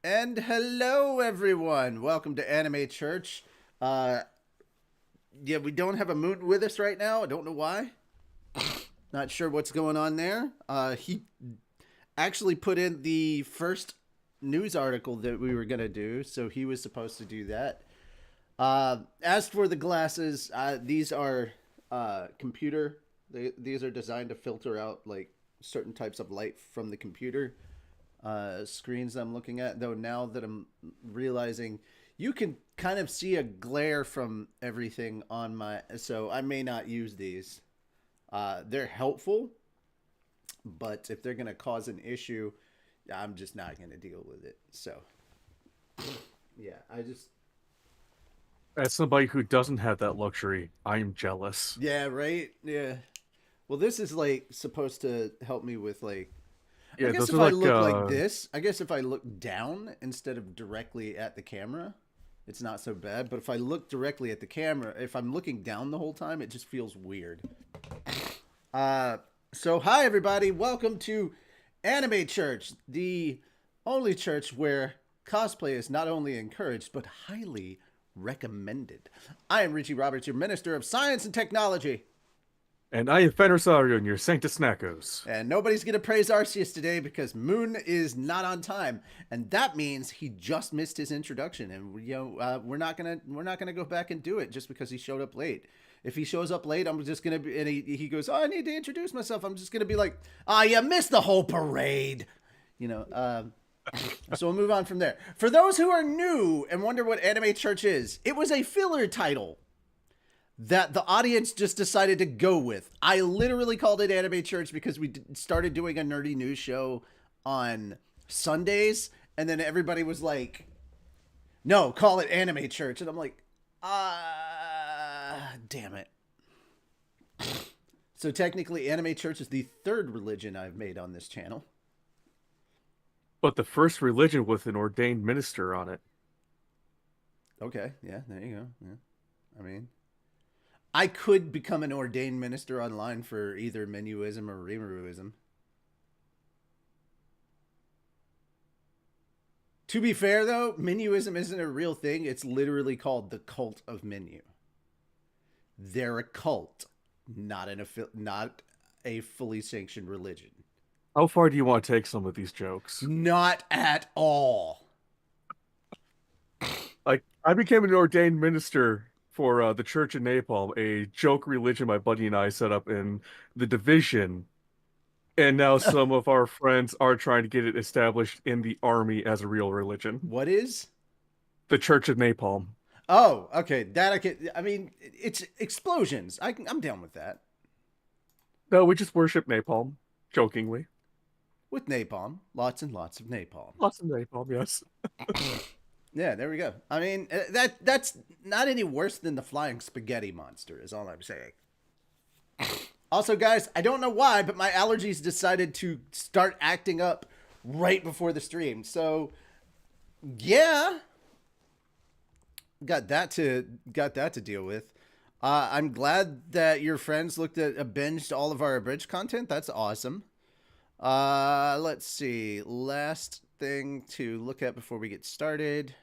And hello, everyone. Welcome to Anime Church. We don't have a Moon with us right now. I don't know why. Not sure what's going on there. He actually put in the first news article that we were going to do, so he was supposed to do that. As for the glasses, these are computer. These are designed to filter out like certain types of light from the computer screens I'm looking at. Though now that I'm realizing you can kind of see a glare from everything on my, so I may not use these. They're helpful, but if they're gonna cause an issue, I'm just not gonna deal with it. So yeah, I just As somebody who doesn't have that luxury, I am jealous. yeah, right, yeah. Well, this is like supposed to help me with like, I Yeah, guess those if are I like look like this, I guess if I look down instead of directly at the camera, it's not so bad. But if I look directly at the camera, if I'm looking down the whole time, it just feels weird. So hi everybody, welcome to Anime Church, the only church where cosplay is not only encouraged but highly recommended. I am Richie Roberts, your Minister of Science and Technology. and I am Fenrisario in your Sanctus Snackos. And nobody's going to praise Arceus today because Moon is not on time, and that means he just missed his introduction. And we're not gonna go back and do it just because he showed up late. If he shows up late, I'm just gonna be, and he goes, "Oh, I need to introduce myself." I'm just gonna be like, "Ah, you missed the whole parade," you know. So we'll move on from there. For those who are new and wonder what Anime Church is, it was a filler title that the audience just decided to go with. I literally called it Anime Church because we started doing a nerdy news show on Sundays, and then everybody was like, "No, call it Anime Church," and I'm like, damn it. So technically, Anime Church is the third religion I've made on this channel. But the first religion with an ordained minister on it. Okay, yeah, there you go. Yeah. I mean, I could become an ordained minister online for either Menuism or Rimuruism. To be fair, though, Menuism isn't a real thing. It's literally called the Cult of Menu. They're a cult, not a fully sanctioned religion. How far do you want to take some of these jokes? Not at all. Like, I became an ordained minister for the Church in Napalm, a joke religion my buddy and I set up in the division. And now some of our friends are trying to get it established in the army as a real religion. What is? The Church of Napalm. Oh, okay. That I can. I mean, it's explosions. I'm down with that. No, we just worship napalm, jokingly. With napalm, lots and lots of napalm. Lots of napalm, yes. Yeah, there we go. I mean, that's not any worse than the flying spaghetti monster. Is all I'm saying. Also, guys, I don't know why, but my allergies decided to start acting up right before the stream. So, yeah, got that to deal with. I'm glad that your friends binged all of our abridged content. That's awesome. Let's see. Last thing to look at before we get started.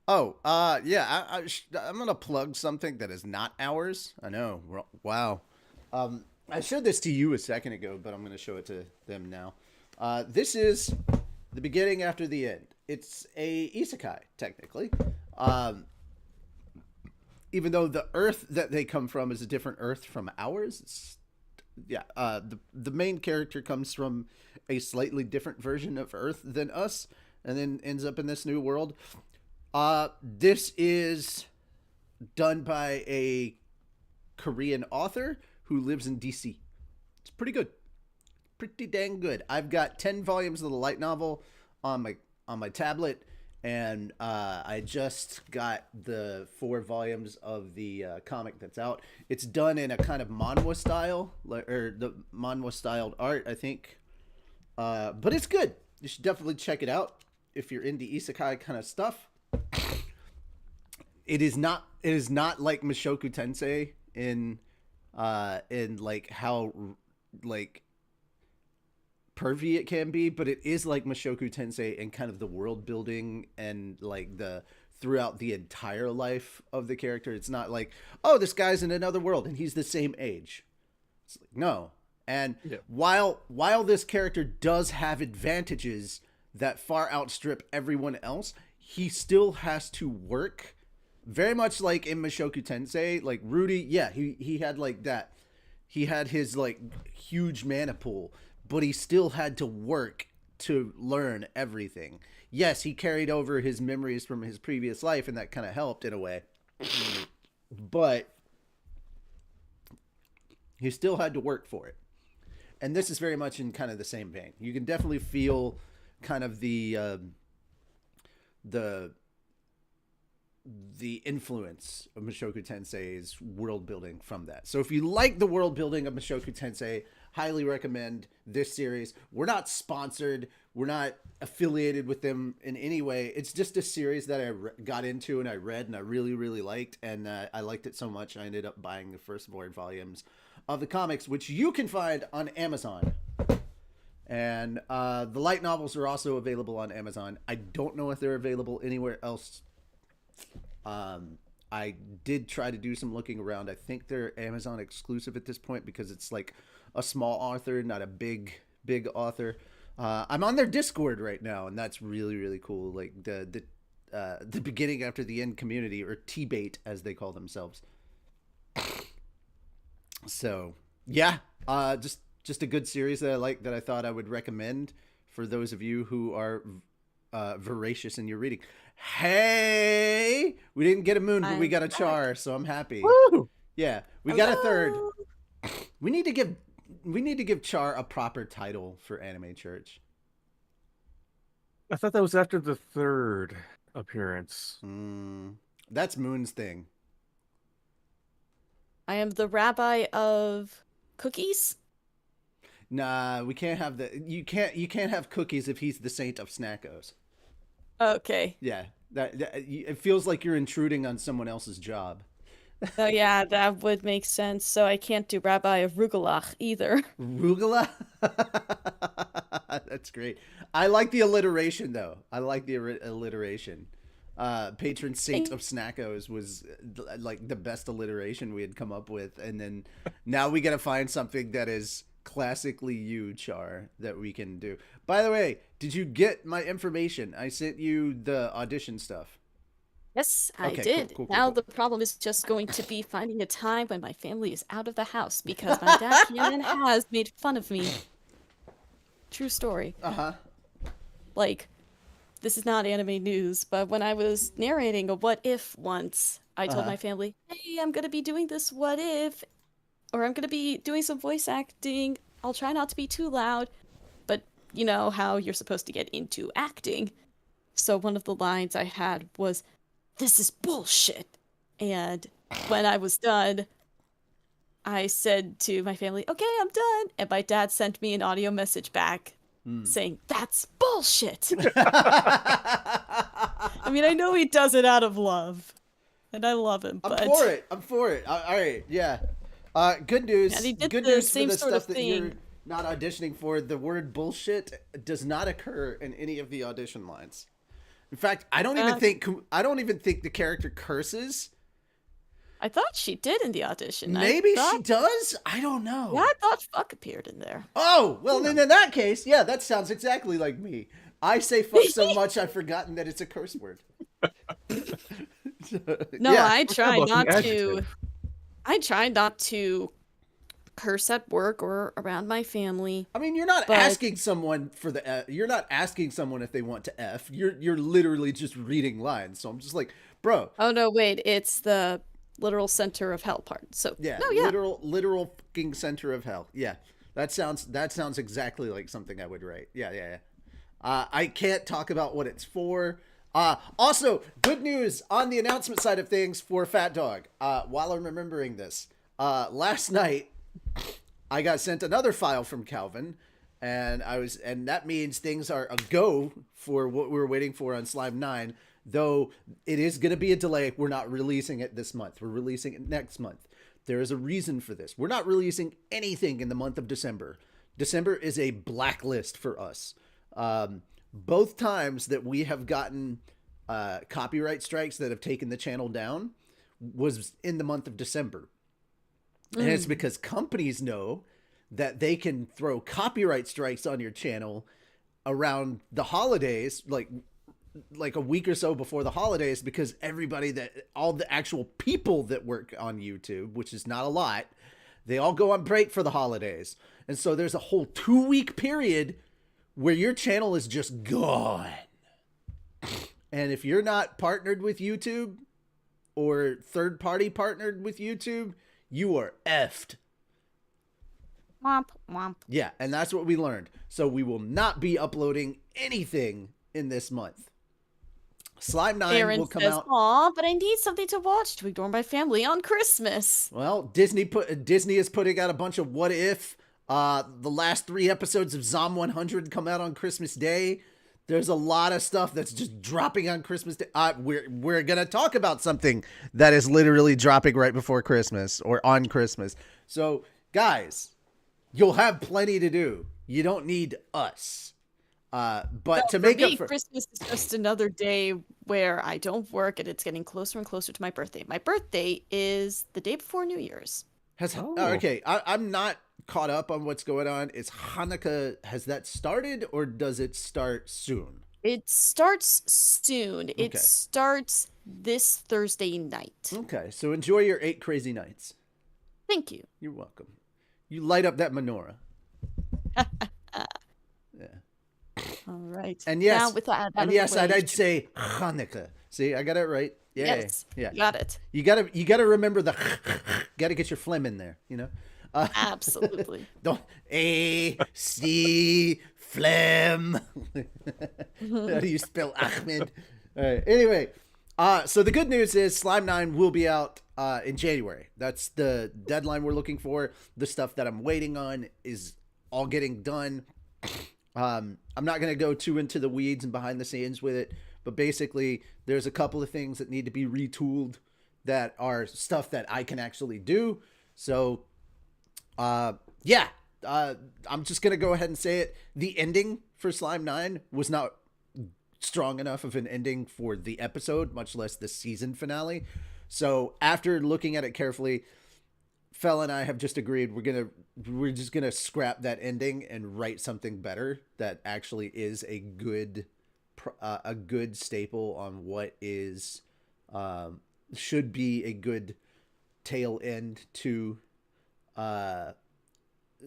Oh, yeah, I'm gonna plug something that is not ours. I know. Wow. I showed this to you a second ago, but I'm gonna show it to them now. This is the beginning after the end. It's a isekai, technically. Even though the Earth that they come from is a different Earth from ours. The main character comes from a slightly different version of Earth than us, and then ends up in this new world. This is done by a Korean author who lives in DC. It's pretty good. Pretty dang good. I've got 10 volumes of the light novel on my tablet, and I just got the 4 volumes of the comic that's out. It's done in a kind of manhwa style, or the manhwa styled art, I think. But it's good. You should definitely check it out if you're into isekai kind of stuff. It is not like Mushoku Tensei in like how like pervy it can be, but it is like Mushoku Tensei and kind of the world building and like the throughout the entire life of the character. It's not like, oh, this guy's in another world and he's the same age. It's like, no. And Yeah. while this character does have advantages that far outstrip everyone else, he still has to work very much like in Mushoku Tensei. Like Rudy, yeah, he had like that. He had his like huge mana pool, but he still had to work to learn everything. Yes, he carried over his memories from his previous life, and that kind of helped in a way. But he still had to work for it. And this is very much in kind of the same vein. You can definitely feel kind of the influence of Mushoku Tensei's world building from that. So if you like the world building of Mushoku Tensei, highly recommend this series. We're not sponsored. We're not affiliated with them in any way. It's just a series that I got into and I read and I really, really liked. And I liked it so much, I ended up buying the first 4 volumes of the comics, which you can find on Amazon. And the light novels are also available on Amazon. I don't know if they're available anywhere else. I did try to do some looking around. I think they're Amazon exclusive at this point because it's like a small author, not a big author. I'm on their Discord right now, and that's really, really cool. Like the beginning after the end community, or T-Bait as they call themselves. So yeah, just a good series that I like, that I thought I would recommend for those of you who are voracious in your reading. Hey, we didn't get a moon, but we got a char, so I'm happy. Woo! Yeah, we got a third. We need to give Char a proper title for Anime Church. I thought that was after the 3rd appearance. That's Moon's thing. I am the rabbi of cookies. Nah, we can't have the. You can't have cookies if he's the saint of Snackos. Okay. Yeah, that it feels like you're intruding on someone else's job. Oh yeah, that would make sense. So I can't do rabbi of Rugelach either. Rugula? That's great. I like the alliteration, though. I like the alliteration. Patron saint of Snackos was like the best alliteration we had come up with. And then now we got to find something that is classically you, Char, that we can do. By the way, did you get my information? I sent you the audition stuff. Yes, I Okay, did. cool. Now the problem is just going to be finding a time when my family is out of the house because my dad can and has made fun of me. True story. Uh-huh. Like, this is not anime news, but when I was narrating a what if once, I told my family, hey, I'm gonna be doing this what if, or I'm gonna be doing some voice acting. I'll try not to be too loud, but you know how you're supposed to get into acting. So one of the lines I had was, this is bullshit. And when I was done, I said to my family, okay, I'm done. And my dad sent me an audio message back saying, that's bullshit. I mean, I know he does it out of love. And I love him, but... I'm for it. All right, yeah. Good news. And he did Good the news same for the sort of stuff that you're thing. not auditioning for. The word bullshit does not occur in any of the audition lines. In fact, I don't even think the character curses. I thought she did in the audition. Maybe she does? I don't know. Yeah, I thought fuck appeared in there. Oh, well, then in that case, yeah, that sounds exactly like me. I say fuck so much I've forgotten that it's a curse word. No, Yeah. I try about the not to. adjective? I try not to curse at work or around my family. I mean, you're not But- asking someone for the you're not asking someone if they want to F. You're literally just reading lines. So I'm just like, bro, Oh no, wait, it's the literal center of hell part. So yeah, no, yeah. literal fucking center of hell. Yeah. That sounds exactly like something I would write. Yeah. I can't talk about what it's for. Also, good news on the announcement side of things for Fat Dog. While I'm remembering this, last night I got sent another file from Calvin, and that means things are a go for what we were waiting for on Slime 9. Though it is going to be a delay. We're not releasing it this month. We're releasing it next month. There is a reason for this. We're not releasing anything in the month of December December is a blacklist for us. Both times that we have gotten copyright strikes that have taken the channel down was in the month of December. And it's because companies know that they can throw copyright strikes on your channel around the holidays, like a week or so before the holidays, because all the actual people that work on YouTube, which is not a lot, they all go on break for the holidays. And so there's a whole 2-week period where your channel is just gone. And if you're not partnered with YouTube or third party partnered with YouTube, you are effed. Womp, womp. Yeah, and that's what we learned. So we will not be uploading anything in this month. Slime 9 Aaron will come says, out. "Aw, but I need something to watch to ignore my family on Christmas." Well, Disney is putting out a bunch of what if. The last 3 episodes of Zom 100 come out on Christmas Day. There's a lot of stuff that's just dropping on Christmas Day. We're gonna talk about something that is literally dropping right before Christmas or on Christmas. So, guys, you'll have plenty to do. You don't need us. But to make me, up for Christmas is just another day where I don't work, and it's getting closer and closer to my birthday. My birthday is the day before New Year's. Okay, I'm not caught up on what's going on. Is Hanukkah, has that started or does it start soon? It starts soon. Okay. It starts this Thursday night. Okay, so enjoy your 8 crazy nights. Thank you. You're welcome. You light up that menorah. Yeah. All right. And yes, now with that out of yes, the way, I'd say Hanukkah. See, I got it right. Yeah, yes, yeah. got it. You gotta remember the. Gotta get your phlegm in there. You know. Absolutely. Don't C phlegm. How do you spell Ahmed? All right. Anyway, so the good news is Slime 9 will be out in January. That's the deadline we're looking for. The stuff that I'm waiting on is all getting done. I'm not going to go too into the weeds and behind the scenes with it, but basically there's a couple of things that need to be retooled that are stuff that I can actually do. So, I'm just going to go ahead and say it. The ending for Slime 9 was not strong enough of an ending for the episode, much less the season finale. So after looking at it carefully, Fel and I have just agreed we're just gonna scrap that ending and write something better that actually is a good staple on what is should be a good tail end to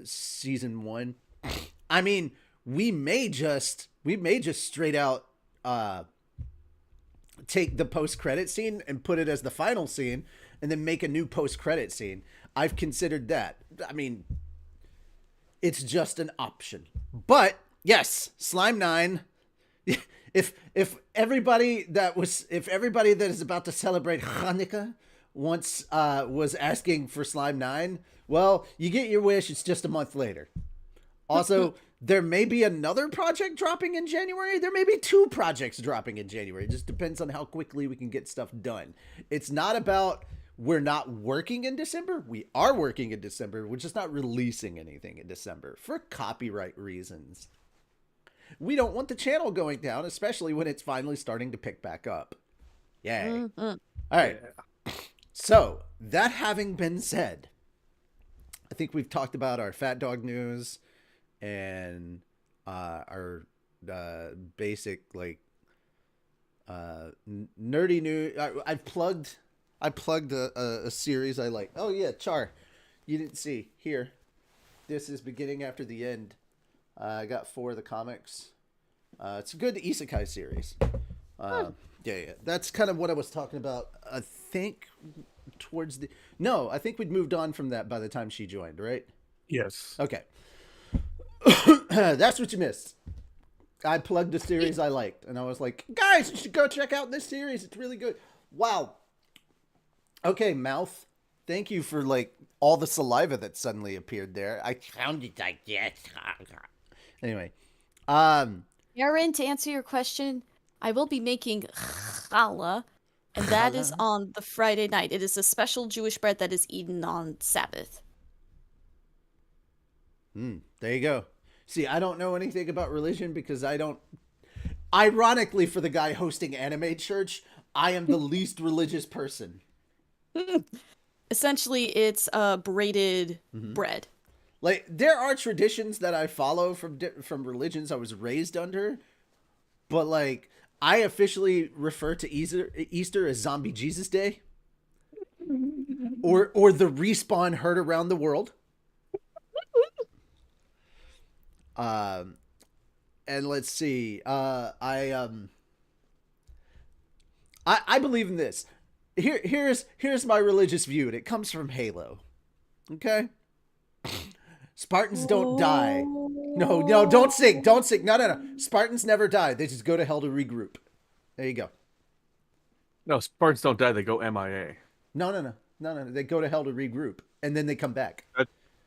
season 1. I mean, we may just straight out take the post-credit scene and put it as the final scene and then make a new post-credit scene. I've considered that. I mean, it's just an option. But yes, Slime 9. If everybody that is about to celebrate Hanukkah was asking for Slime 9, well, you get your wish. It's just a month later. Also, there may be another project dropping in January. There may be 2 projects dropping in January. It just depends on how quickly we can get stuff done. It's not about we're not working in December. We are working in December. We're just not releasing anything in December for copyright reasons. We don't want the channel going down, especially when it's finally starting to pick back up. Yay. Mm-hmm. All right. So, that having been said, I think we've talked about our Fat Dog news and our basic nerdy news. I plugged a series I like. Oh yeah, Char, you didn't see here. This is Beginning After the End. I got 4 of the comics. It's a good isekai series. Yeah. That's kind of what I was talking about. I think I think we'd moved on from that by the time she joined, right? Yes. Okay. That's what you missed. I plugged a series I liked, and I was like, guys, you should go check out this series. It's really good. Wow. Okay, Mouth. Thank you for all the saliva that suddenly appeared there. I sounded like that. Anyway. Aaron, to answer your question, I will be making challah, and that is on the Friday night. It is a special Jewish bread that is eaten on Sabbath. There you go. See, I don't know anything about religion because I don't. Ironically, for the guy hosting Anime Church, I am the least religious person. Essentially, it's braided bread. Like, there are traditions that I follow from religions I was raised under, but like, I officially refer to Easter as Zombie Jesus Day, or the respawn heard around the world. And let's see. I believe in this. Here's my religious view, and it comes from Halo. Okay. Spartans don't die. No, don't sing. Don't sing. No. Spartans never die. They just go to hell to regroup. There you go. No, Spartans don't die. They go MIA. No. They go to hell to regroup, and then they come back.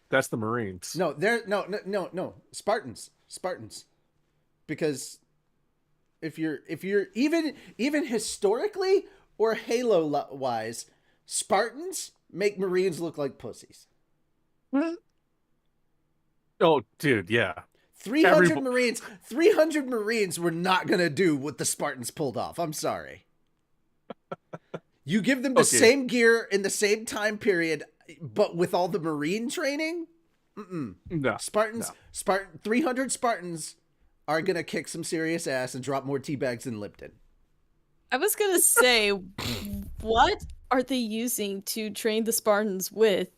That's the Marines. No, no. Spartans. Because if you're even historically or Halo wise, Spartans make Marines look like pussies. Oh, dude, yeah. 300 Marines were not going to do what the Spartans pulled off. I'm sorry. You give them the same gear in the same time period, but with all the Marine training? No. 300 Spartans are going to kick some serious ass and drop more teabags than Lipton. I was going to say, what are they using to train the Spartans with?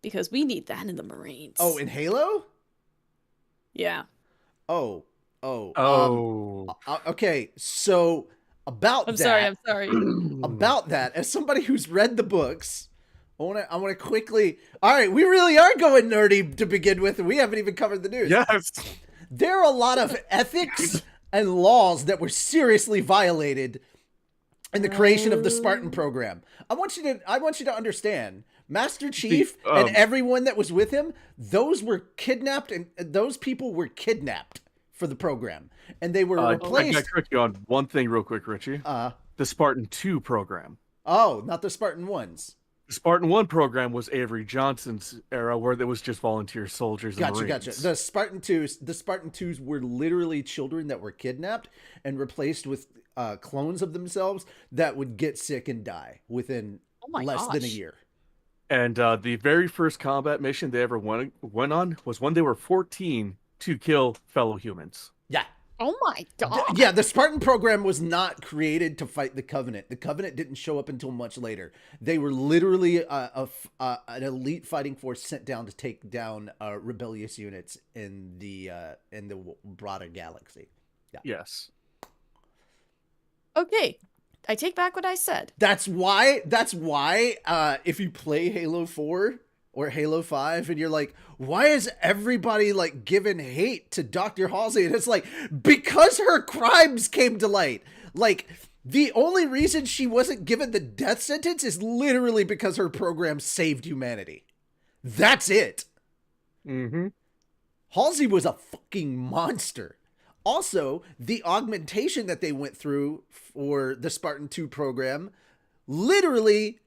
Because we need that in the Marines. Oh, in Halo? Yeah. Oh. Okay, so I'm sorry. About that, as somebody who's read the books, I want to quickly. All right, we really are going nerdy to begin with, and we haven't even covered the news. Yes. There are a lot of ethics and laws that were seriously violated in the creation of the Spartan program. I want you to understand, Master Chief and everyone that was with him, those were kidnapped, and those people were kidnapped for the program, and they were replaced. I correct you on one thing real quick, Richie. The Spartan 2 program. Oh, not the Spartan ones. The Spartan 1 program was Avery Johnson's era, where there was just volunteer soldiers and Marines. Gotcha. The Spartan 2s were literally children that were kidnapped and replaced with clones of themselves that would get sick and die within less than a year. And the very first combat mission they ever went on was when they were 14 to kill fellow humans. Yeah. Oh my god. Yeah, the Spartan program was not created to fight the Covenant. The Covenant didn't show up until much later. They were literally an elite fighting force sent down to take down rebellious units in the broader galaxy. Yeah. Yes. Okay, I take back what I said. That's why if you play Halo 4 or Halo 5 and you're like, why is everybody like giving hate to Dr. Halsey? And it's like, because her crimes came to light. Like, the only reason she wasn't given the death sentence is literally because her program saved humanity. That's it. Mm-hmm. Halsey was a fucking monster. Also, the augmentation that they went through for the Spartan 2 program literally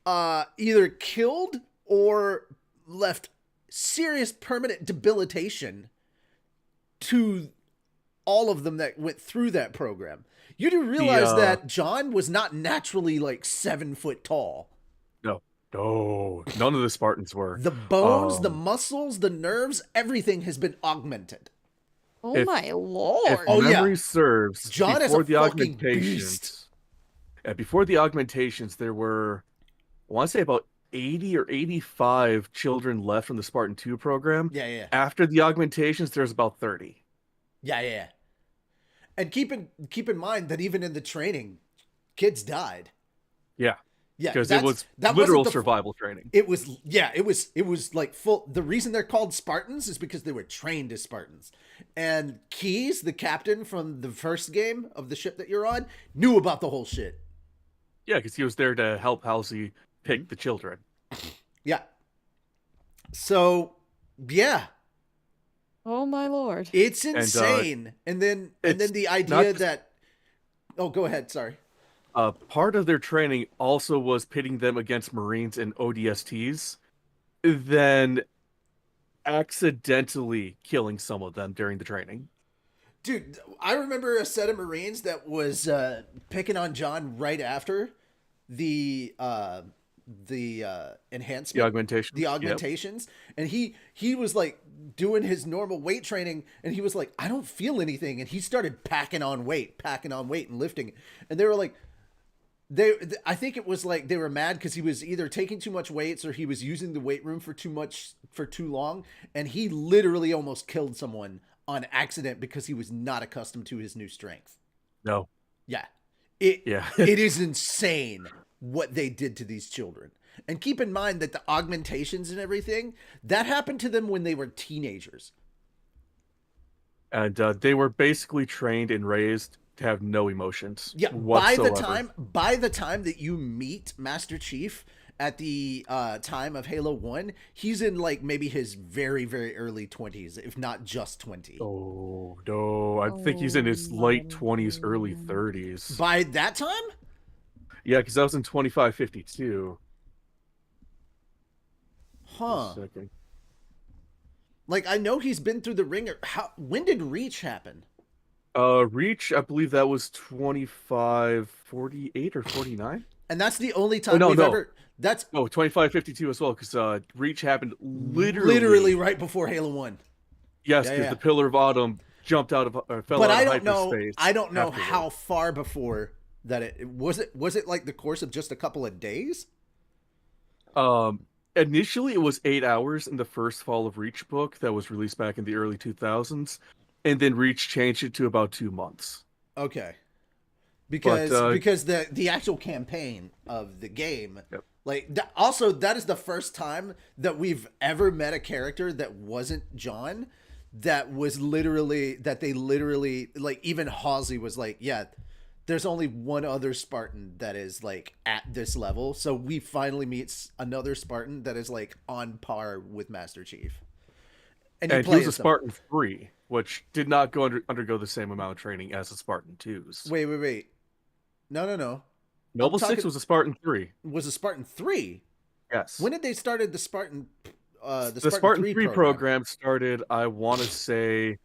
either killed or left serious permanent debilitation to all of them that went through that program. You do realize that John was not naturally like 7 foot tall. No, none of the Spartans were. The bones, the muscles, the nerves, everything has been augmented. Oh my lord. If memory serves, John is a fucking beast. Before the augmentations, there were, I want to say, about 80 or 85 children left from the Spartan 2 program. Yeah. After the augmentations, there's about 30. Yeah. And keep in mind that even in the training, kids died. Yeah. Yeah, because it was literal survival training. It was like full. The reason they're called Spartans is because they were trained as Spartans. And Keyes, the captain from the first game of the ship that you're on, knew about the whole shit. Yeah, because he was there to help Halsey pick the children. Yeah. So, yeah. Oh my lord. It's insane. And then the idea that... Oh, go ahead. Sorry. Part of their training also was pitting them against Marines and ODSTs. Then accidentally killing some of them during the training. Dude, I remember a set of Marines that was picking on John right after the The enhancement, augmentation. the Yep. augmentations, and he was like doing his normal weight training, and he was like, I don't feel anything, and he started packing on weight, and lifting, and they were like, I think it was like they were mad because he was either taking too much weights or he was using the weight room for too long, and he literally almost killed someone on accident because he was not accustomed to his new strength. No. Yeah. Yeah. It is insane what they did to these children. And keep in mind that the augmentations and everything, that happened to them when they were teenagers. And they were basically trained and raised to have no emotions. Yeah, whatsoever. by the time that you meet Master Chief at the time of Halo 1, he's in like maybe his very, very early 20s, if not just 20. Oh no, I think he's in his late 20s, early 30s. By that time? Yeah, because that was in 2552. Huh. Just a second. Like, I know he's been through the ringer. When did Reach happen? Reach, I believe that was 2548 or 49. And that's the only time no. ever. That's 2552 as well, because Reach happened literally right before Halo 1. Yes, because the Pillar of Autumn jumped out of fell But out I of don't know. hyperspace I don't know afterward. how far before that it was. It like the course of just a couple of days? Initially, it was 8 hours in the first Fall of Reach book that was released back in the early 2000s, and then Reach changed it to about 2 months. Okay. Because the actual campaign of the game, Yep. like also that is the first time that we've ever met a character that wasn't John, that they literally like, even Halsey was like, yeah, there's only one other Spartan that is like at this level, so we finally meet another Spartan that is like on par with Master Chief. And he was a Spartan 3, which did not undergo the same amount of training as the Spartan 2s. Wait. No. Noble 6 was a Spartan 3. Was a Spartan 3? Yes. When did they started the Spartan the Spartan 3 program started, I want to say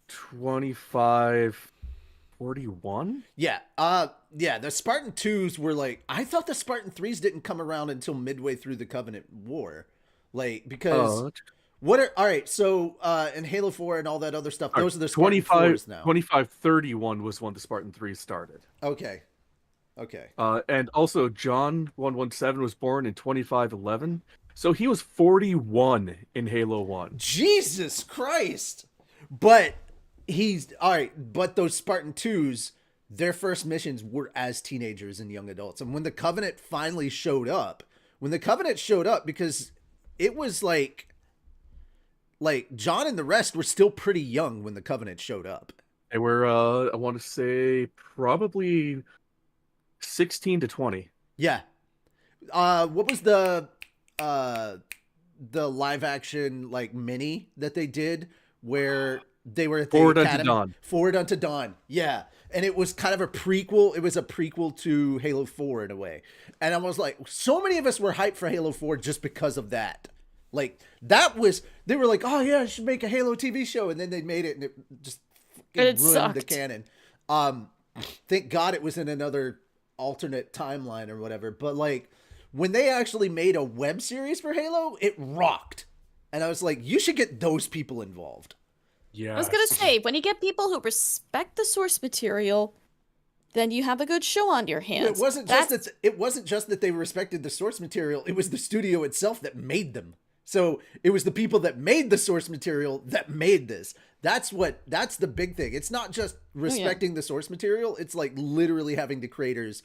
2541? Yeah. The Spartan 2s were like, I thought the Spartan 3s didn't come around until midway through the Covenant War. Like, because all right, so in Halo 4 and all that other stuff, those are the Spartan 4s now. 2531 was when the Spartan 3 started. Okay. And also John 117 was born in 2511. So he was 41 in Halo 1. Jesus Christ. But but those Spartan 2s, their first missions were as teenagers and young adults. And when the Covenant finally showed up, because it was like John and the rest were still pretty young when the Covenant showed up. They were, I want to say, probably 16 to 20. Yeah. What was the live action like mini that they did where they were at the Academy? Forward Unto Dawn. Yeah. And it was kind of a prequel. It was a prequel to Halo 4 in a way. And I was like, so many of us were hyped for Halo 4 just because of that. Like, they were like, oh yeah, I should make a Halo TV show. And then they made it and it just ruined the canon. Thank God it was in another alternate timeline or whatever. But like, when they actually made a web series for Halo, it rocked. And I was like, you should get those people involved. Yeah. I was going to say, when you get people who respect the source material, then you have a good show on your hands. It wasn't just that they respected the source material. It was the studio itself that made them. So it was the people that made the source material that made this. That's the big thing. It's not just respecting the source material. It's like literally having the creators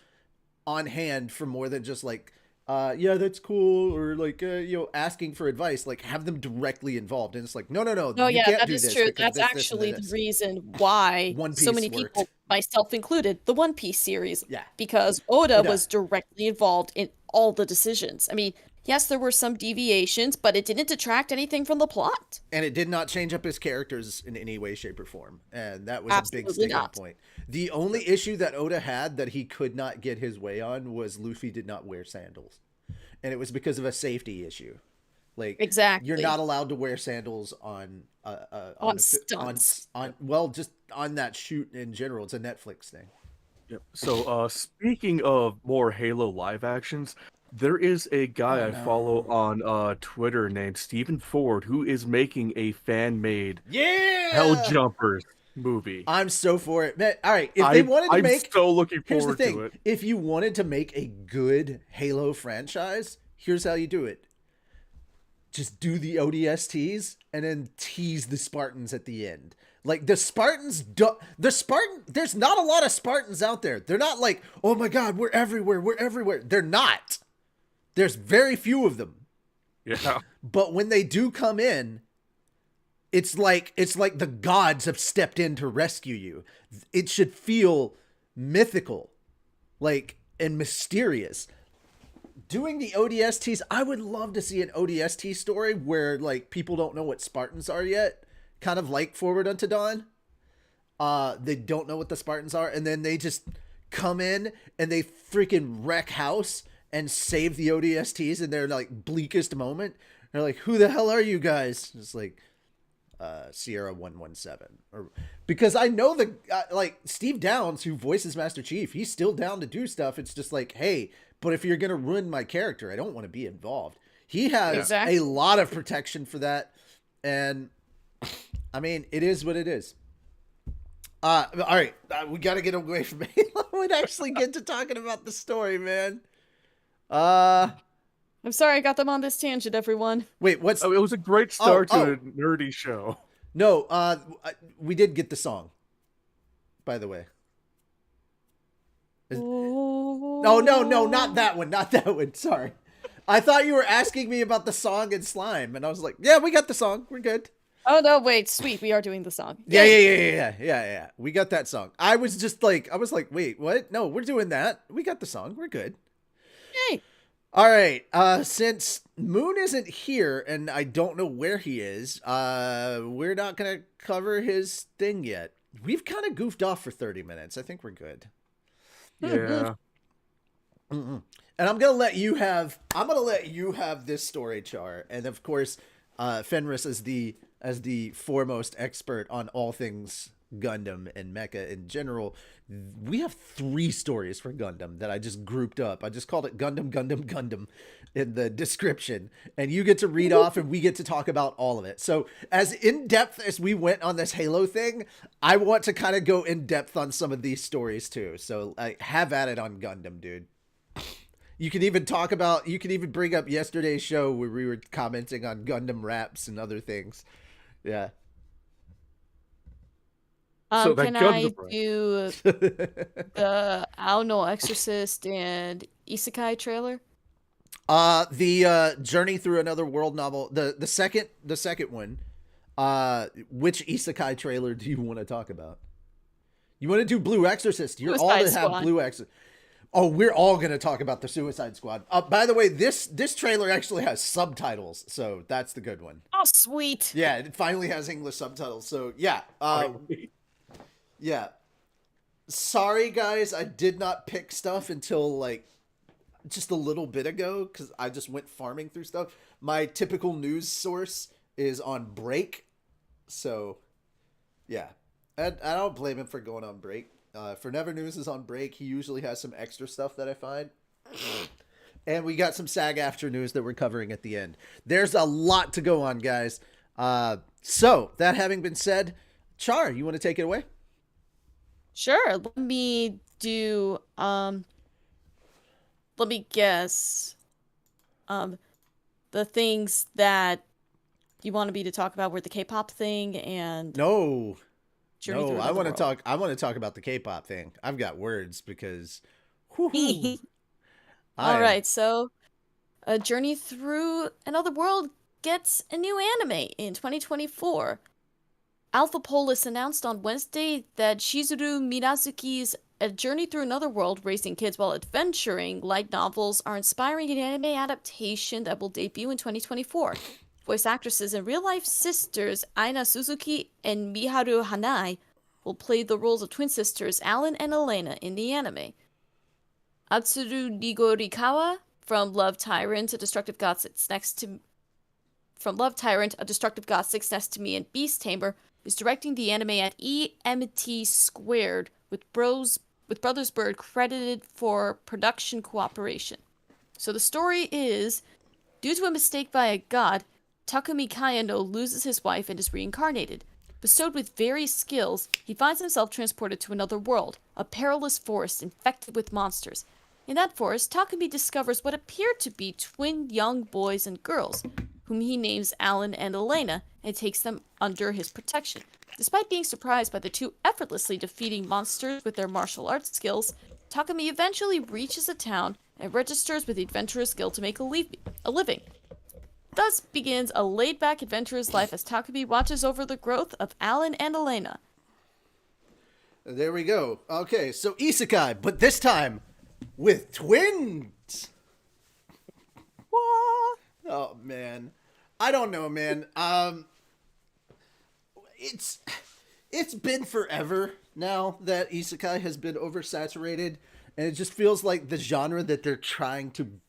on hand for more than just like, yeah, that's cool, or like, asking for advice. Like, have them directly involved. And it's like, no. Oh yeah, that is true. That's actually the reason why so many people, myself included, the One Piece series. Yeah. Because Oda was directly involved in all the decisions. I mean, yes, there were some deviations, but it didn't detract anything from the plot. And it did not change up his characters in any way, shape, or form. And that was a big sticking point. The only issue that Oda had that he could not get his way on was Luffy did not wear sandals. And it was because of a safety issue. Like, Exactly. you're not allowed to wear sandals on Stunts. well, just on that shoot in general. It's a Netflix thing. Yep. So, speaking of more Halo live actions, there is a guy Oh, I follow no. on Twitter named Stephen Ford who is making a fan-made Hell Yeah, Jumpers movie. I'm so for it, man. All right, if they wanted to I'm make, so looking here's the forward to thing: it. if you wanted to make a good Halo franchise, here's how you do it. Just do the ODSTs and then tease the Spartans at the end. Like the Spartans, there's not a lot of Spartans out there. They're not like, oh my God, we're everywhere, we're everywhere. They're not. There's very few of them. Yeah. But when they do come in, it's like the gods have stepped in to rescue you. It should feel mythical, like, and mysterious. Doing the ODSTs, I would love to see an ODST story where like people don't know what Spartans are yet, kind of like Forward Unto Dawn. They don't know what the Spartans are, and then they just come in and they freaking wreck house and save the ODSTs in their like bleakest moment. They're like, "Who the hell are you guys?" It's like Sierra 117, or because I know the like Steve Downs, who voices Master Chief, he's still down to do stuff. It's just like, hey, but if you're gonna ruin my character, I don't want to be involved. He has Exactly. a lot of protection for that, and I mean, it is what it is. All right, we got to get away from Halo and actually get to talking about the story, man. I'm sorry I got them on this tangent, everyone. Wait, what's Oh, it was a great start oh. to a nerdy show. no? We did get the song, by the way. No, not that one, not that one. Sorry, I thought you were asking me about the song and slime, and I was like, yeah, we got the song, we're good. Oh no, wait, sweet, we are doing the song. Yeah. We got that song. I was like, wait, what? No, we're doing that. We got the song. We're good. Yay. All right. Since Moon isn't here and I don't know where he is, we're not gonna cover his thing yet. We've kind of goofed off for 30 minutes. I think we're good. Yeah. And I'm gonna let you have this story, Char, and of course, Fenris as the foremost expert on all things Gundam and mecha in general. We have 3 stories for Gundam that I just grouped up. I just called it Gundam in the description, and you get to read off and we get to talk about all of it. So as in depth as we went on this Halo thing, I want to kind of go in depth on some of these stories too. So have at it on Gundam, dude. You can even bring up yesterday's show where we were commenting on Gundam raps and other things. Yeah. So that Can I Gundam rap. do the Aono Exorcist and Isekai trailer? The Journey Through Another World novel, the second one. Which isekai trailer do you want to talk about? You want to do Blue Exorcist? You're all to have Blue Exorcist. Oh, we're all gonna talk about the Suicide Squad. By the way, this trailer actually has subtitles, so that's the good one. Oh, sweet. Yeah, it finally has English subtitles. So yeah, yeah. Sorry guys, I did not pick stuff until like just a little bit ago because I just went farming through stuff. My typical news source is on break, so yeah, I don't blame him for going on break. For Never News is on break. He usually has some extra stuff that I find. And we got some SAG-AFTRA news that we're covering at the end. There's a lot to go on, guys. So, that having been said, Char, you want to take it away? Sure. Let me do let me guess. The things that you wanted me to talk about were the K-pop thing and No. Journey No, Through I Another want to World. talk. I want to talk about the K-pop thing. I've got words because. Whoo-hoo. All right, so A Journey Through Another World gets a new anime in 2024. Alpha Polis announced on Wednesday that Shizuru Minazuki's A Journey Through Another World, Raising Kids While Adventuring light novels are inspiring an anime adaptation that will debut in 2024. Voice actresses and real-life sisters Aina Suzuki and Miharu Hanai will play the roles of twin sisters Alan and Elena in the anime. Atsuru Nigorikawa from Love Tyrant to Destructive Gods sits next to from Love Tyrant, A Destructive God, Six Next to Me, and Beast Tamer, is directing the anime at EMT Squared, with Brothers Bird credited for production cooperation. So the story is, due to a mistake by a god, Takumi Kayano loses his wife and is reincarnated. Bestowed with various skills, he finds himself transported to another world, a perilous forest infected with monsters. In that forest, Takumi discovers what appear to be twin young boys and girls, whom he names Alan and Elena, and takes them under his protection. Despite being surprised by the two effortlessly defeating monsters with their martial arts skills, Takumi eventually reaches a town and registers with the Adventurers Guild to make a living. Thus begins a laid-back adventurer's life as Takumi watches over the growth of Alan and Elena. There we go. Okay, so isekai, but this time with twins. What? Oh man, I don't know, man. It's been forever now that isekai has been oversaturated, and it just feels like the genre that they're trying to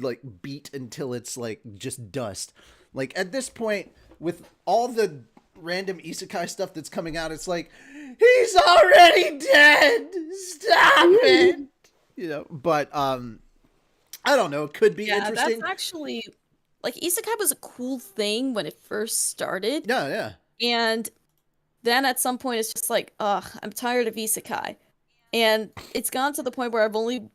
like beat until it's like just dust. Like at this point, with all the random isekai stuff that's coming out, it's like, he's already dead. Stop it. You know, but I don't know. It could be interesting. That's actually, like, isekai was a cool thing when it first started. Yeah. And then at some point it's just like, ugh, I'm tired of isekai. And it's gone to the point where the only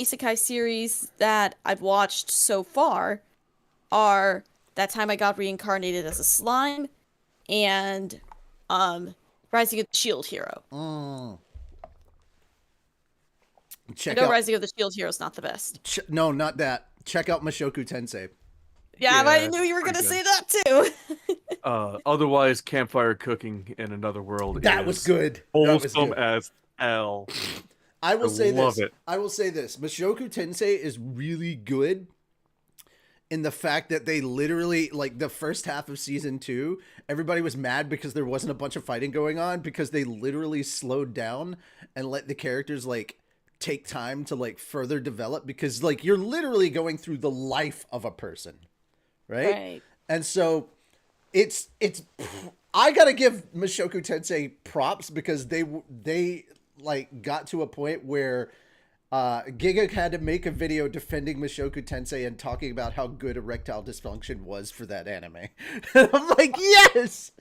isekai series that I've watched so far are That Time I Got Reincarnated as a Slime and Rising of the Shield Hero. Rising of the Shield Hero is not the best. No, not that. Check out Mushoku Tensei. Yeah, I knew you were going to say that too. Otherwise, Campfire Cooking in Another World that was good. Wholesome as hell. I will say love this. It. I will say this. Mushoku Tensei is really good in the fact that they literally, like, the first half of season 2, everybody was mad because there wasn't a bunch of fighting going on, because they literally slowed down and let the characters, like, take time to, like, further develop, because, like, you're literally going through the life of a person, right? And so it's I gotta give Mushoku Tensei props, because they like got to a point where Giga had to make a video defending Mushoku Tensei and talking about how good erectile dysfunction was for that anime. And I'm like, yes!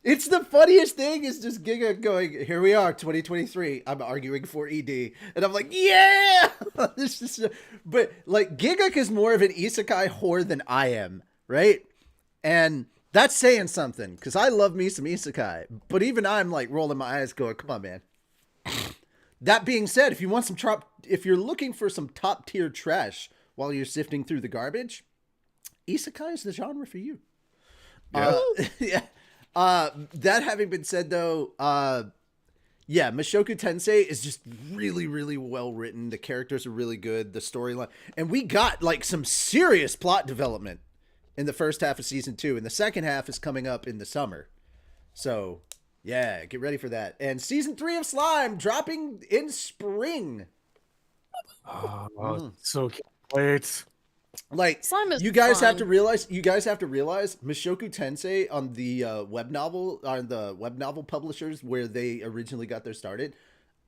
It's the funniest thing is just Giga going, here we are, 2023. I'm arguing for ED. And I'm like, yeah! This is but like Giga is more of an isekai whore than I am, right? And that's saying something, because I love me some isekai. But even I'm like rolling my eyes going, come on, man. That being said, if you're looking for some top tier trash while you're sifting through the garbage, isekai is the genre for you. Yeah. That having been said, though, Mushoku Tensei is just really, really well written. The characters are really good. The storyline, and we got like some serious plot development in the first half of season 2, and the second half is coming up in the summer. So. Yeah, get ready for that. And season 3 of Slime dropping in spring. So can't wait. Like, Slime is you guys fun. have to realize Mushoku Tensei on the web novel publishers where they originally got their started.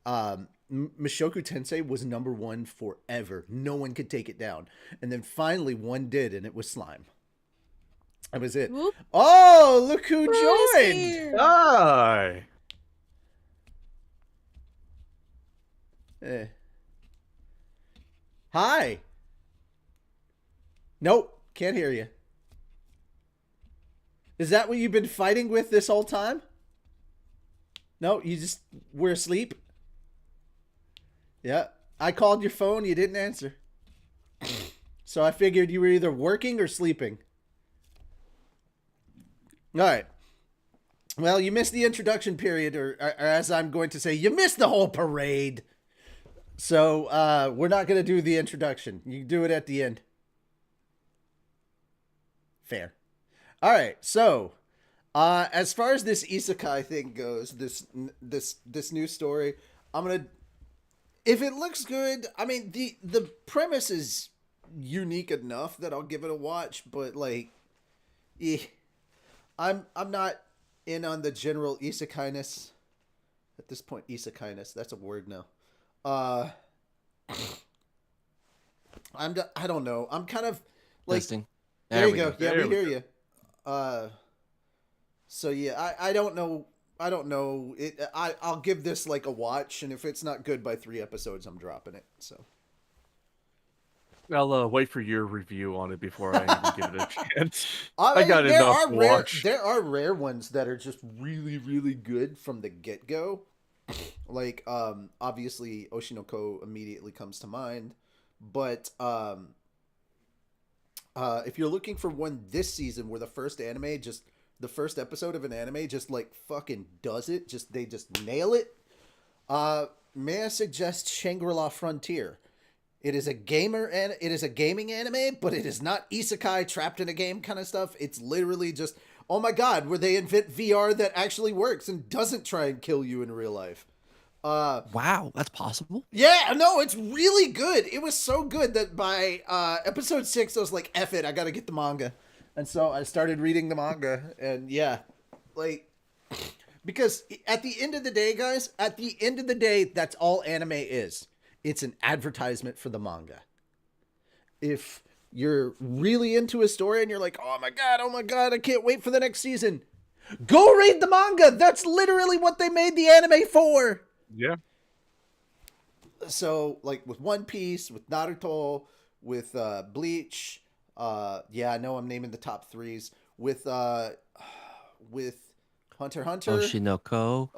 Mushoku Tensei was #1 forever. No one could take it down. And then finally one did, and it was Slime. That was it. Whoop. Oh, look who joined! Hi. Hi. Nope, can't hear you. Is that what you've been fighting with this whole time? No, you just were asleep? Yeah, I called your phone, you didn't answer. So I figured you were either working or sleeping. All right. Well, you missed the introduction period, or as I'm going to say, you missed the whole parade. So we're not going to do the introduction. You can do it at the end. Fair. All right. So as far as this isekai thing goes, this new story, I'm gonna. If it looks good, I mean the premise is unique enough that I'll give it a watch, but like, eh, I'm not in on the general isekai-ness at this point. Isekai-ness, that's a word now. Uh, I don't know. I'm kind of like, Testing. there you we go. Yeah, There we we hear go. you. So yeah, I don't know. I don't know. I'll give this like a watch, and if it's not good by 3 episodes, I'm dropping it. So I'll wait for your review on it before I even give it a chance. I I got there enough are to rare watch. there are rare ones that are just really really good from the get go. Like obviously Oshinoko immediately comes to mind, but if you're looking for one this season where the first episode of an anime just like fucking does it, they just nail it. May I suggest Shangri-La Frontier? It is a gaming anime, but it is not isekai trapped in a game kind of stuff. It's literally just, oh my god, where they invent VR that actually works and doesn't try and kill you in real life. Wow, that's possible. Yeah, no, it's really good. It was so good that by episode 6, I was like, F it, I gotta get the manga. And so I started reading the manga, and yeah, like, because at the end of the day, guys, that's all anime is. It's an advertisement for the manga. If you're really into a story and you're like, oh my god, I can't wait for the next season, go read the manga. That's literally what they made the anime for. Yeah. So, like, with One Piece, with Naruto, with Bleach, yeah, I know I'm naming the top 3s. With Hunter x Hunter, Oshinoko,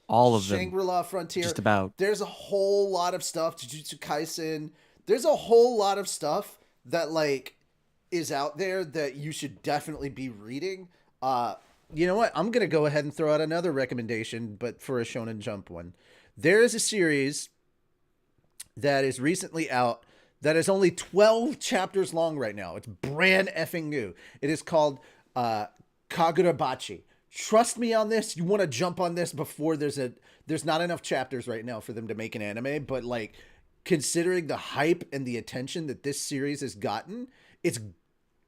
all of them. Shangri-La Frontier. Just about. There's a whole lot of stuff. Jujutsu Kaisen. There's a whole lot of stuff that, like, is out there that you should definitely be reading. You know what? I'm going to go ahead and throw out another recommendation, but for a Shonen Jump one. There is a series that is recently out that is only 12 chapters long right now. It's brand effing new. It is called Kagurabachi. Trust me on this. You want to jump on this before there's not enough chapters right now for them to make an anime, but like considering the hype and the attention that this series has gotten, it's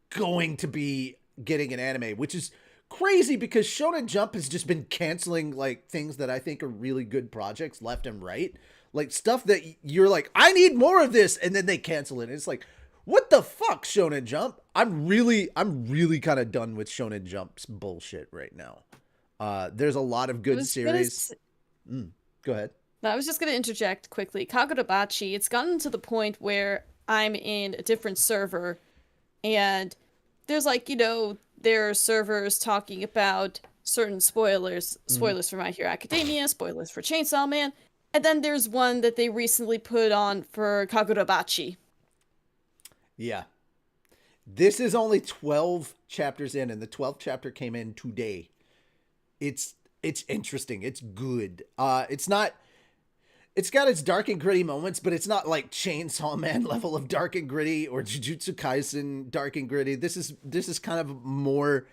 going to be getting an anime, which is crazy because Shonen Jump has just been canceling like things that I think are really good projects left and right. Like stuff that you're like, I need more of this, and then they cancel it. And it's like, what the fuck, Shonen Jump? I'm really kind of done with Shonen Jump's bullshit right now. There's a lot of good series. Go ahead. No, I was just going to interject quickly. Kagurabachi, it's gotten to the point where I'm in a different server, and there's like, there are servers talking about certain spoilers for My Hero Academia, spoilers for Chainsaw Man, and then there's one that they recently put on for Kagurabachi. Yeah. This is only 12 chapters in, and the 12th chapter came in today. It's interesting. It's good. It's got its dark and gritty moments, but it's not like Chainsaw Man level of dark and gritty or Jujutsu Kaisen dark and gritty. This is kind of more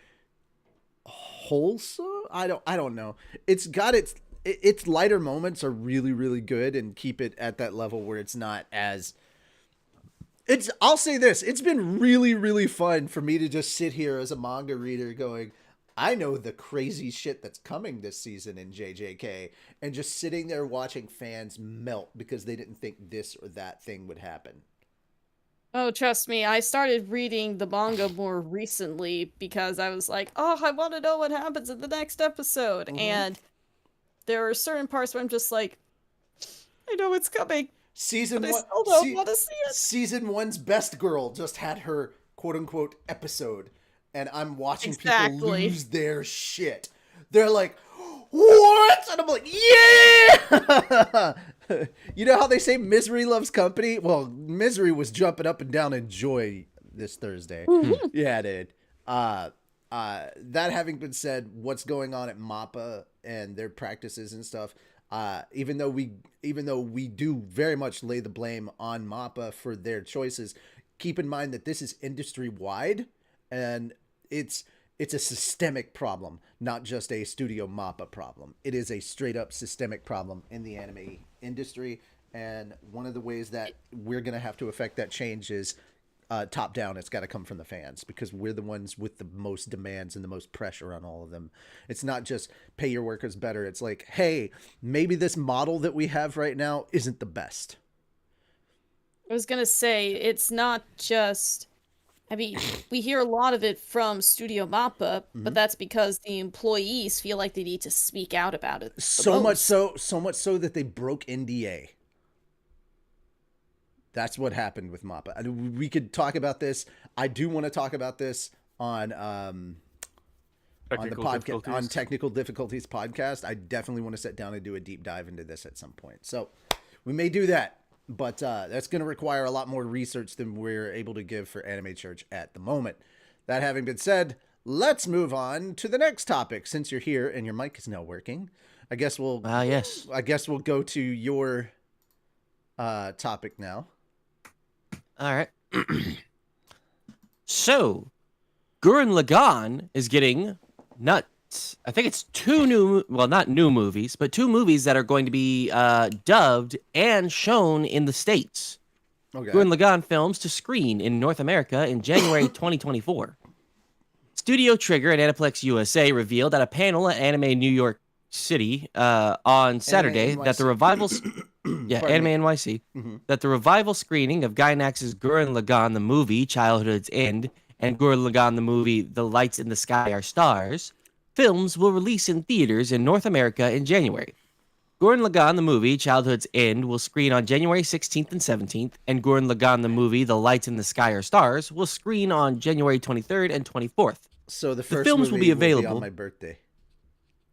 wholesome. I don't know. It's got its lighter moments are really, really good and keep it at that level where it's not as I'll say this, it's been really, really fun for me to just sit here as a manga reader going, I know the crazy shit that's coming this season in JJK, and just sitting there watching fans melt because they didn't think this or that thing would happen. Oh, trust me, I started reading the manga more recently because I was like, oh, I want to know what happens in the next episode. Mm-hmm. And there are certain parts where I'm just like, I know it's coming. Season but 1, I still don't want to see it. Season 1's best girl just had her quote unquote episode, and I'm watching people lose their shit. They're like, what? And I'm like, yeah! You know how they say misery loves company? Well, misery was jumping up and down in joy this Thursday. Mm-hmm. Yeah, it did. That having been said, what's going on at MAPPA and their practices and stuff, even though we do very much lay the blame on MAPPA for their choices, keep in mind that this is industry wide, and it's a systemic problem, not just a Studio MAPPA problem. It is a straight up systemic problem in the anime industry, And one of the ways that we're going to have to affect that change is top down. It's got to come from the fans because we're the ones with the most demands and the most pressure on all of them. It's not just pay your workers better. It's like, hey, maybe this model that we have right now isn't the best. I was gonna say, it's not just... I mean, we hear a lot of it from Studio Mappa, but that's because the employees feel like they need to speak out about it. So much so that they broke NDA. That's what happened with Mappa. I mean, we could talk about this. I do want to talk about this on the podcast, on Technical Difficulties podcast. I definitely want to sit down and do a deep dive into this at some point. So we may do that, but that's going to require a lot more research than we're able to give for Anime Church at the moment. That having been said, let's move on to the next topic. Since you're here and your mic is now working, I guess we'll yes. I guess we'll go to your topic now. All right. So, Gurren Lagann is getting nuts. I think it's not new movies, but 2 movies that are going to be dubbed and shown in the States. Okay. Gurren Lagann films to screen in North America in January 2024. Studio Trigger and Aniplex USA revealed at a panel at Anime New York City on Saturday that the revivals... Anime NYC. That the revival screening of Gainax's Gurren Lagann the movie, Childhood's End, and Gurren Lagann the movie, The Lights in the Sky Are Stars, films will release in theaters in North America in January. Gurren Lagann the movie, Childhood's End, will screen on January 16th and 17th, and Gurren Lagann the movie, The Lights in the Sky Are Stars, will screen on January 23rd and 24th. So the first films will be available on my birthday.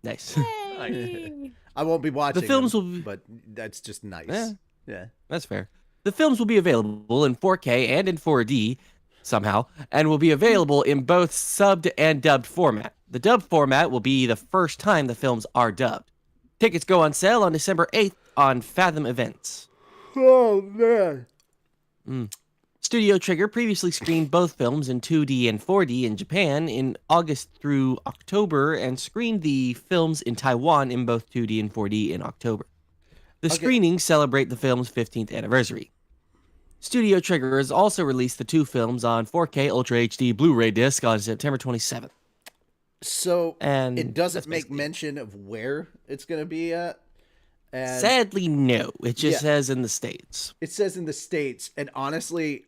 Nice. Yay! I won't be watching The films them, will be... but that's just nice. Yeah. That's fair. The films will be available in 4K and in 4D somehow, and will be available in both subbed and dubbed format. The dubbed format will be the first time the films are dubbed. Tickets go on sale on December 8th on Fathom Events. Oh, man. Studio Trigger previously screened both films in 2D and 4D in Japan in August through October and screened the films in Taiwan in both 2D and 4D in October. The screenings celebrate the film's 15th anniversary. Studio Trigger has also released the 2 films on 4K Ultra HD Blu-ray disc on September 27th. So And it doesn't that's make basically mention of where it's going to be at. And Sadly, no. It just says in the States. it says in the States. And honestly,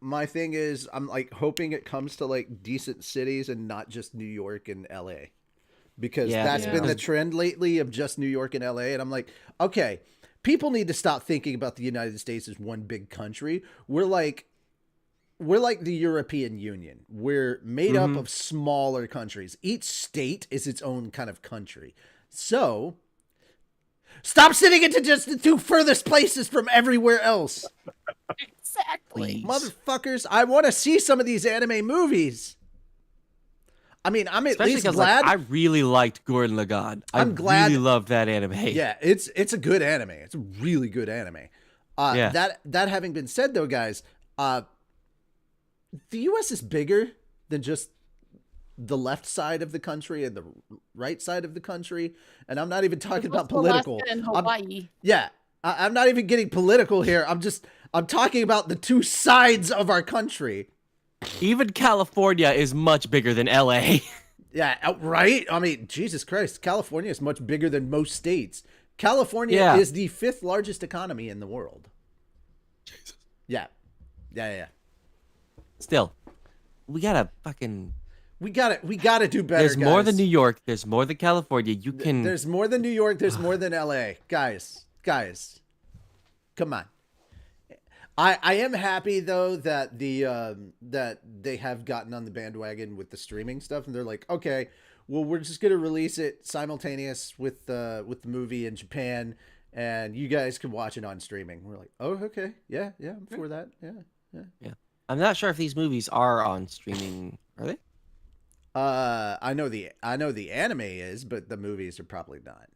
my thing is I'm like hoping it comes to like decent cities and not just New York and LA. Because that's been the trend lately of just New York and LA. And I'm like, okay, people need to stop thinking about the United States as one big country. We're like the European Union. We're made up of smaller countries. Each state is its own kind of country. So stop sitting into just the 2 furthest places from everywhere else. Exactly. Please. Motherfuckers, I want to see some of these anime movies. I mean, I'm at least Especially glad. I really liked Gurren Lagann. I'm glad- really loved that anime. Yeah, it's a good anime. It's a really good anime. That having been said, though, guys, the U.S. is bigger than just the left side of the country and the right side of the country, and I'm not even talking about political. Alaska and Hawaii. I'm not even getting political here. I'm talking about the 2 sides of our country. Even California is much bigger than LA. Yeah, right? I mean, Jesus Christ. California is much bigger than most states. California is the 5th largest economy in the world. Jesus. Yeah. Still, we gotta fucking... We gotta do better, There's guys. more than New York. There's more than California. You can... There's more than New York. There's more than LA. Guys. Come on. I am happy though that that they have gotten on the bandwagon with the streaming stuff, and they're like, okay, well, we're just gonna release it simultaneous with the movie in Japan, and you guys can watch it on streaming. We're like, oh, okay, yeah, I'm for that, yeah. I'm not sure if these movies are on streaming. Are they? I know the anime is, but the movies are probably not.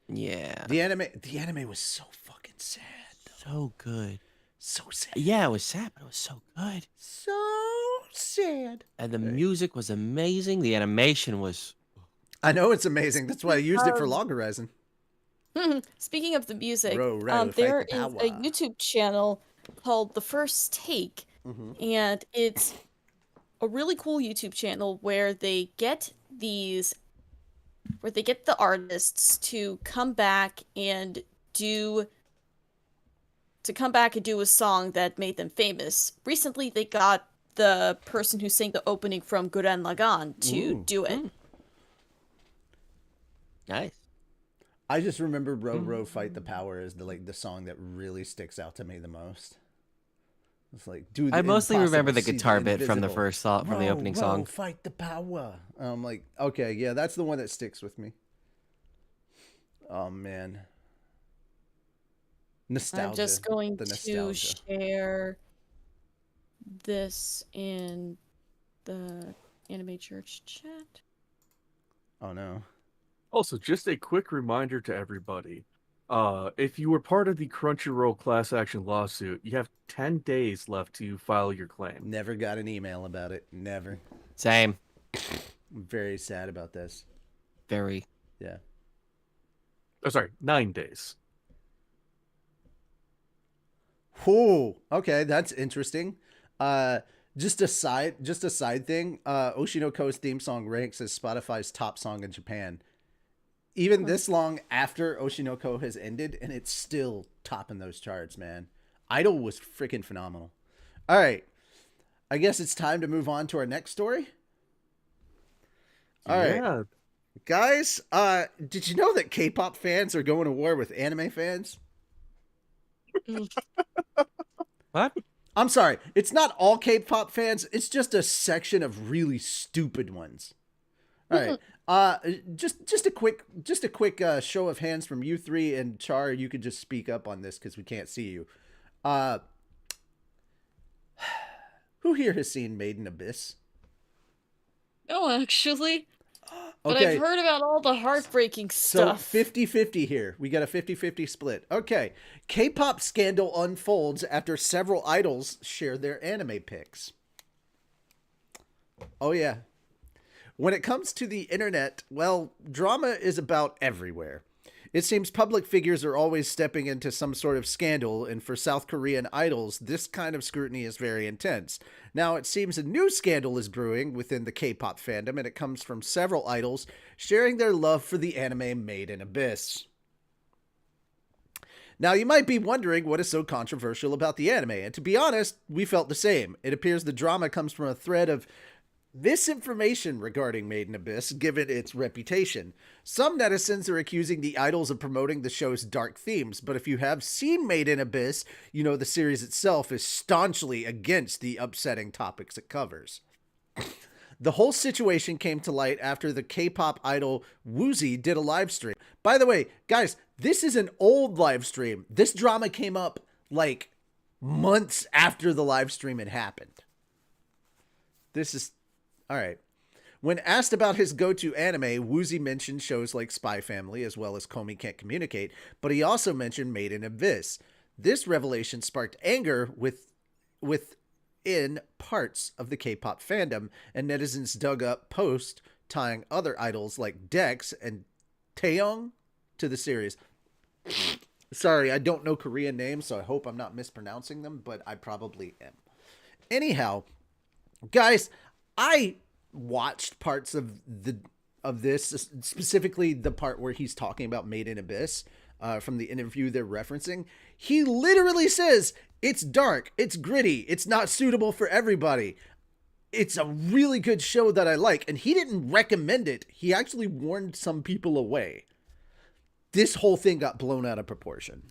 Yeah. The anime was so fucking sad. So good. So sad. Yeah, it was sad, but it was so good. So sad. And the music was amazing. The animation was... I know it's amazing. That's why I used it for Log Horizon. Speaking of the music, Fight there the is power. a YouTube channel called The First Take, and it's a really cool YouTube channel where they get the artists to come back and do a song that made them famous. Recently, they got the person who sang the opening from Gurren Lagann to do it. Nice. I just remember Fight the Power is the song that really sticks out to me the most. It's like, do the I mostly remember impossible, the see guitar bit from the invisible. first song, from the opening song. Fight the power. I'm like, okay, yeah, that's the one that sticks with me. Oh man, nostalgia. I'm just going the to nostalgia. share this in the Anime Church chat. Oh no. Also, just a quick reminder to everybody. If you were part of the Crunchyroll class action lawsuit, you have 10 days left to file your claim. Never got an email about it. Never. Same. I'm very sad about this. Very. Yeah. Oh, sorry, 9 days. Whoa. Okay, that's interesting. Just a side thing. Oshinoko's theme song ranks as Spotify's top song in Japan. Even this long after Oshinoko has ended, and it's still topping those charts, man. Idol was freaking phenomenal. All right. I guess it's time to move on to our next story. All right. Guys, did you know that K-pop fans are going to war with anime fans? What? I'm sorry. It's not all K-pop fans. It's just a section of really stupid ones. All right. Just a quick show of hands from you three, and Char, you could just speak up on this because we can't see you. Who here has seen Made in Abyss? No, actually. But Okay. I've heard about all the heartbreaking stuff. So 50-50 here. We got a 50-50 split. Okay. K-pop scandal unfolds after several idols share their anime pics. Oh yeah. When it comes to the internet, well, drama is about everywhere. It seems public figures are always stepping into some sort of scandal, and for South Korean idols, this kind of scrutiny is very intense. Now, it seems a new scandal is brewing within the K-pop fandom, and it comes from several idols sharing their love for the anime Made in Abyss. Now, you might be wondering what is so controversial about the anime, and to be honest, we felt the same. It appears the drama comes from a thread of misinformation regarding Made in Abyss, given its reputation. Some netizens are accusing the idols of promoting the show's dark themes, but if you have seen Made in Abyss, you know the series itself is staunchly against the upsetting topics it covers. The whole situation came to light after the K-pop idol Woozy did a live stream. By the way, guys, this is an old live stream. This drama came up like months after the live stream had happened. This is... All right. When asked about his go-to anime, Woozy mentioned shows like Spy Family as well as Komi Can't Communicate, but he also mentioned Made in Abyss. This revelation sparked anger within parts of the K-pop fandom, and netizens dug up posts tying other idols like Dex and Taeyong to the series. Sorry, I don't know Korean names, so I hope I'm not mispronouncing them, but I probably am. Anyhow, guys, I watched parts of this, specifically the part where he's talking about Made in Abyss, from the interview they're referencing. He literally says, it's dark, it's gritty, it's not suitable for everybody. It's a really good show that I like, and he didn't recommend it. He actually warned some people away. This whole thing got blown out of proportion.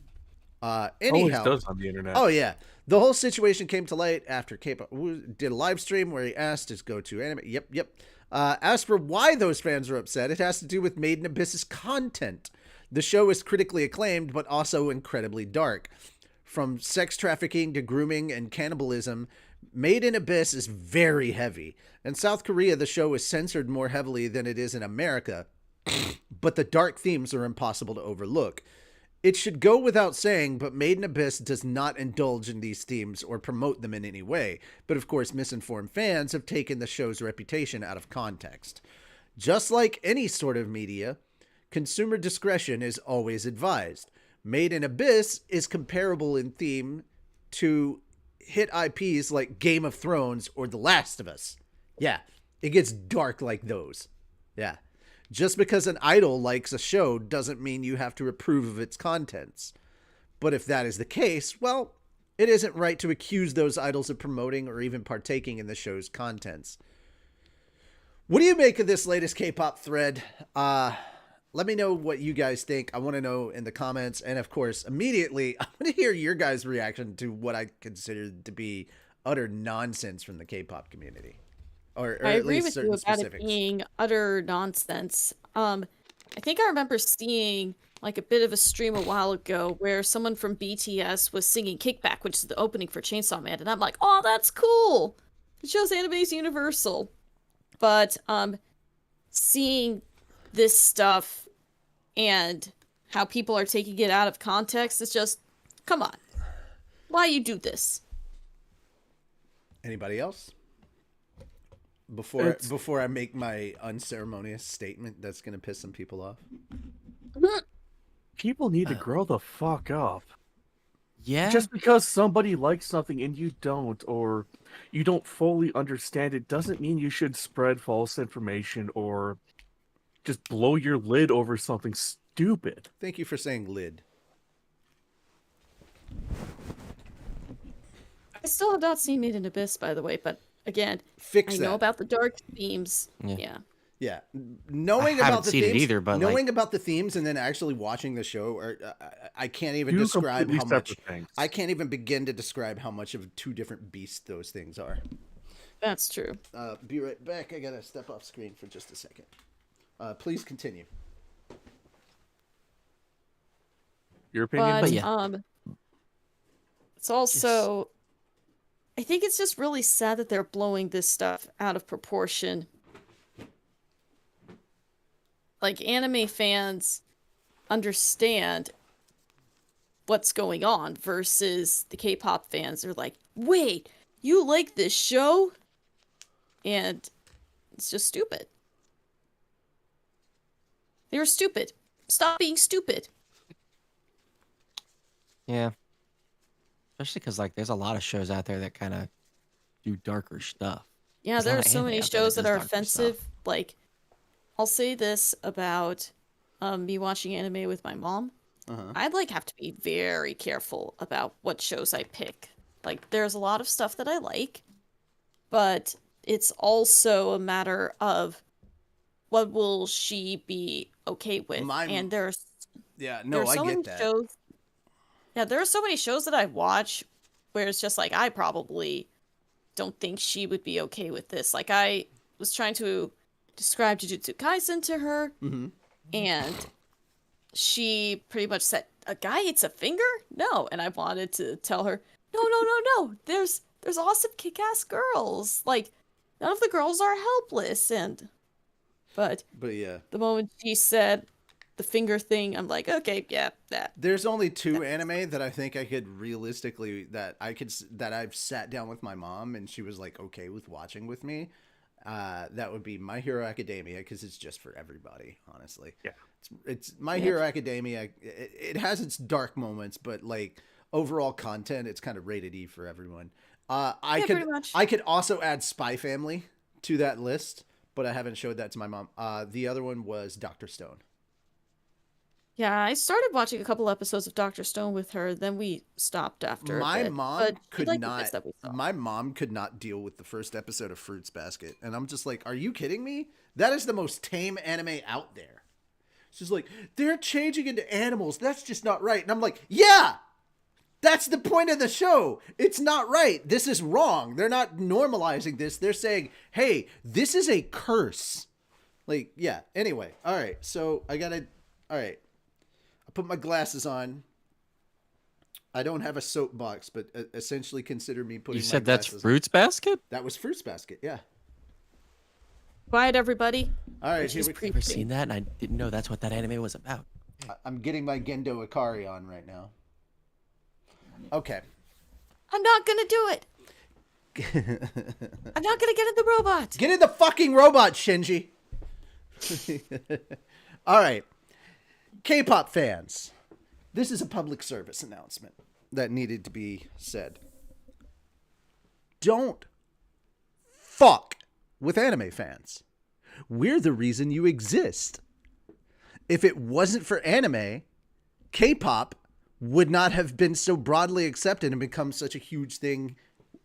Anyhow, Always does on the internet. Oh yeah, the whole situation came to light after K-pop did a live stream where he asked his go-to anime. Yep. As for why those fans are upset, it has to do with Made in Abyss's content. The show is critically acclaimed, but also incredibly dark. From sex trafficking to grooming and cannibalism, Made in Abyss is very heavy. In South Korea, the show is censored more heavily than it is in America, but the dark themes are impossible to overlook. It should go without saying, but Made in Abyss does not indulge in these themes or promote them in any way. But of course, misinformed fans have taken the show's reputation out of context. Just like any sort of media, Consumer discretion is always advised. Made in Abyss is comparable in theme to hit IPs like Game of Thrones or The Last of Us. Yeah, it gets dark like those. Yeah. Just because an idol likes a show doesn't mean you have to approve of its contents. But if that is the case, well, it isn't right to accuse those idols of promoting or even partaking in the show's contents. What do you make of this latest K-pop thread? Let me know what you guys think. I want to know in the comments. And of course, immediately, I want to hear your guys' reaction to what I consider to be utter nonsense from the K-pop community. Or I at agree least with certain you about specifics. it being utter nonsense. I think I remember seeing like a bit of a stream a while ago where someone from BTS was singing Kickback, which is the opening for Chainsaw Man, and I'm like, oh, that's cool. It shows anime's universal. But seeing this stuff and how people are taking it out of context, it's just, come on. Why you do this? Anybody else? Before I make my unceremonious statement that's going to piss some people off. People need to grow the fuck up. Yeah. Just because somebody likes something and you don't, or you don't fully understand it, doesn't mean you should spread false information or just blow your lid over something stupid. Thank you for saying lid. I still have not seen Made in Abyss, by the way, but again, Fix I that. know about the dark themes. Yeah. Yeah. Yeah, knowing I haven't about the seen it themes, either, but, knowing about the themes, and then actually watching the show, or I can't even Two describe completely how much. separate things. I can't even begin to describe how much of two different beasts those things are. That's true. Be right back. I gotta step off screen for just a second. Please continue. Your opinion? But yeah. it's also I think it's just really sad that they're blowing this stuff out of proportion. Like, anime fans understand what's going on versus the K-pop fans are like, wait, you like this show? And it's just stupid. They're stupid. Stop being stupid. Yeah. Especially because, like, there's a lot of shows out there that kind of do darker stuff. Yeah, There's a there lot are of so anime many out there shows that that are does darker offensive. stuff. Like, I'll say this about me watching anime with my mom. I'd like have to be very careful about what shows I pick. Like, there's a lot of stuff that I like, but it's also a matter of what will she be okay with. And there's Yeah, there no, are so I many get that. shows. Yeah, there are so many shows that I watch where it's just like, I probably don't think she would be okay with this. Like, I was trying to describe Jujutsu Kaisen to her, and she pretty much said, "A guy eats a finger? No." And I wanted to tell her, no. There's awesome kick-ass girls. Like, none of the girls are helpless. But yeah, the moment she said the finger thing, I'm like, okay, yeah, that. there's only two anime that I think I could realistically that I've sat down with my mom and she was like okay with watching with me. That would be My Hero Academia, because it's just for everybody, honestly. Yeah. It's My Hero Academia. It has its dark moments, but like overall content, it's kind of rated E for everyone. Pretty much. I could also add Spy Family to that list, but I haven't showed that to my mom. The other one was Dr. Stone. Yeah, I started watching a couple episodes of Dr. Stone with her, then we stopped after a My bit, mom but she could liked the not. bits that we saw. My mom could not deal with the first episode of Fruits Basket, and I'm just like, "Are you kidding me? That is the most tame anime out there." She's like, "They're changing into animals. That's just not right." And I'm like, "Yeah, that's the point of the show. It's not right. This is wrong. They're not normalizing this. They're saying, hey, this is a curse." Like, yeah. Anyway, all right. So all right. I put my glasses on. I don't have a soapbox, but essentially consider me putting You said my that's glasses Fruits Basket? That was Fruits Basket, yeah. Quiet, everybody. All right, Which here is we creepy. Never seen that, and I didn't know that's what that anime was about. I'm getting my Gendo Ikari on right now. Okay. I'm not gonna do it. I'm not gonna get in the robot. Get in the fucking robot, Shinji. All right. K-pop fans, this is a public service announcement that needed to be said. Don't fuck with anime fans. We're the reason you exist. If it wasn't for anime, K-pop would not have been so broadly accepted and become such a huge thing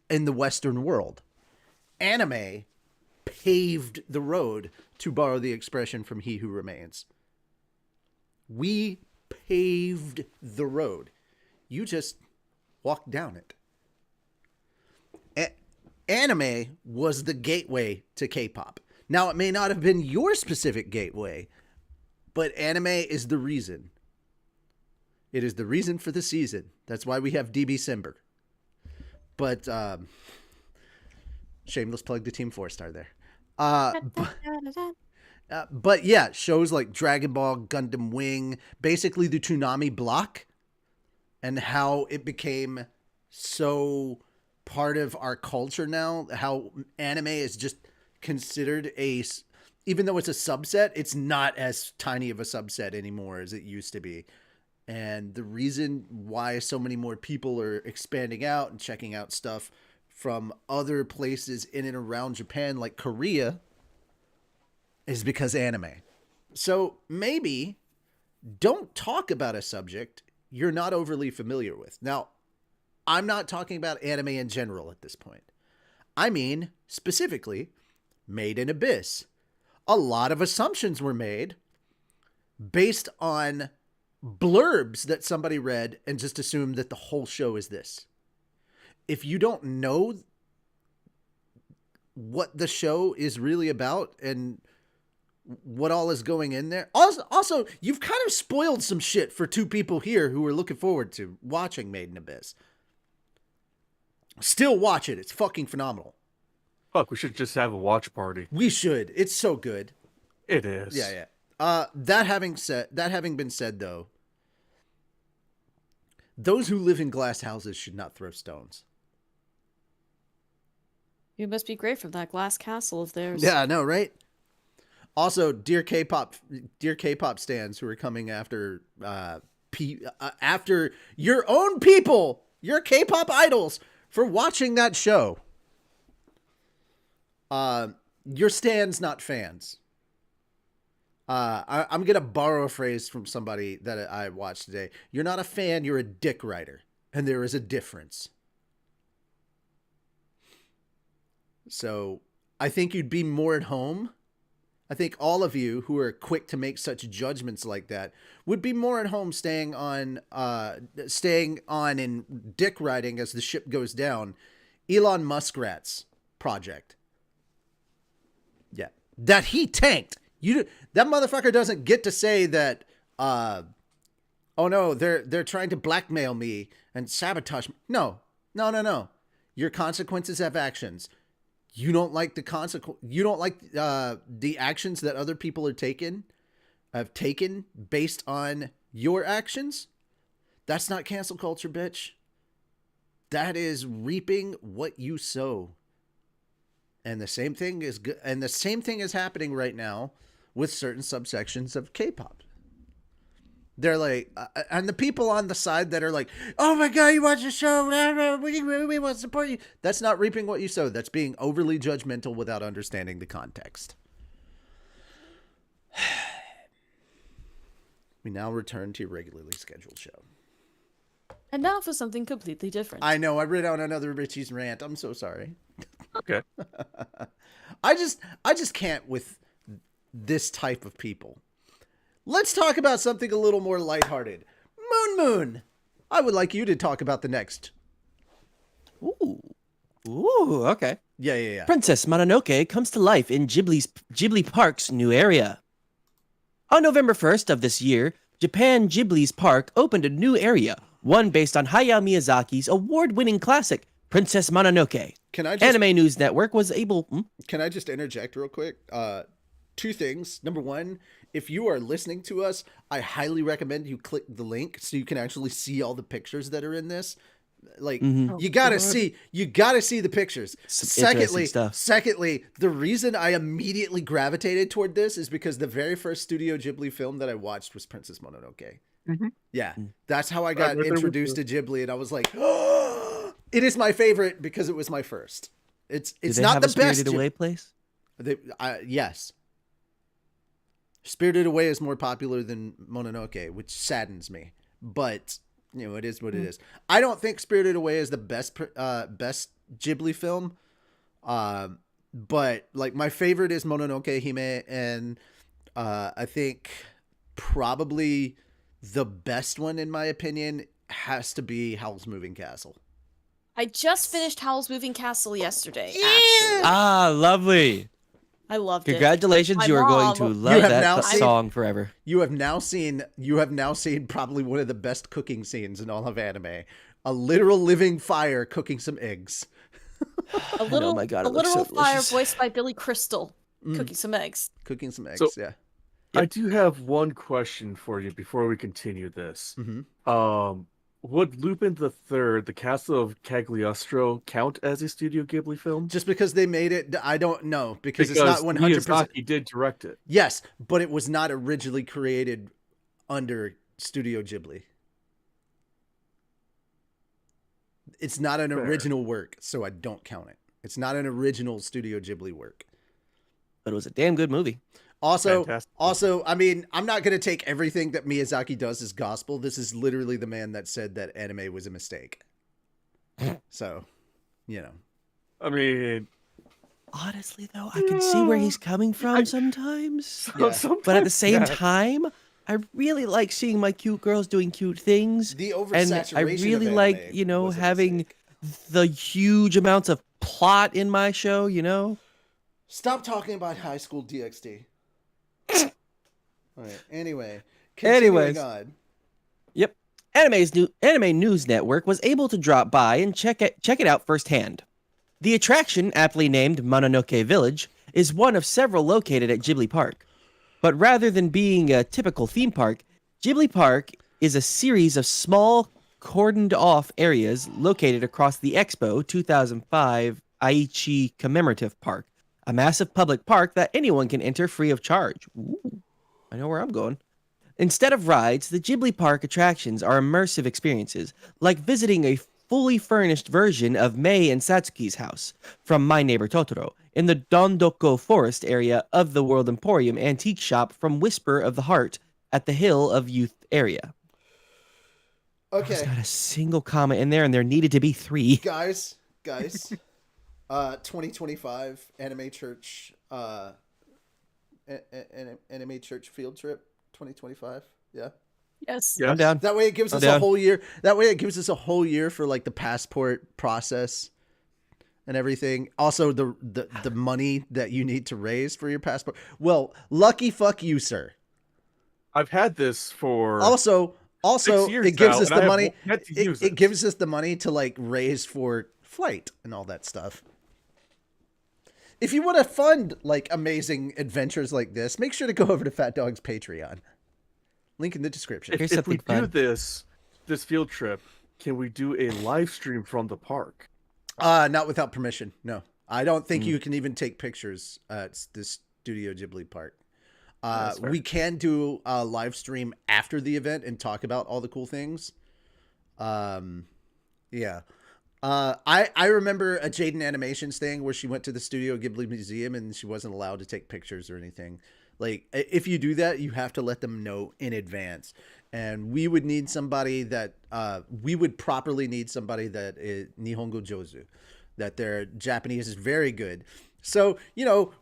in the Western world. Anime paved the road, to borrow the expression from He Who Remains. We paved the road. You just walked down it. Anime was the gateway to K-pop. Now, it may not have been your specific gateway, but anime is the reason. It is the reason for the season. That's why we have DB Simber. But, shameless plug to Team 4-Star there. But yeah, shows like Dragon Ball, Gundam Wing, basically the Toonami block, and how it became so part of our culture now, how anime is just considered even though it's a subset, it's not as tiny of a subset anymore as it used to be. And the reason why so many more people are expanding out and checking out stuff from other places in and around Japan, like Korea, is because anime. So maybe don't talk about a subject you're not overly familiar with. Now, I'm not talking about anime in general at this point. I mean, specifically, Made in Abyss. A lot of assumptions were made based on blurbs that somebody read and just assumed that the whole show is this. If you don't know what the show is really about and what all is going in there. Also, you've kind of spoiled some shit for two people here who are looking forward to watching Made in Abyss. Still watch it. It's fucking phenomenal. Fuck, we should just have a watch party. We should. It's so good. It is. Yeah. That having been said, though, those who live in glass houses should not throw stones. You must be great from that glass castle of theirs. Yeah, I know, right? Also, dear K-pop stans who are coming after after your own people, your K-pop idols, for watching that show. Your stans, not fans. I'm gonna borrow a phrase from somebody that I watched today. You're not a fan, you're a dick rider, and there is a difference. So I think you'd be more at home. I think all of you who are quick to make such judgments like that would be more at home staying on and dick riding as the ship goes down. Elon Muskrat's project. Yeah. That he tanked. That motherfucker doesn't get to say that, oh no, they're trying to blackmail me and sabotage me. No. Your consequences have actions. You don't like the you don't like the actions that other people have taken based on your actions. That's not cancel culture, bitch. That is reaping what you sow. And the same thing is happening right now with certain subsections of K-pop. They're like, and the people on the side that are like, oh my God, you watch the show, we want to support you. That's not reaping what you sow. That's being overly judgmental without understanding the context. We now return to your regularly scheduled show. And now for something completely different. I know, I read out another Richie's rant. I'm so sorry. Okay. I just can't with this type of people. Let's talk about something a little more lighthearted. Moon. I would like you to talk about the next. Ooh, okay. Yeah. Princess Mononoke comes to life in Ghibli Park's new area. On November 1st of this year, Japan Ghibli's Park opened a new area, one based on Hayao Miyazaki's award-winning classic, Princess Mononoke. Anime News Network was able... Can I just interject real quick? Two things. Number one, if you are listening to us, I highly recommend you click the link so you can actually see all the pictures that are in this. Like Mhm. you gotta God. see the pictures. Some interesting stuff. Secondly, the reason I immediately gravitated toward this is because the very first Studio Ghibli film that I watched was Princess Mononoke. Mhm. Yeah, Mm. that's how I I'm got right there with introduced to you. Ghibli, and I was like, oh, it is my favorite because it was my first. Do It's they not have the a Spirited best. Away place? Yes, Spirited Away is more popular than Mononoke, which saddens me. But you know, it is what it is. I don't think Spirited Away is the best Ghibli film. But like my favorite is Mononoke Hime, and I think probably the best one in my opinion has to be Howl's Moving Castle. I just finished Howl's Moving Castle yesterday, Yeah! actually. Ah, lovely. I loved it. Congratulations, My you are going to mom- love have that now seen- song forever. You have now seen probably one of the best cooking scenes in all of anime. A literal living fire cooking some eggs. A little, my God, a it looks so literal fire delicious. voiced by Billy Crystal, Mm. cooking some eggs. Cooking some eggs, So- yeah. I do have one question for you before we continue this. Mm-hmm. Would Lupin the Third, the Castle of Cagliostro, count as a Studio Ghibli film? Just because they made it, I don't know because it's not 100%. Miyazaki did direct it. Yes, but it was not originally created under Studio Ghibli. It's not an Fair. original work, so I don't count it. It's not an original Studio Ghibli work. But it was a damn good movie. Fantastic. Also, I mean, I'm not going to take everything that Miyazaki does as gospel. This is literally the man that said that anime was a mistake. So, you know. I mean, Honestly, though, I can see where he's coming from sometimes. Yeah. But at the sometimes, same yeah. time, I really like seeing my cute girls doing cute things. The And oversaturation I really of like, anime you know, was a having mistake. the huge amounts of plot in my show, you know? Stop talking about High School DxD. All right. Anyway. Anyways. Continuing on. Yep. Anime News Network was able to drop by and check it out firsthand. The attraction, aptly named Mononoke Village, is one of several located at Ghibli Park. But rather than being a typical theme park, Ghibli Park is a series of small, cordoned-off areas located across the Expo 2005 Aichi Commemorative Park, a massive public park that anyone can enter free of charge. Ooh, I know where I'm going. Instead of rides, the Ghibli Park attractions are immersive experiences, like visiting a fully furnished version of Mei and Satsuki's house from My Neighbor Totoro in the Dondoko Forest area of the World Emporium antique shop from Whisper of the Heart at the Hill of Youth area. Okay. There's not a single comma in there, and there needed to be 3. Guys, 2025 Anime Church Anime Church field trip 2025. Yeah. Yes. Yes. I'm down. That way it gives I'm us a down. whole year. That way it gives us a whole year for like the passport process and everything. Also the money that you need to raise for your passport. Well, lucky fuck you, sir. I've had this for Also 6 years it gives now, us and I the have money. yet to use It gives us the money to like raise for flight and all that stuff. If you want to fund like amazing adventures like this, make sure to go over to Fat Dog's Patreon. Link in the description. Here's If we something do fun. this field trip, can we do a live stream from the park? Not without permission. No, I don't think you can even take pictures at this Studio Ghibli park. That's fair. We can do a live stream after the event and talk about all the cool things. Yeah. I remember a Jaden Animations thing where she went to the Studio Ghibli Museum and she wasn't allowed to take pictures or anything. Like, if you do that, you have to let them know in advance. And we would need somebody that, we would properly need somebody that is Nihongo Jozu, that their Japanese is very good. So, you know,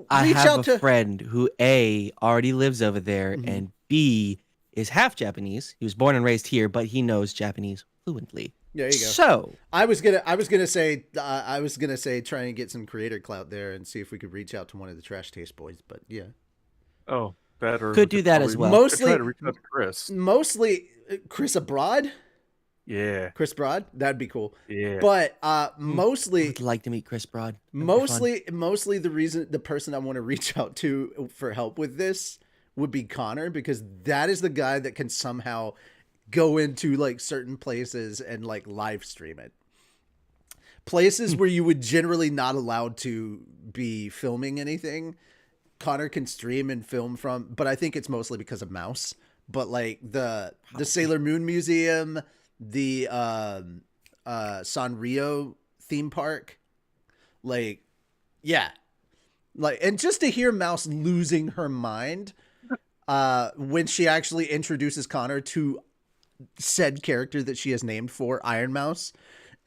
I reach have out a to. friend who A, already lives over there, and B, is half Japanese. He was born and raised here, but he knows Japanese fluently. There you go. So, I was gonna say try and get some creator clout there and see if we could reach out to one of the Trash Taste Boys. But yeah, Oh, better. Could do that as well. Mostly- try to reach out to Chris. mostly Chris Abroad. Yeah, Chris Broad, that'd be cool. yeah. But I mostly would like to meet Chris Broad. That'd be fun. mostly the person I want to reach out to for help with this would be Connor, because that is the guy that can somehow go into like certain places and like live stream it. Places where you would generally not allowed to be filming anything, Connor can stream and film from, but I think it's mostly because of Mouse. But like the Sailor Moon Museum, the Sanrio theme park, like, yeah, like, and just to hear Mouse losing her mind when she actually introduces Connor to said character that she has named for Iron Mouse.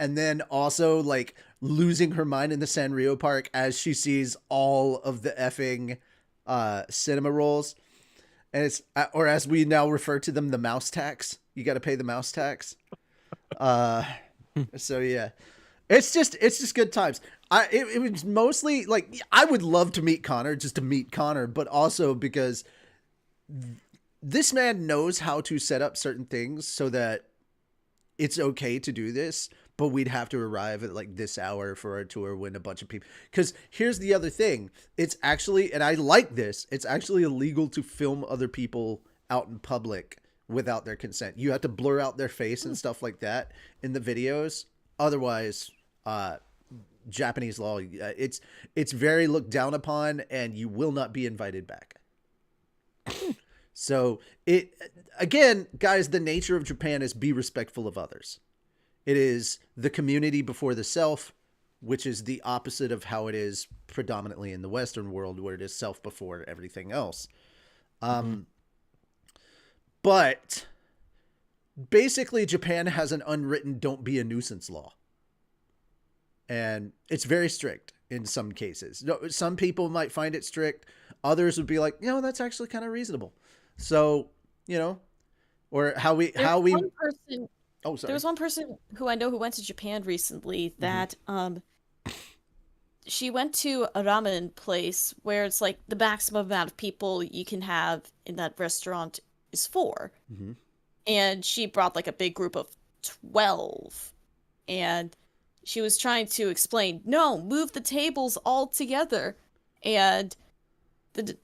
And then also like losing her mind in the Sanrio park as she sees all of the effing cinema rolls. And it's, or as we now refer to them, the mouse tax. You got to pay the mouse tax. So yeah, it's just good times. It was mostly like, I would love to meet Connor just to meet Connor, but also because this man knows how to set up certain things so that it's okay to do this. But we'd have to arrive at like this hour for our tour when a bunch of people, because here's the other thing. It's actually, and I like this, it's actually illegal to film other people out in public without their consent. You have to blur out their face and stuff like that in the videos. Otherwise, Japanese law, it's very looked down upon and you will not be invited back. So again, guys, the nature of Japan is be respectful of others. It is the community before the self, which is the opposite of how it is predominantly in the Western world, where it is self before everything else. But basically, Japan has an unwritten don't be a nuisance law. And it's very strict in some cases. Some people might find it strict. Others would be like, that's actually kind of reasonable. So, or how we... One person... Oh, sorry. There was one person who I know who went to Japan recently that she went to a ramen place where it's like the maximum amount of people you can have in that restaurant is 4. Mm-hmm. And she brought like a big group of 12. And she was trying to explain, no, move the tables all together. And the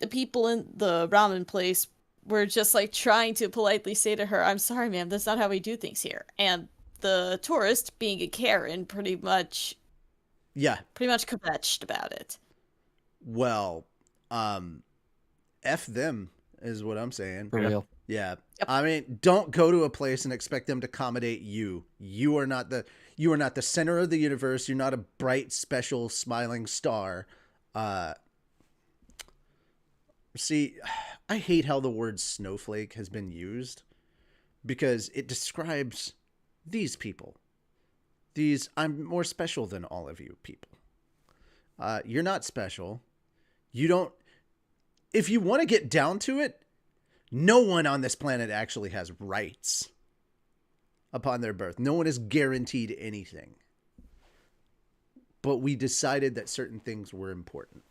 people in the ramen place were just like trying to politely say to her, I'm sorry, ma'am, that's not how we do things here. And the tourist, being a Karen, pretty much kvetched about it. Well, F them is what I'm saying. For real. Yeah. Yep. I mean, don't go to a place and expect them to accommodate you. You are not the center of the universe. You're not a bright, special, smiling star. See, I hate how the word snowflake has been used because it describes these people. I'm more special than all of you people. You're not special. If you want to get down to it, no one on this planet actually has rights upon their birth. No one is guaranteed anything. But we decided that certain things were important.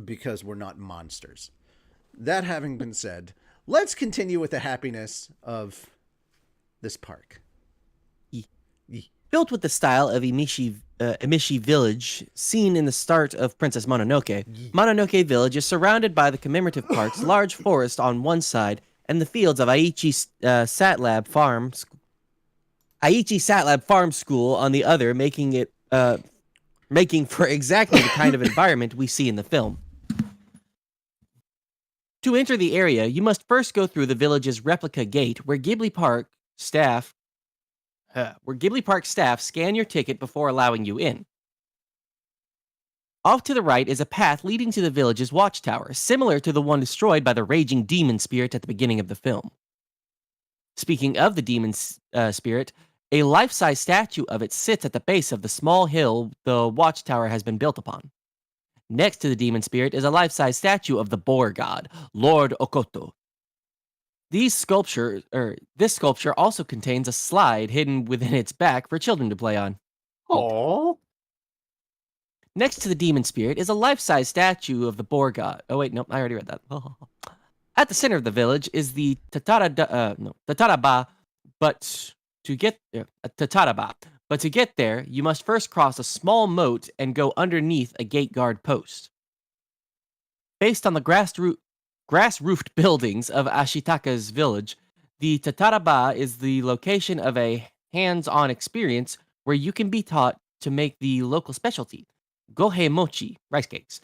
Because we're not monsters. That having been said, let's continue with the happiness of this park. Built with the style of Emishi Village, seen in the start of Princess Mononoke, Mononoke Village is surrounded by the commemorative park's large forest on one side and the fields of Aichi Satlab Farm School on the other, making for exactly the kind of environment we see in the film. To enter the area, you must first go through the village's replica gate, where Ghibli Park staff scan your ticket before allowing you in. Off to the right is a path leading to the village's watchtower, similar to the one destroyed by the raging demon spirit at the beginning of the film. Speaking of the demon spirit, a life-size statue of it sits at the base of the small hill the watchtower has been built upon. Next to the demon spirit is a life-size statue of the boar god, Lord Okoto. This sculpture also contains a slide hidden within its back for children to play on. Aww. Next to the demon spirit is a life-size statue of the boar god. Oh wait, nope, I already read that. At the center of the village is the Tataraba, but to get there, you must first cross a small moat and go underneath a gate guard post. Based on the grass-roofed buildings of Ashitaka's village, the Tataraba is the location of a hands-on experience where you can be taught to make the local specialty, gohei mochi, rice cakes,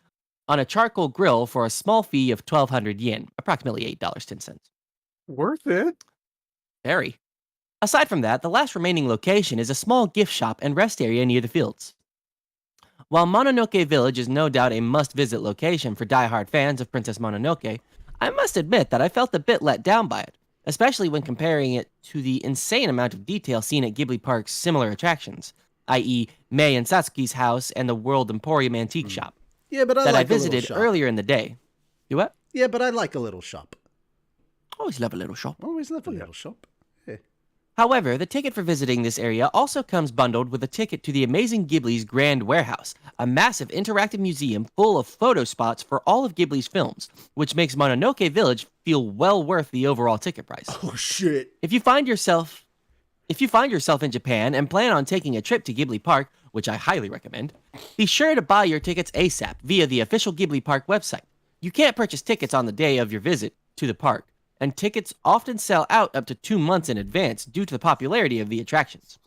on a charcoal grill for a small fee of 1,200 yen, approximately $8.10. Worth it. Very. Aside from that, the last remaining location is a small gift shop and rest area near the fields. While Mononoke Village is no doubt a must-visit location for die-hard fans of Princess Mononoke, I must admit that I felt a bit let down by it, especially when comparing it to the insane amount of detail seen at Ghibli Park's similar attractions, i.e. Mei and Satsuki's house and the World Emporium Antique Shop, Yeah, but I that like I a little visited shop. earlier in the day. You what? Yeah, but I like a little shop. Always love a little shop. Always love a little shop. Hey. However, the ticket for visiting this area also comes bundled with a ticket to the amazing Ghibli's Grand Warehouse, a massive interactive museum full of photo spots for all of Ghibli's films, which makes Mononoke Village feel well worth the overall ticket price. Oh shit. If you find yourself in Japan and plan on taking a trip to Ghibli Park, which I highly recommend, be sure to buy your tickets ASAP via the official Ghibli Park website. You can't purchase tickets on the day of your visit to the park, and tickets often sell out up to 2 months in advance due to the popularity of the attractions.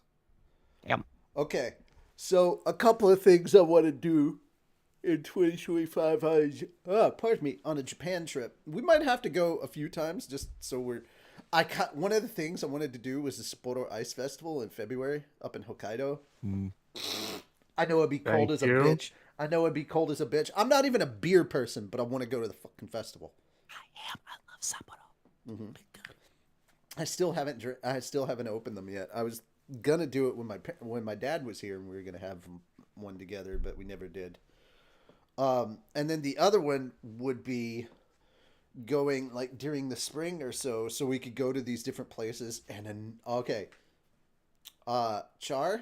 Damn. Okay, so a couple of things I want to do in 2025. Pardon me, on a Japan trip. We might have to go a few times just so we're. One of the things I wanted to do was the Sapporo Ice Festival in February up in Hokkaido. I know it'd be cold Thank as a you. bitch. I know it'd be cold as a bitch. I'm not even a beer person, but I want to go to the fucking festival. I love Sapporo. I still haven't opened them yet. I was gonna do it when my dad was here and we were gonna have one together, but we never did. And then the other one would be going like during the spring or so we could go to these different places. And then Char,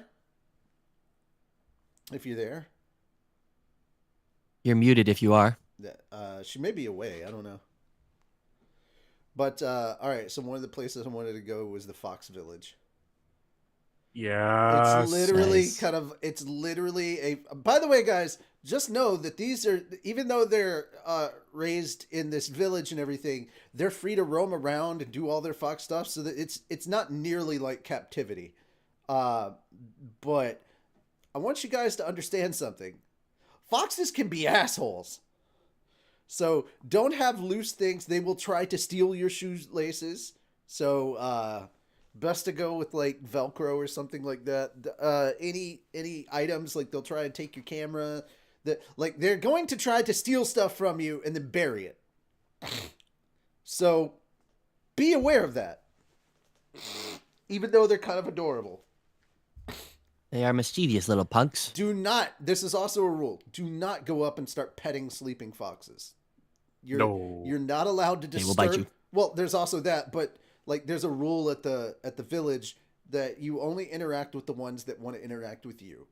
if you're there, You're muted if you are. she may be away. I don't know. But all right, so one of the places I wanted to go was the Fox Village. Yeah. It's literally nice. it's literally a. By the way, guys, just know that these are, even though they're raised in this village and everything, they're free to roam around and do all their fox stuff. So that it's not nearly like captivity. But I want you guys to understand something. Foxes can be assholes. So don't have loose things. They will try to steal your shoelaces. So best to go with like Velcro or something like that. Any items, like they'll try to take your camera. They're going to try to steal stuff from you and then bury it. So be aware of that. Even though they're kind of adorable. They are mischievous little punks. Do not, this is also a rule, do not go up and start petting sleeping foxes. You're not allowed to They disturb. will bite you. Well, there's also that, but like there's a rule at the village that you only interact with the ones that want to interact with you.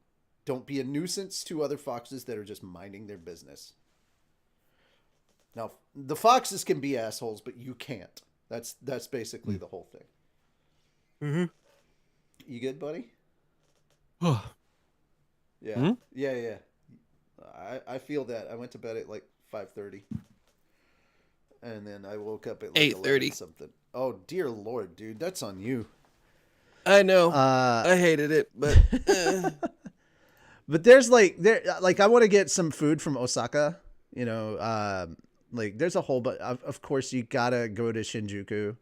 Don't be a nuisance to other foxes that are just minding their business. Now, the foxes can be assholes, but you can't. That's basically the whole thing. Mm-hmm. You good, buddy? Oh. Yeah. Hmm? Yeah. I feel that. I went to bed at like 5:30. And then I woke up at like 8:30 something. Oh dear Lord, dude, that's on you. I know. I hated it, but But there's I want to get some food from Osaka. You know, like there's a whole, but of course you gotta go to Shinjuku.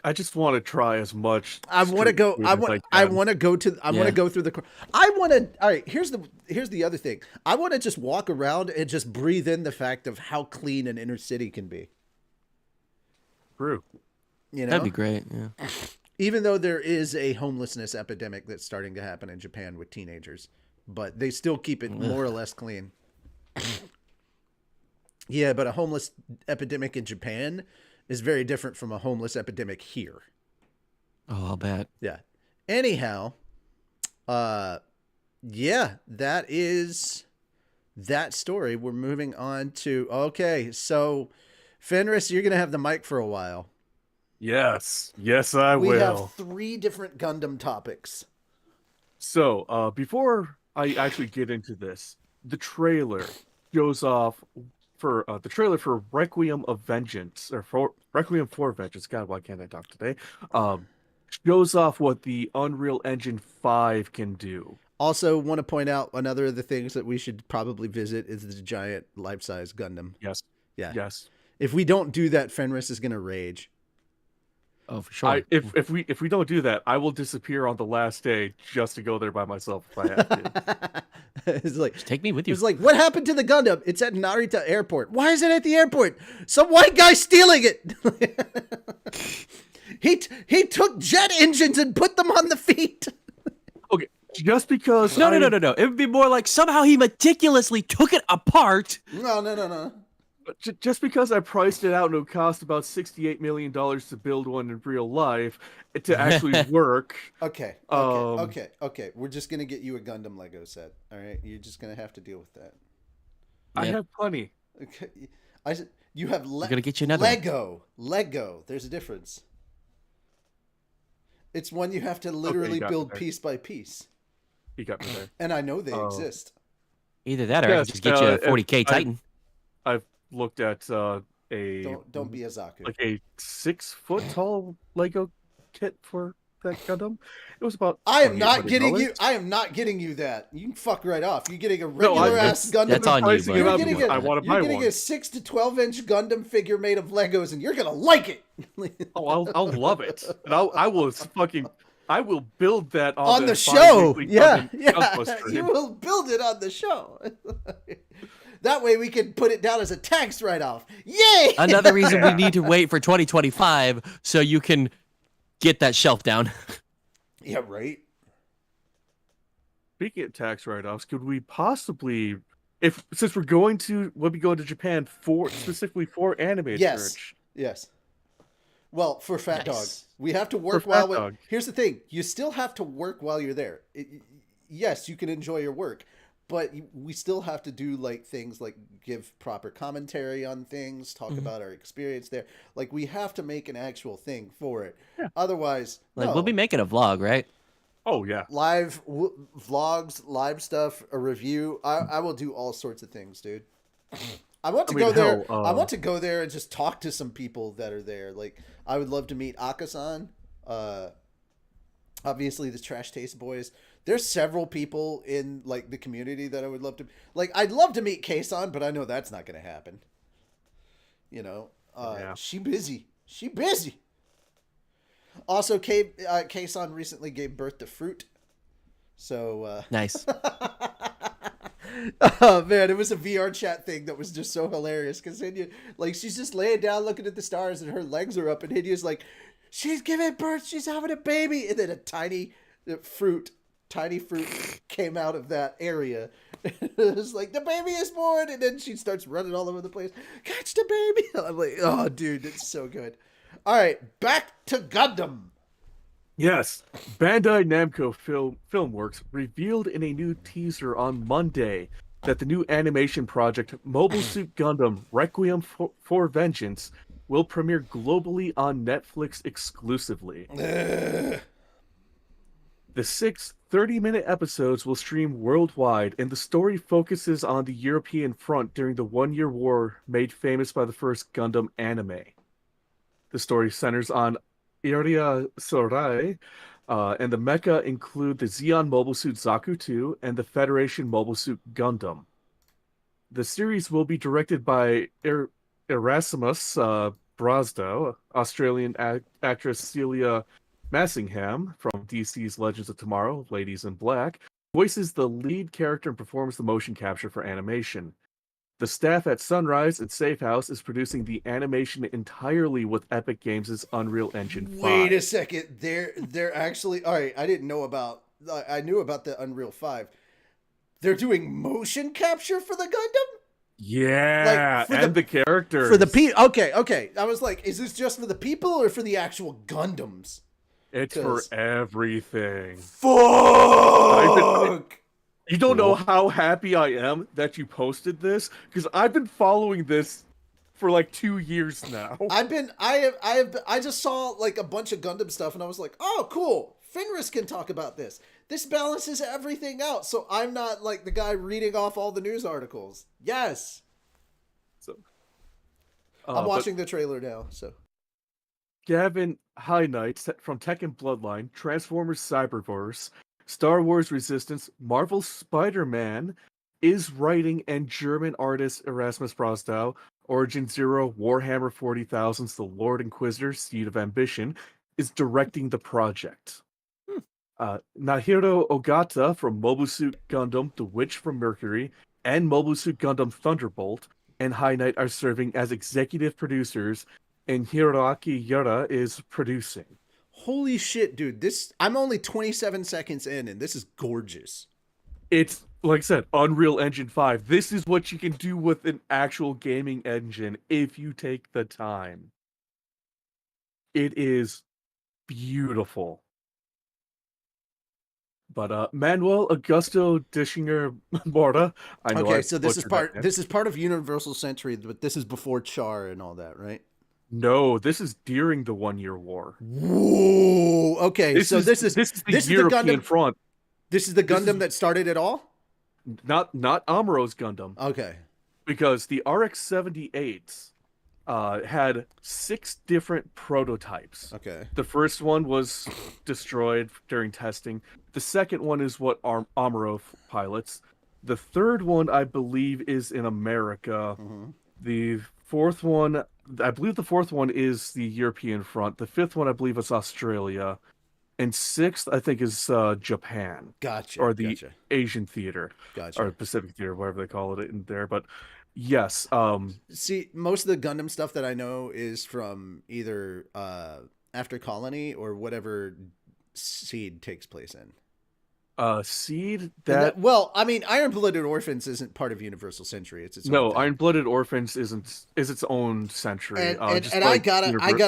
I just want to try as much. I want to street go. food I as want. I I can. want to go to. I want to go through the. I want to. All right. Here's the other thing. I want to just walk around and just breathe in the fact of how clean an inner city can be. True. You know, that'd be great. Yeah. even though there is a homelessness epidemic that's starting to happen in Japan with teenagers, but they still keep it more or less clean. Yeah, but a homeless epidemic in Japan is very different from a homeless epidemic here. Oh, I'll bet. Yeah. Anyhow, yeah, that is that story. We're moving on to, okay, so Fenris, you're going to have the mic for a while. Yes, I We will. have 3 different Gundam topics. So, before I actually get into this, the trailer shows off for the trailer for Requiem of Vengeance, or for Requiem for Vengeance. God, why can't I talk today? Shows off what the Unreal Engine 5 can do. Also, want to point out another of the things that we should probably visit is the giant life-size Gundam. Yes. Yeah. Yes. If we don't do that, Fenris is gonna rage. Oh, for sure. If we don't do that, I will disappear on the last day just to go there by myself if I have to. It's like, Just take me with you. it's like, what happened to the Gundam? It's at Narita Airport. Why is it at the airport? Some white guy stealing it. He took jet engines and put them on the feet. Okay, just because No. It would be more like somehow he meticulously took it apart. No. Just because I priced it out and it would cost about $68 million to build one in real life to actually work. Okay. We're just gonna get you a Gundam Lego set. All right, you're just gonna have to deal with that. I Yep. have plenty. Okay, you have We're gonna get you another one. Lego. There's a difference. It's one you have to literally got build me there. piece by piece, You got me there. and I know they exist. Either that or I Yes, can just get you a 40K I- Titan. I've looked at a Don't be a Zaku. like a 6-foot tall Lego kit for that Gundam. It was about. I am not $2,800. getting you. I am not getting you that. You can fuck right off. You're getting a No, regular ass Gundam. that's on you, Pricing bud. it up You're because getting I want to You're buy getting one. a 6 to 12-inch Gundam figure made of Legos, and you're gonna like it. Oh, I'll love it, and I will build that On the bi-weekly show. Yeah. Gunbuster stream. You will build it on the show. That way we can put it down as a tax write-off. Yay! Another reason we need to wait for 2025 so you can get that shelf down. Yeah, right. Speaking of tax write-offs, could we possibly, since we'll be going to Japan specifically for anime Yes. search? Yes. Well, for Fat Dog, Nice. we have to work For while. Fat Dog. Here's the thing: you still have to work while you're there. Yes, you can enjoy your work, but we still have to do like things like give proper commentary on things, talk about our experience there. Like we have to make an actual thing for it. Yeah. Otherwise, Like no. we'll be making a vlog, right? Oh yeah. Live vlogs, live stuff, a review. I will do all sorts of things, dude. I want to go there. hell, I want to go there and just talk to some people that are there. Like I would love to meet Akasan. Obviously the Trash Taste Boys. There's several people in like the community that I would love to like. I'd love to meet Kason, but I know that's not going to happen. You know, Yeah. she busy. She busy. Also, Kason recently gave birth to Fruit. So, Nice. oh man, it was a VR chat thing that was just so hilarious because like she's just laying down looking at the stars and her legs are up and Hidea's like, she's giving birth, she's having a baby, and then a tiny fruit came out of that area. It was like, the baby is born, and then she starts running all over the place. Catch the baby! I'm like, oh dude, it's so good. All right, back to Gundam. Yes, Bandai Namco Filmworks revealed in a new teaser on Monday that the new animation project Mobile Suit Gundam Requiem for Vengeance will premiere globally on Netflix exclusively. The 6 30-minute episodes will stream worldwide, and the story focuses on the European front during the one-year war made famous by the first Gundam anime. The story centers on Iria Sorai, and the mecha include the Zeon Mobile Suit Zaku 2 and the Federation Mobile Suit Gundam. The series will be directed by Erasmus Brosdo, Australian actress Celia Massingham from DC's Legends of Tomorrow, Ladies in Black, voices the lead character and performs the motion capture for animation. The staff at Sunrise and Safe House is producing the animation entirely with Epic Games' Unreal Engine 5. Wait a second. They're actually all right. I knew about the Unreal 5. They're doing motion capture for the Gundam? Yeah, Like, for and the characters. For the people. Okay. I was like, is this just for the people or for the actual Gundams? It's for 'cause- everything. Fuck! You don't know how happy I am that you posted this, because I've been following this for like 2 years now. I just saw like a bunch of Gundam stuff and I was like, oh cool, Fenris can talk about this. This balances everything out, so I'm not like the guy reading off all the news articles. Yes. So I'm But watching the trailer now. So Gavin High Knight from Tekken Bloodline, Transformers Cyberverse, Star Wars Resistance, Marvel Spider-Man is writing, and German artist Erasmus Prostow, Origin Zero, Warhammer 40,000's The Lord Inquisitor, Seed of Ambition, is directing the project. Nahiro Ogata from Mobile Suit Gundam, The Witch from Mercury, and Mobile Suit Gundam Thunderbolt and High Knight are serving as executive producers, and Hiroaki Yara is producing. holy shit, dude! I'm only 27 seconds in, and this is gorgeous. It's, like I said, Unreal Engine 5. This is what you can do with an actual gaming engine if you take the time. It is beautiful. But Manuel Augusto Dischinger Morta, I know. Okay, I so this is butchered that part. name. This is part of Universal Century, but this is before Char and all that, right? No, this is during the 1 Year War. Whoa. Okay, This is the European Gundam. front. This is the This Gundam is- that started it all. Not Amuro's Gundam, Okay. because the RX-78 had 6 different prototypes. Okay. The first one was destroyed during testing. The second one is what Amuro pilots. The third one, I believe, is in America. Mhm. The fourth one, I believe the fourth one is the European front. The fifth one, I believe, is Australia. And sixth, I think, is Japan. Gotcha. Or the gotcha. Asian theater. Gotcha. Or Pacific theater, whatever they call it in there. But yes, See, most of the Gundam stuff that I know is from either After Colony or whatever Seed takes place in. Seed, Well, I mean, Iron Blooded Orphans isn't part of Universal Century. It's its own no, thing. Iron Blooded Orphans is its own century. And just I like gotta After Colony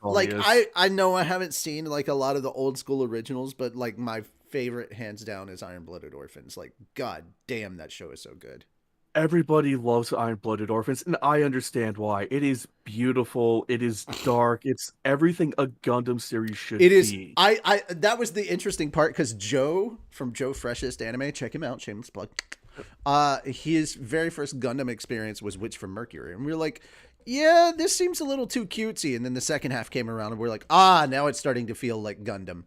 like is. I know I haven't seen like a lot of the old school originals, but like my favorite hands down is Iron Blooded Orphans. Like, god damn, that show is so good. Everybody loves Iron Blooded Orphans, and I understand why. It is beautiful. It is dark. It's everything a Gundam series should It is. be. I that was the interesting part because Joe from Joe Freshest Anime, check him out, shameless plug. His very first Gundam experience was Witch from Mercury, and we were like, yeah, this seems a little too cutesy. And then the second half came around, and we're like, now it's starting to feel like Gundam,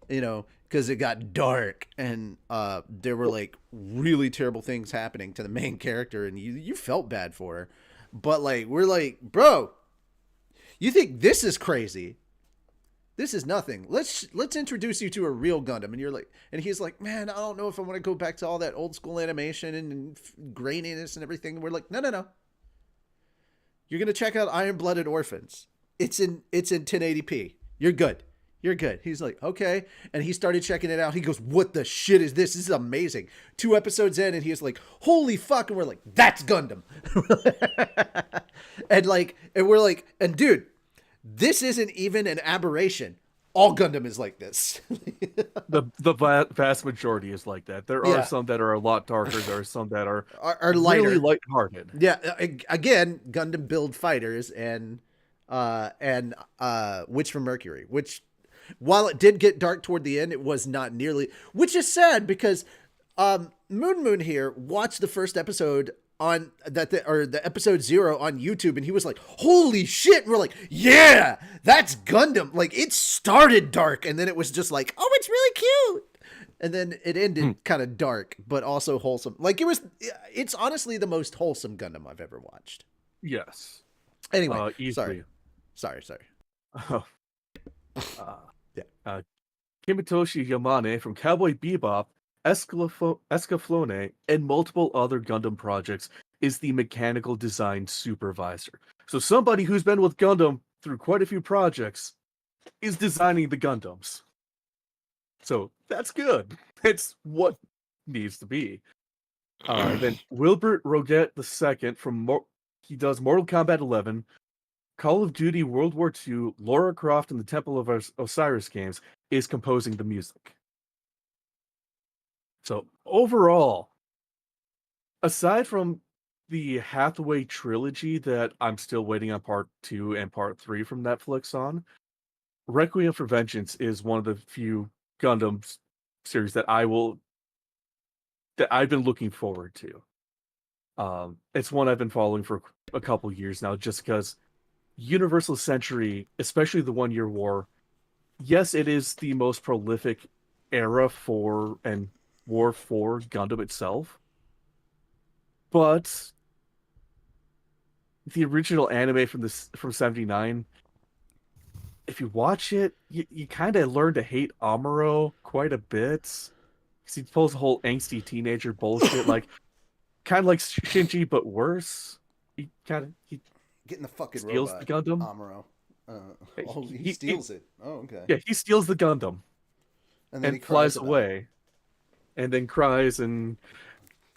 because it got dark and there were like really terrible things happening to the main character, and you felt bad for her, but like we're like, bro, you think this is crazy? This is nothing. Let's introduce you to a real Gundam. And you're like, and he's like, man, I don't know if I want to go back to all that old school animation and graininess and everything. And we're like, no. You're gonna check out Iron Blooded Orphans. It's in 1080p. You're good. You're good. He's like, okay. And he started checking it out. He goes, what the shit is this? This is amazing. 2 episodes in, and he's like, holy fuck. And we're like, that's Gundam. and we're like, and dude, this isn't even an aberration. All Gundam is like this. The vast majority is like that. There are Yeah. some that are a lot darker. There are some that are lighter. really lighthearted. Yeah. Again, Gundam build fighters and Witch from Mercury, which, while it did get dark toward the end, it was not nearly, which is sad because Moon here watched the first episode on the episode 0 on YouTube, and he was like, holy shit. And we're like, yeah, that's Gundam. Like, it started dark, and then it was just like, oh, it's really cute. And then it ended kind of dark, but also wholesome. Like, it's honestly the most wholesome Gundam I've ever watched. Yes. Anyway, Easily. sorry. Oh. Yeah. Kimitoshi Yamane from Cowboy Bebop, Escaflowne, and multiple other Gundam projects is the mechanical design supervisor. So somebody who's been with Gundam through quite a few projects is designing the Gundams. So that's good. It's what needs to be. Then Wilbert Roget II he does Mortal Kombat 11, Call of Duty World War II, Lara Croft, and the Temple of Osiris games is composing the music. So overall, aside from the Hathaway trilogy that I'm still waiting on part 2 and part 3 from Netflix on, Requiem for Vengeance is one of the few Gundam series that I've been looking forward to. It's one I've been following for a couple years now, just because Universal Century, especially the One-Year War, yes, it is the most prolific era for and war for Gundam itself, but the original anime from '79, if you watch it, you kind of learn to hate Amuro quite a bit. 'Cause he pulls the whole angsty teenager bullshit, like kind of like Shinji, but worse. He Getting the fucking steals the robot, Gundam. Amuro. He, Oh, he he, he- steals it. Oh, okay. yeah, he steals the Gundam And then he and cries flies about it. away, and then cries and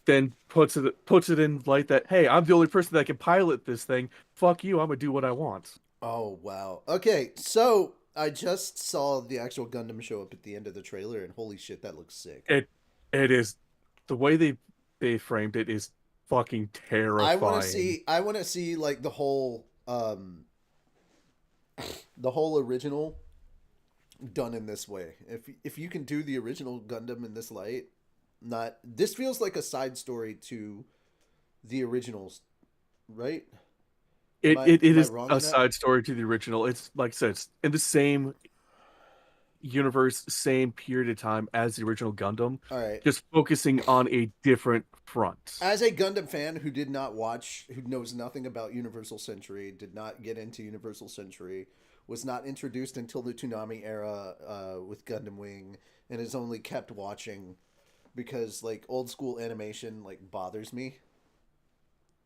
then puts it in light that, hey, I'm the only person that can pilot this thing. Fuck you, I'm gonna do what I want. Oh, wow. Okay, so I just saw the actual Gundam show up at the end of the trailer, and holy shit, that looks sick. It is the way they framed it is fucking terrifying. I want to see like the whole original done in this way. If you can do the original Gundam in this light, not this feels like a side story to the originals, right? It Am I is wrong a on that? side story to the original. It's like I said, it's in the same universe, same period of time as the original Gundam, All right. just focusing on a different front. As a Gundam fan who did not watch, who knows nothing about Universal Century, did not get into Universal Century, was not introduced until the Toonami era with Gundam Wing, and has only kept watching because like old school animation like bothers me.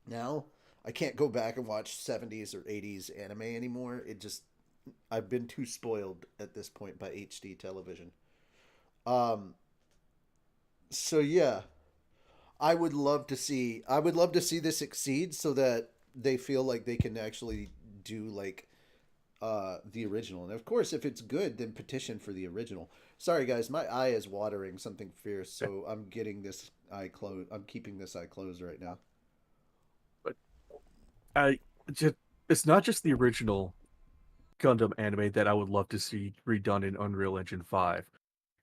Now I can't go back and watch 70s or 80s anime anymore. It just I've been too spoiled at this point by HD television. Um. So yeah, I would love to see this succeed so that they feel like they can actually do like the original. And of course if it's good then petition for the original. Sorry guys, my eye is watering something fierce, so I'm getting this eye closed. I'm keeping this eye closed right now. But I just it's not just the original Gundam anime that I would love to see redone in Unreal Engine 5.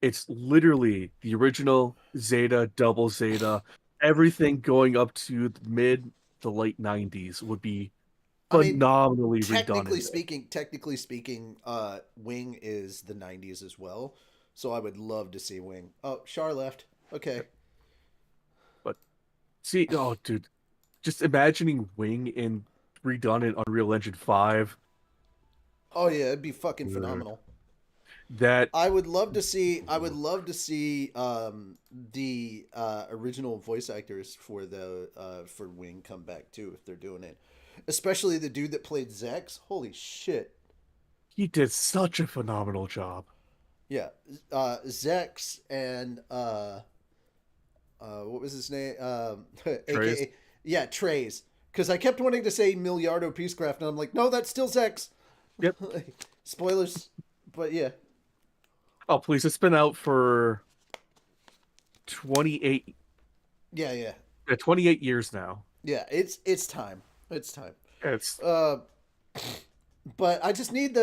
It's literally the original Zeta, Double Zeta, everything going up to the mid to late 90s would be I mean, phenomenally redone in there. technically speaking, Wing is the 90s as well. So I would love to see Wing. Oh, Char left. Okay. But see, oh dude, just imagining Wing in redone in Unreal Engine 5. Oh yeah, it'd be fucking Ugh. phenomenal. That I would love to see. I would love to see the original voice actors for Wing come back too if they're doing it, especially the dude that played Zex. Holy shit! he did such a phenomenal job. Yeah, Zex and what was his name? Trace. AKA yeah, Trace. Because I kept wanting to say Miliardo Peacecraft, and I'm like, no, that's still Zex. Yep. Spoilers, but yeah. Oh please, it's been out for 28 Yeah, yeah. 28 years now. Yeah, it's time. It's time. It's But I just need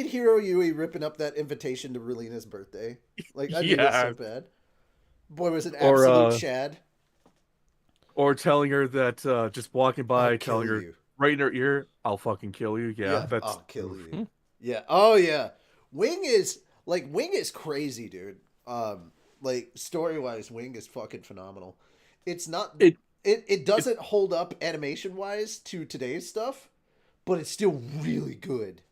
Hiro Yui ripping up that invitation to Relina's birthday. Like I need it so bad. Boy, was it Or, absolute Chad. or telling her that just walking by, I'll telling kill her you. right in her ear, "I'll fucking kill you." Yeah, that's I'll kill you. Yeah. Oh yeah. Wing is crazy, dude. Like story wise, Wing is fucking phenomenal. It's not It it doesn't hold up animation wise to today's stuff, but it's still really good.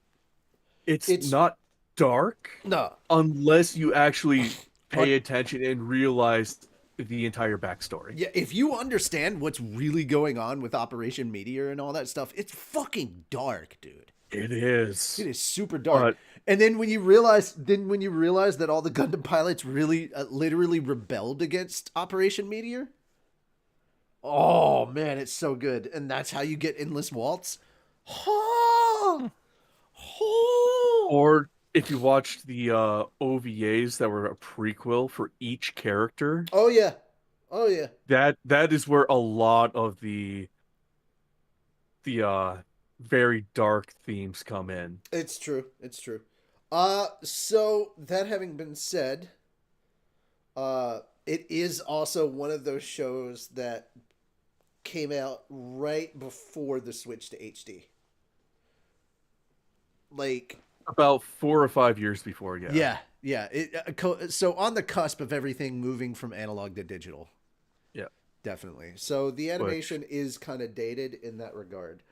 it's not dark No. unless you actually pay attention and realize the entire backstory. Yeah, if you understand what's really going on with Operation Meteor and all that stuff, it's fucking dark, dude. It is. It is super dark. And then when you realize that all the Gundam pilots really literally rebelled against Operation Meteor, oh man, it's so good. And that's how you get Endless Waltz. Oh, oh. Or if you watched the OVAs that were a prequel for each character, Oh yeah. Oh yeah. that is where a lot of the very dark themes come in. It's true. It's true. So that having been said, it is also one of those shows that came out right before the switch to HD. like About 4 or 5 years before, yeah. yeah. So on the cusp of everything moving from analog to digital, Yeah. definitely. So the Which animation is kind of dated in that regard,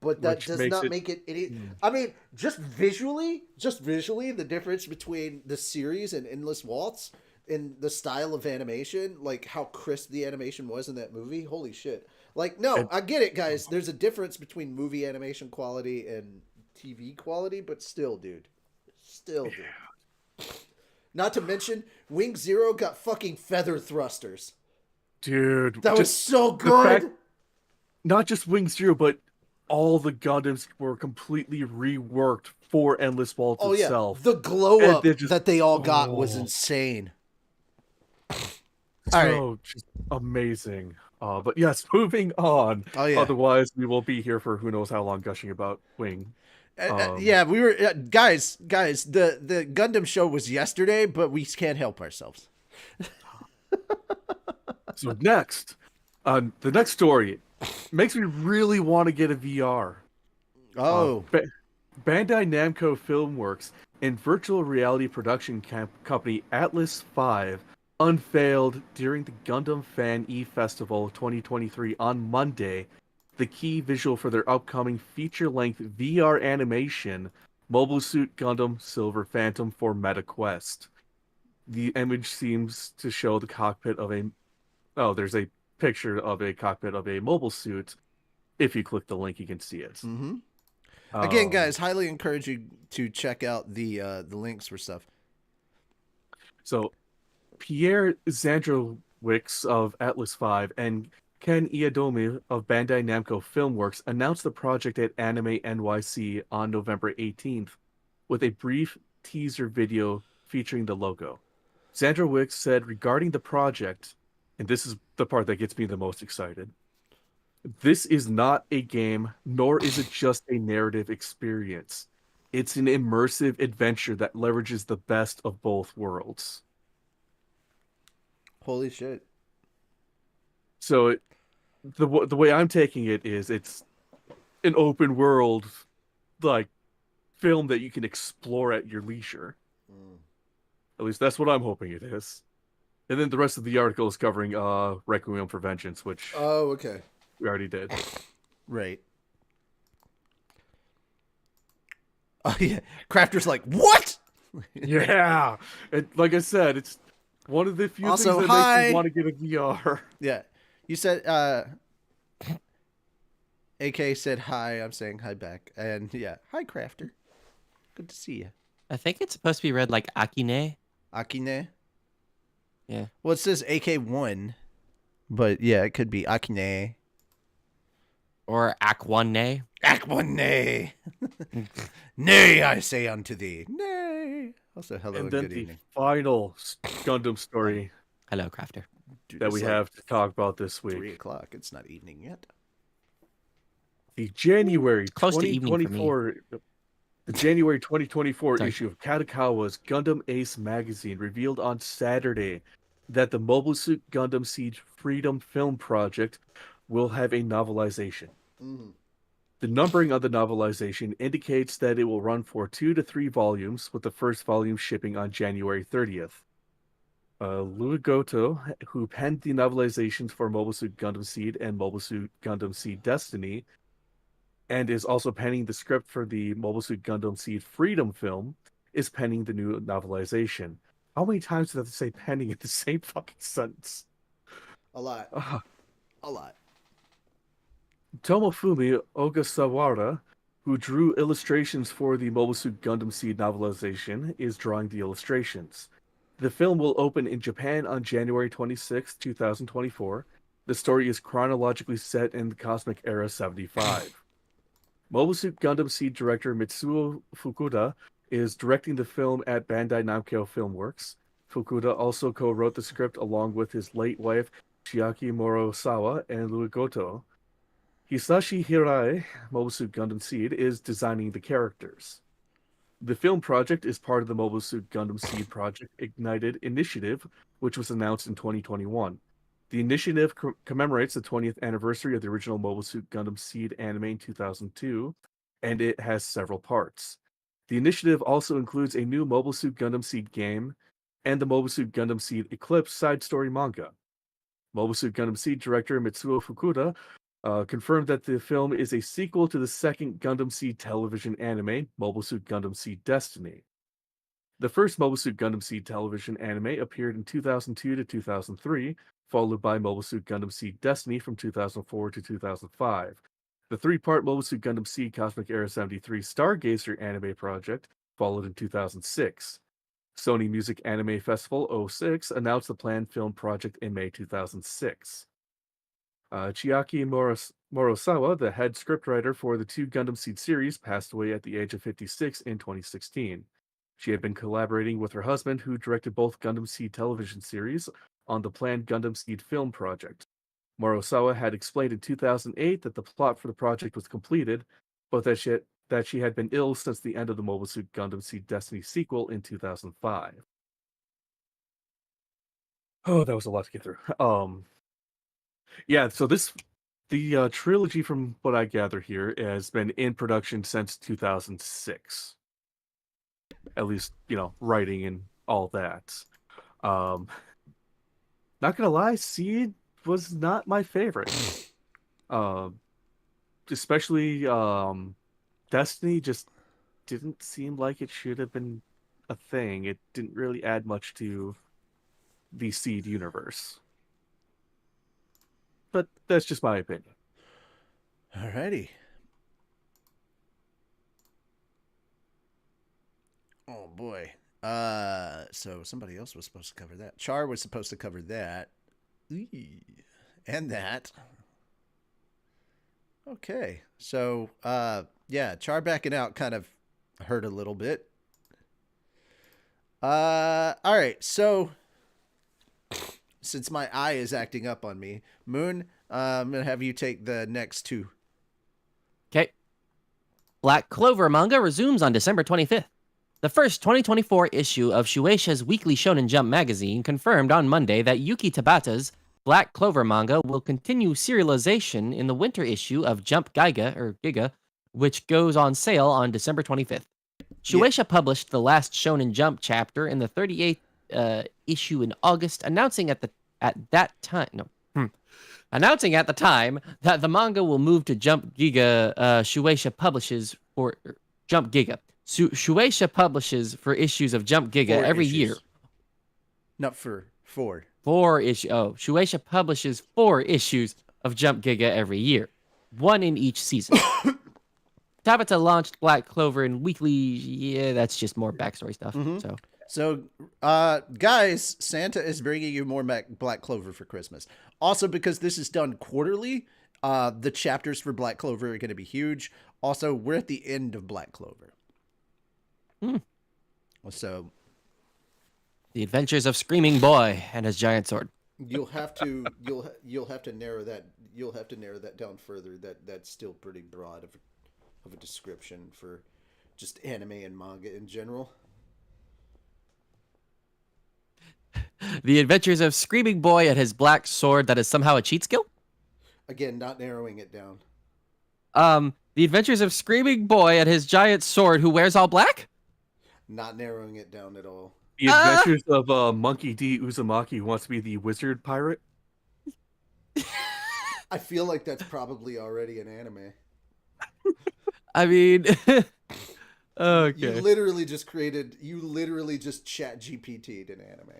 but that which does makes not it make it any. mm, I mean, just visually, the difference between the series and Endless Waltz in the style of animation, like how crisp the animation was in that movie. Holy shit! Like, no, and I get it, guys. There's a difference between movie animation quality and TV quality, but still, dude, still, dude. Not to mention, Wing Zero got fucking feather thrusters. dude, That was just so the fact good. not just Wing Zero, but all the Gundams were completely reworked for Endless Waltz Oh yeah, itself. the glow And up they're just that they all got was insane. All right. so just amazing. But yes, moving on. Oh yeah. Otherwise, we will be here for who knows how long gushing about Wing. Yeah, we were guys. The Gundam show was yesterday, but we can't help ourselves. So next, the next story makes me really want to get a VR. Oh, Bandai Namco Filmworks and virtual reality production company Atlas V unveiled during the Gundam Fan E Festival 2023 on Monday the key visual for their upcoming feature-length VR animation, Mobile Suit Gundam Silver Phantom for MetaQuest. The image seems to show the cockpit of a there's a picture of a cockpit of a mobile suit. If you click the link, you can see it. mm-hmm. Again, Um, guys, highly encourage you to check out the links for stuff. So, Pierre Zandrowicz of Atlas V and Ken Iadomi of Bandai Namco Filmworks announced the project at Anime NYC on November 18th with a brief teaser video featuring the logo. Zandrowicz said regarding the project, and this is the part that gets me the most excited, this is not a game, nor is it just a narrative experience. It's an immersive adventure that leverages the best of both worlds. Holy shit! So the way I'm taking it is it's an open world like film that you can explore at your leisure. At least that's what I'm hoping it is. And then the rest of the article is covering Requiem for Vengeance, which Oh, okay, we already did. right. Oh yeah, Crafter's like, what? Yeah. And like I said, it's one of the few Also, things that hi. makes me want to get a VR. Yeah, you said. AK said hi. I'm saying hi back, and yeah, hi Crafter. Good to see you, I think it's supposed to be read like Akine. Akine. Yeah. Well, it says AK1, but yeah, it could be Akine. Or Akwane. Akwane. Nay, I say unto thee. Nay. Also, hello and, And then good the evening. final Gundam story Hello, Crafter. Dude, that it's we like have to talk about this 3 week. o'clock. It's not evening yet. The January Close to evening for me. 2024 the January 2024 Sorry. issue of Kadokawa's Gundam Ace magazine revealed on Saturday that the Mobile Suit Gundam Siege Freedom film project will have a novelization. Mm. The numbering of the novelization indicates that it will run for 2 to 3 volumes, with the first volume shipping on January 30th. Louis Goto, who penned the novelizations for Mobile Suit Gundam Seed and Mobile Suit Gundam Seed Destiny, and is also penning the script for the Mobile Suit Gundam Seed Freedom film, is penning the new novelization. How many times do I have to say penning in the same fucking sentence? A lot. Uh, A lot. Tomofumi Ogasawara, who drew illustrations for the Mobile Suit Gundam Seed novelization, is drawing the illustrations. The film will open in Japan on January 26, 2024. The story is chronologically set in the Cosmic Era 75. Mobile Suit Gundam Seed director Mitsuo Fukuda is directing the film at Bandai Namco Filmworks. Fukuda also co-wrote the script along with his late wife Chiaki Morosawa and Louis Goto. Hisashi Hirai, Mobile Suit Gundam Seed, is designing the characters. The film project is part of the Mobile Suit Gundam Seed Project Ignited initiative, which was announced in 2021. The initiative commemorates the 20th anniversary of the original Mobile Suit Gundam Seed anime in 2002, and it has several parts. The initiative also includes a new Mobile Suit Gundam Seed game and the Mobile Suit Gundam Seed Eclipse side story manga. Mobile Suit Gundam Seed director Mitsuo Fukuda confirmed that the film is a sequel to the second Gundam Seed television anime, Mobile Suit Gundam Seed Destiny. The first Mobile Suit Gundam Seed television anime appeared in 2002 to 2003, followed by Mobile Suit Gundam Seed Destiny from 2004 to 2005. The three-part Mobile Suit Gundam Seed Cosmic Era 73 Stargazer anime project followed in 2006. Sony Music Anime Festival 06 announced the planned film project in May 2006. Chiaki Morosawa, the head scriptwriter for the two Gundam Seed series, passed away at the age of 56 in 2016. She had been collaborating with her husband, who directed both Gundam Seed television series, on the planned Gundam Seed film project. Morosawa had explained in 2008 that the plot for the project was completed, but that she had been ill since the end of the Mobile Suit Gundam Seed Destiny sequel in 2005. Oh, that was a lot to get through. Yeah, so the trilogy, from what I gather here, has been in production since 2006. At least, writing and all that. Not gonna lie, Seed was not my favorite. Especially Destiny just didn't seem like it should have been a thing. It didn't really add much to the Seed universe. But that's just my opinion. Alrighty. Oh boy. So somebody else was supposed to cover that. Char was supposed to cover that. Eee. And that. Okay. So yeah, Char backing out kind of hurt a little bit. Alright, so since my eye is acting up on me, Moon, I'm gonna have you take the next two. Okay. Black Clover manga resumes on December 25th. The first 2024 issue of Shueisha's Weekly Shonen Jump magazine confirmed on Monday that Yuki Tabata's Black Clover manga will continue serialization in the winter issue of Jump Giga, which goes on sale on December 25th. Shueisha published the last Shonen Jump chapter in the 38th issue in August, announcing at the time that the manga will move to Jump Giga. Shueisha publishes for Jump Giga. Shueisha publishes for issues of Jump Giga every year. Not for 4. 4 issues. Oh, Shueisha publishes 4 issues of Jump Giga every year, 1 in each season. Tabata launched Black Clover in weekly. Yeah, that's just more backstory stuff. Mm-hmm. So, guys, Santa is bringing you more Black Clover for Christmas. Also, because this is done quarterly, the chapters for Black Clover are going to be huge. Also, we're at the end of Black Clover. So, The Adventures of Screaming Boy and His Giant Sword. You'll have to narrow that. You'll have to narrow that down further. That's still pretty broad of a description for just anime and manga in general. The Adventures of Screaming Boy and His Black Sword that is somehow a cheat skill? Again, not narrowing it down. The Adventures of Screaming Boy and His Giant Sword who wears all black? Not narrowing it down at all. The Adventures of Monkey D. Uzumaki, who wants to be the wizard pirate. I feel like that's probably already an anime. I mean, okay. You literally just chat GPT'd an anime.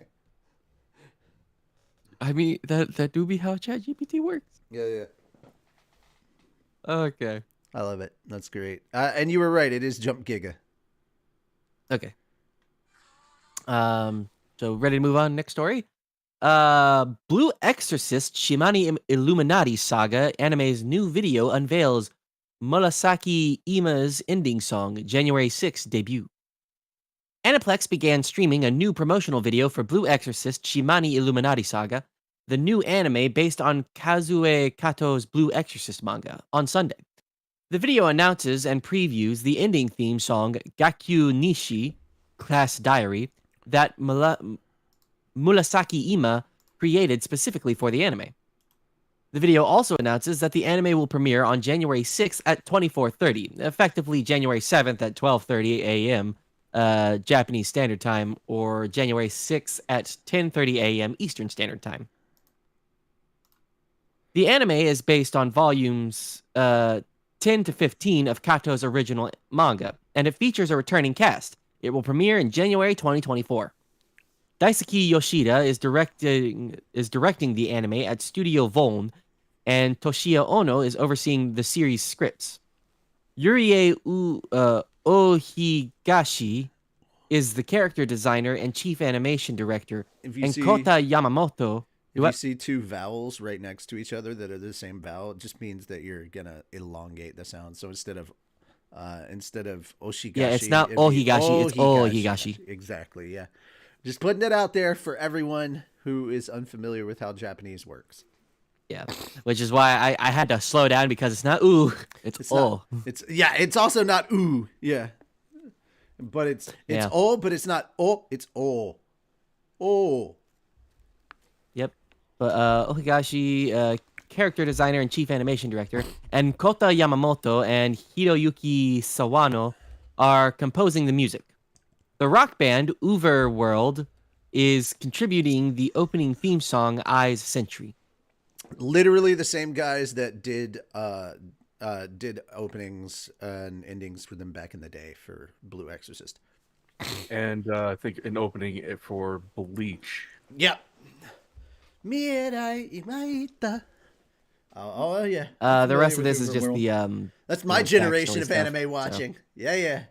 I mean, that do be how ChatGPT works. Yeah. Okay. I love it. That's great. And you were right. It is Jump Giga. Okay. So ready to move on? Next story. Blue Exorcist Shimani Illuminati Saga anime's new video unveils Murasaki Ima's ending song, January 6th debut. Aniplex began streaming a new promotional video for Blue Exorcist Shimani Illuminati Saga, the new anime based on Kazue Kato's Blue Exorcist manga, on Sunday. The video announces and previews the ending theme song Gakyu Nishi, Class Diary, that Murasaki Ima created specifically for the anime. The video also announces that the anime will premiere on January 6th at 24:30, effectively January 7th at 12:30 a.m. Japanese Standard Time, or January 6th at 10:30 a.m. Eastern Standard Time. The anime is based on volumes 10 to 15 of Kato's original manga, and it features a returning cast. It will premiere in January 2024. Daisuke Yoshida is directing the anime at Studio Voln, and Toshiya Ono is overseeing the series scripts. Yurie Ohigashi is the character designer and chief animation director, and Kota Yamamoto. If you see two vowels right next to each other that are the same vowel, it just means that you're gonna elongate the sound. So instead of Oshigashi, yeah, it's not Ohigashi, it's Ohigashi. Exactly, yeah. Just putting it out there for everyone who is unfamiliar with how Japanese works. Yeah, which is why I had to slow down, because it's not ooh, it's oh. It's also not ooh, yeah. But it's oh, but it's not oh, it's oh. Oh. Yep. But Ohigashi, character designer and chief animation director, and Kota Yamamoto and Hiroyuki Sawano are composing the music. The rock band Overworld is contributing the opening theme song Eyes Century. Literally the same guys that did openings and endings for them back in the day for Blue Exorcist. And I think an opening for Bleach. Yep. Oh yeah. The rest of this is just the That's my generation of anime watching. So. Yeah.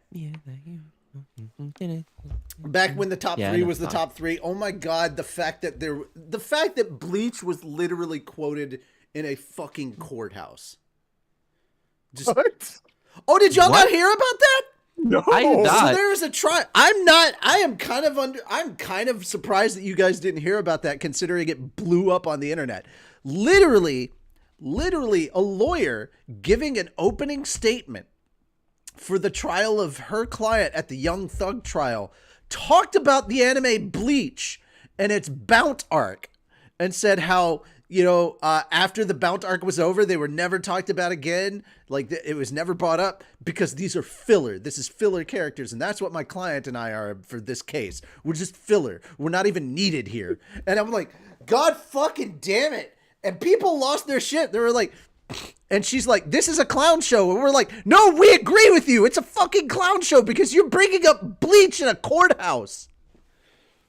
Back when the top three was the top three. Oh my god, the fact that Bleach was literally quoted in a fucking courthouse. What? Oh, did y'all not hear about that? No. I did not. So there's a try. I'm kind of surprised that you guys didn't hear about that, considering it blew up on the internet. Literally a lawyer giving an opening statement for the trial of her client at the Young Thug trial talked about the anime Bleach and its Bount arc, and said how, after the Bount arc was over, they were never talked about again. Like, it was never brought up because these are filler. This is filler characters. And that's what my client and I are for this case. We're just filler. We're not even needed here. And I'm like, God fucking damn it. And people lost their shit. They were like, and she's like, this is a clown show. And we're like, no, we agree with you. It's a fucking clown show because you're bringing up Bleach in a courthouse.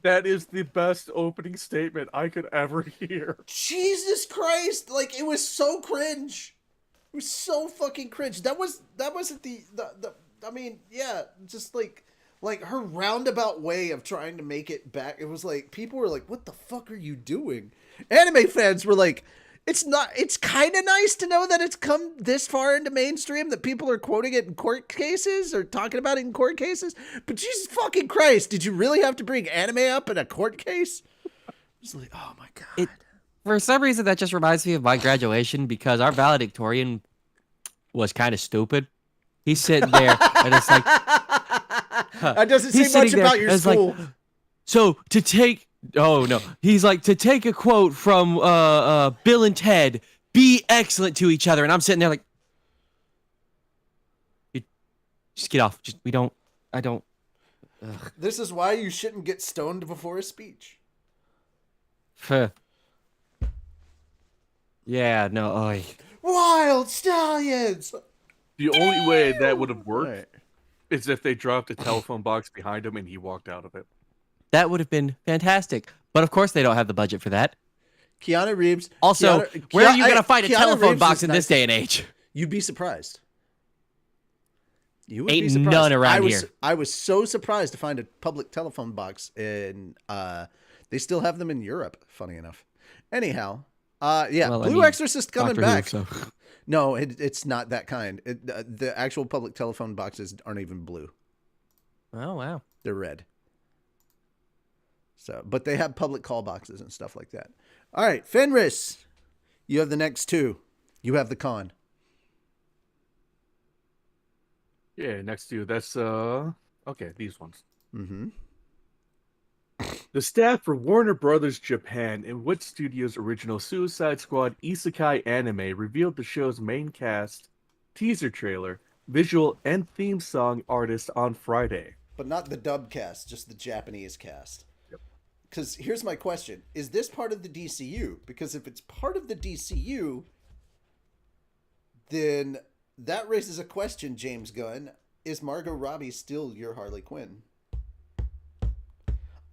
That is the best opening statement I could ever hear. Jesus Christ. Like, it was so cringe. It was so fucking cringe. That wasn't the I mean, yeah, just like her roundabout way of trying to make it back. It was like, people were like, what the fuck are you doing? Anime fans were like, it's kind of nice to know that it's come this far into mainstream, that people are quoting it in court cases or talking about it in court cases. But Jesus fucking Christ, did you really have to bring anime up in a court case? It's like, oh my God. For some reason, that just reminds me of my graduation, because our valedictorian was kind of stupid. He's sitting there and it's like, that doesn't say much about your school. Like, so to take, oh no, he's like, to take a quote from Bill and Ted, be excellent to each other. And I'm sitting there like, just get off. I don't. Ugh. This is why you shouldn't get stoned before a speech. Yeah, no. Oy. Wild stallions. The only way that would have worked is if they dropped a telephone box behind him and he walked out of it. That would have been fantastic. But of course they don't have the budget for that. Keanu Reeves. Also, where are you going to find a telephone box in this day and age? You'd be surprised. You would Ain't be surprised. None around here. I was so surprised to find a public telephone box in, they still have them in Europe, funny enough. Anyhow, yeah, well, Blue Exorcist coming back. Who, so. No, it's not that kind. The actual public telephone boxes aren't even blue. Oh, wow. They're red. So, but they have public call boxes and stuff like that. All right, Fenris, you have the next two. You have the con. Yeah, next two. That's okay, these ones. Mm-hmm. The staff for Warner Brothers Japan and Wit Studios' original Suicide Squad isekai anime revealed the show's main cast, teaser trailer, visual, and theme song artist on Friday. But not the dub cast, just the Japanese cast. Yep. Because here's my question. Is this part of the DCU? Because if it's part of the DCU, then that raises a question, James Gunn. Is Margot Robbie still your Harley Quinn?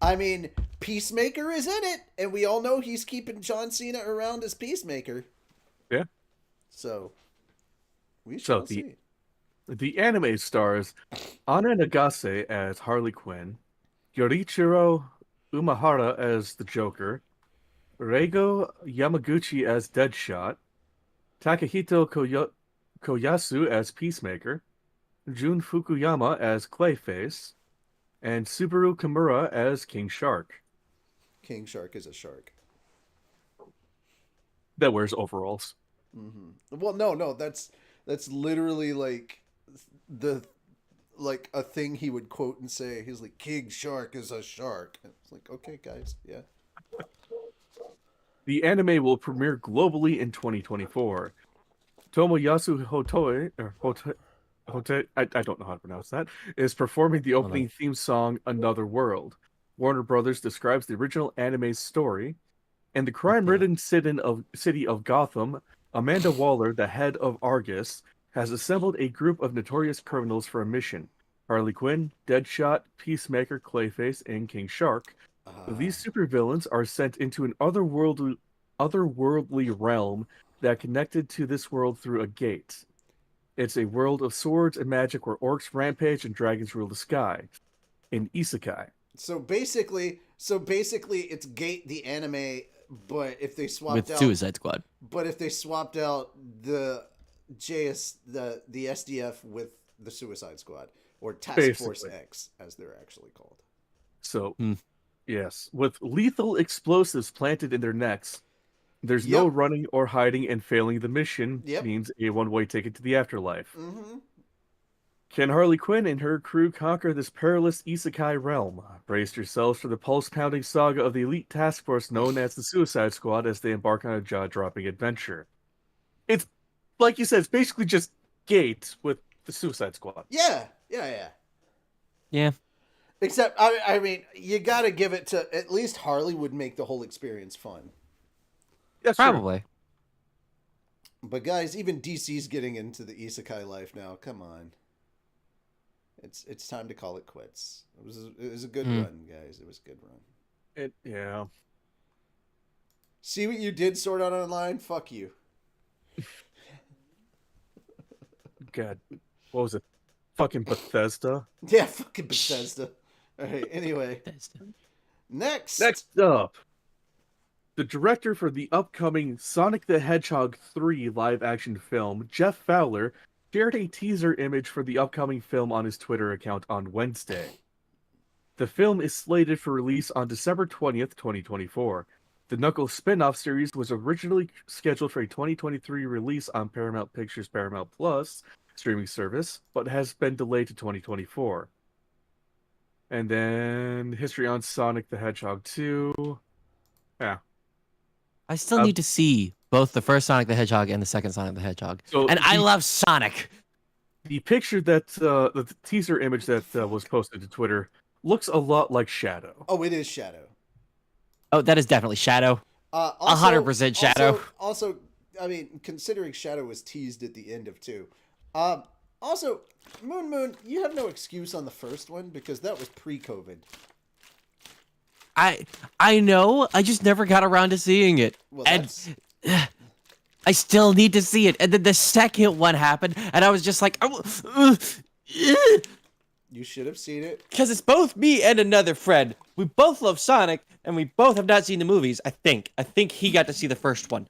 I mean, Peacemaker is in it, and we all know he's keeping John Cena around as Peacemaker. Yeah. So, we shall the see. The anime stars Ana Nagase as Harley Quinn, Yorichiro Umahara as the Joker, Reigo Yamaguchi as Deadshot, Takahito Koyasu as Peacemaker, Jun Fukuyama as Clayface, and Subaru Kimura as King Shark. King Shark is a shark. That wears overalls. Mm-hmm. Well, no, that's literally like a thing he would quote and say. He's like, King Shark is a shark. And it's like, okay, guys, yeah. The anime will premiere globally in 2024. Tomoyasu Hotoi, I don't know how to pronounce that, is performing the opening theme song, Another World. Warner Brothers describes the original anime's story. In the crime-ridden city of Gotham, Amanda Waller, the head of Argus, has assembled a group of notorious criminals for a mission. Harley Quinn, Deadshot, Peacemaker, Clayface, and King Shark. These supervillains are sent into an otherworldly realm that connected to this world through a gate. It's a world of swords and magic where orcs rampage and dragons rule the sky. In isekai. So basically it's Gate the anime, but if they swapped with Suicide Squad. But if they swapped out the the SDF with the Suicide Squad, or Task Force X as they're actually called. So, yes, with lethal explosives planted in their necks, there's no running or hiding, and failing the mission means a one-way ticket to the afterlife. Mm-hmm. Can Harley Quinn and her crew conquer this perilous isekai realm? Brace yourselves for the pulse-pounding saga of the elite task force known as the Suicide Squad as they embark on a jaw-dropping adventure. It's, like you said, it's basically just Gate with the Suicide Squad. Yeah. Except, I mean, you gotta give it to, at least Harley would make the whole experience fun. Yes, probably. But guys, even DC's getting into the isekai life now. Come on. It's time to call it quits. It was a good run, guys. It was a good run. Yeah. See what you did, Sword Art Online? Fuck you. God. What was it? Fucking Bethesda? Yeah, fucking Bethesda. All right, anyway. Next up. The director for the upcoming Sonic the Hedgehog 3 live-action film, Jeff Fowler, shared a teaser image for the upcoming film on his Twitter account on Wednesday. The film is slated for release on December 20th, 2024. The Knuckles spin-off series was originally scheduled for a 2023 release on Paramount Pictures Paramount Plus streaming service, but has been delayed to 2024. And then history on Sonic the Hedgehog 2. Yeah. I still need to see both the first Sonic the Hedgehog and the second Sonic the Hedgehog. And I love Sonic. The picture that, the teaser image that was posted to Twitter looks a lot like Shadow. Oh, it is Shadow. Oh, that is definitely Shadow. 100% Shadow. Also, I mean, considering Shadow was teased at the end of 2. Also, Moon, you have no excuse on the first one because that was pre-COVID. I know. I just never got around to seeing it. Well, and I still need to see it. And then the second one happened, and I was just like, you should have seen it. Because it's both me and another friend. We both love Sonic, and we both have not seen the movies, I think. I think he got to see the first one.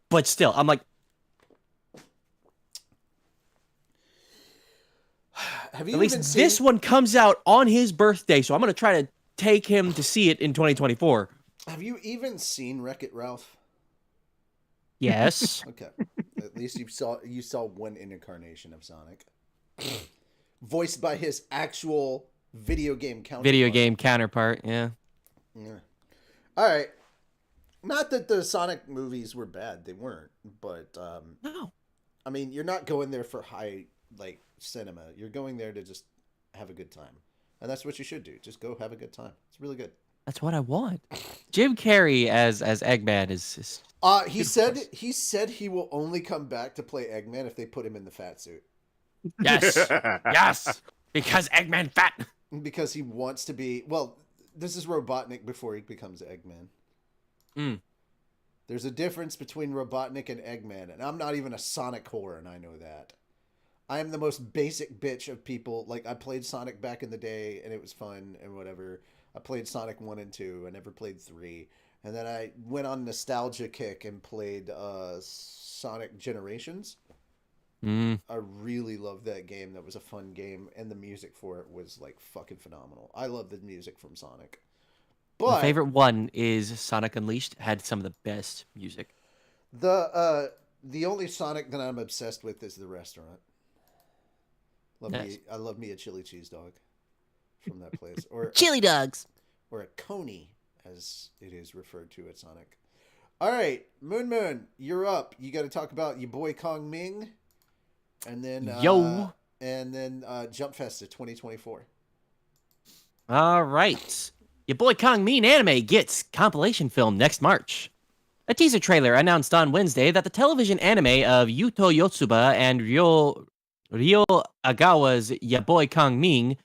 But still, I'm like... Have you At least this one comes out on his birthday, so I'm going to try to take him to see it in 2024. Have you even seen Wreck-It Ralph? Yes. Okay. At least you saw one incarnation of Sonic. Voiced by his actual video game counterpart. Yeah. Yeah. All right. Not that the Sonic movies were bad; they weren't. But No. I mean, you're not going there for high like cinema. You're going there to just have a good time, and that's what you should do. Just go have a good time. It's really good. That's what I want. Jim Carrey as Eggman is He beautiful said choice. he will only come back to play Eggman if they put him in the fat suit Yes. Yes. Because Eggman fat. because he wants to be. Well, this is Robotnik before he becomes Eggman. Mm. There's a difference between Robotnik and Eggman, and I'm not even a Sonic whore, and I know that. I am the most basic bitch of people. Like, I played Sonic back in the day, and it was fun and whatever. I played Sonic 1 and 2. I never played 3. And then I went on nostalgia kick and played Sonic Generations. Mm. I really loved that game. That was a fun game, and the music for it was, like, fucking phenomenal. I love the music from Sonic. My But favorite one is Sonic Unleashed. Had some of the best music. the only Sonic that I'm obsessed with is the restaurant. Nice. I love me a chili cheese dog from that place, or Chili dogs. or a coney, as it is referred to at Sonic. All right, Moon, you're up. You got to talk about your boy Kong Ming, and then Yo. Jump Festa 2024. All right. Your boy Kong Mean Anime gets compilation film next March. A teaser trailer announced on Wednesday that the television anime of Yuto Yotsuba and Ryo Agawa's Ya Boy Kong Ming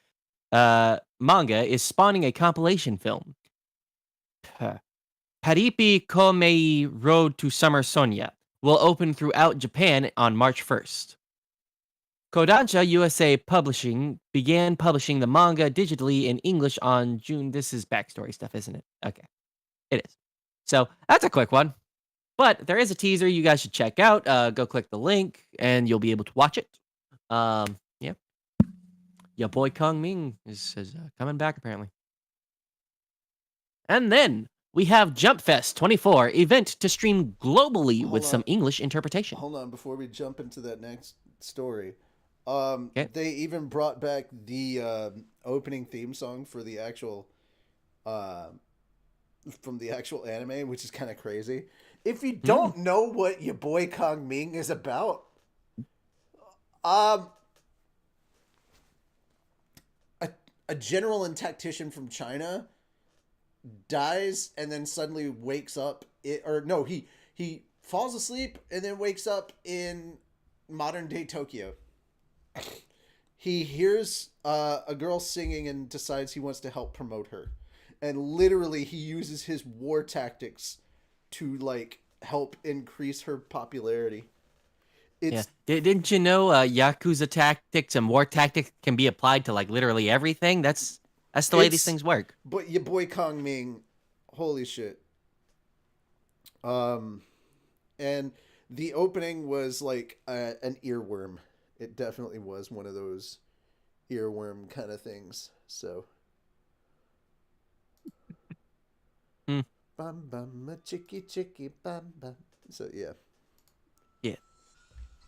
manga is spawning a compilation film. Paripi Komei Road to Summer Sonia will open throughout Japan on March 1st. Kodansha USA Publishing began publishing the manga digitally in English on June. This is backstory stuff, isn't it? Okay. It is. So that's a quick one. But there is a teaser you guys should check out. Go click the link and you'll be able to watch it. Yeah. Your boy Kong Ming is coming back apparently. And then we have Jump Fest 24 event to stream globally Hold with on. some English interpretation. Hold on, before we jump into that next story. Okay. They even brought back the opening theme song for the actual from the actual anime, which is kind of crazy. If you don't know what your boy Kong Ming is about, a general and tactician from China dies and then suddenly wakes up. He falls asleep and then wakes up in modern day Tokyo. He hears a girl singing and decides he wants to help promote her, and literally he uses his war tactics to like help increase her popularity. It's Didn't you know Yakuza tactics and war tactics can be applied to like literally everything? That's the way these things work. But your boy Kong Ming, holy shit. And the opening was like an earworm. It definitely was one of those earworm kind of things. So. Bum bum a chicky chicky bum bum. So yeah.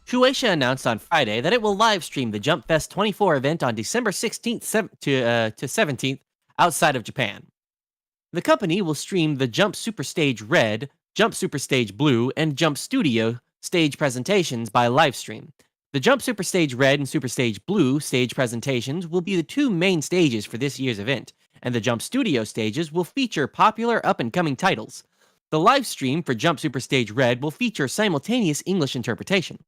Shueisha announced on Friday that it will live stream the Jump Fest 24 event on December 16th to 17th outside of Japan. The company will stream the Jump Super Stage Red, Jump Super Stage Blue, and Jump Studio stage presentations by live stream. The Jump Super Stage Red and Super Stage Blue stage presentations will be the two main stages for this year's event, and the Jump Studio stages will feature popular up-and-coming titles. The live stream for Jump Super Stage Red will feature simultaneous English interpretation.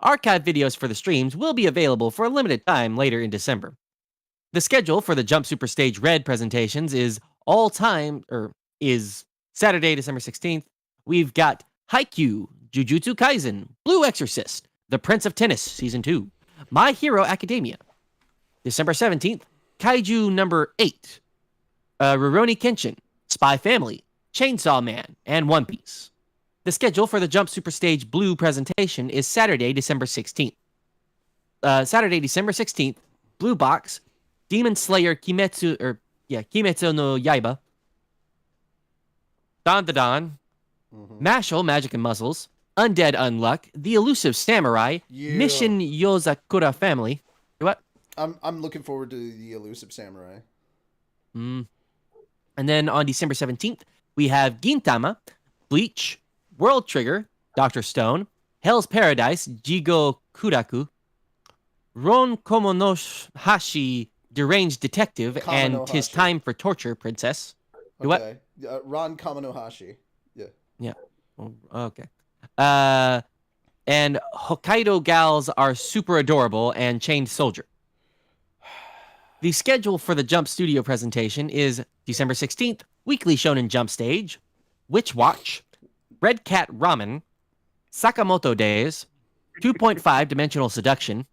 Archive videos for the streams will be available for a limited time later in December. The schedule for the Jump Super Stage Red presentations is Saturday, December 16th. We've got Haikyuu, Jujutsu Kaisen, Blue Exorcist, The Prince of Tennis Season 2, My Hero Academia. December 17th, Kaiju number 8, Rurouni Kenshin, Spy Family, Chainsaw Man, and One Piece. The schedule for the Jump Super Stage Blue presentation is Saturday, December 16th. Saturday, December 16th, Blue Box, Demon Slayer Kimetsu no Yaiba, Don, Mashal Magic and Muscles, Undead Unluck, The Elusive Samurai, Yeah. Mission Yozakura Family. What? I'm looking forward to the Elusive Samurai. And then on December 17th, we have Gintama, Bleach, World Trigger, Dr. Stone, Hell's Paradise, Jigo Kuraku, Ron Komonohashi, Deranged Detective, and Tis Kamanohashi. Time for Torture, Princess. What? Okay. Ron Kamanohashi. Yeah. Yeah. Oh, okay. And Hokkaido Gals Are Super Adorable and Chained Soldier. The schedule for the Jump Studio presentation is December 16th, Weekly Shonen Jump Stage, Witch Watch, Red Cat Ramen, Sakamoto Days, 2.5 Dimensional Seduction.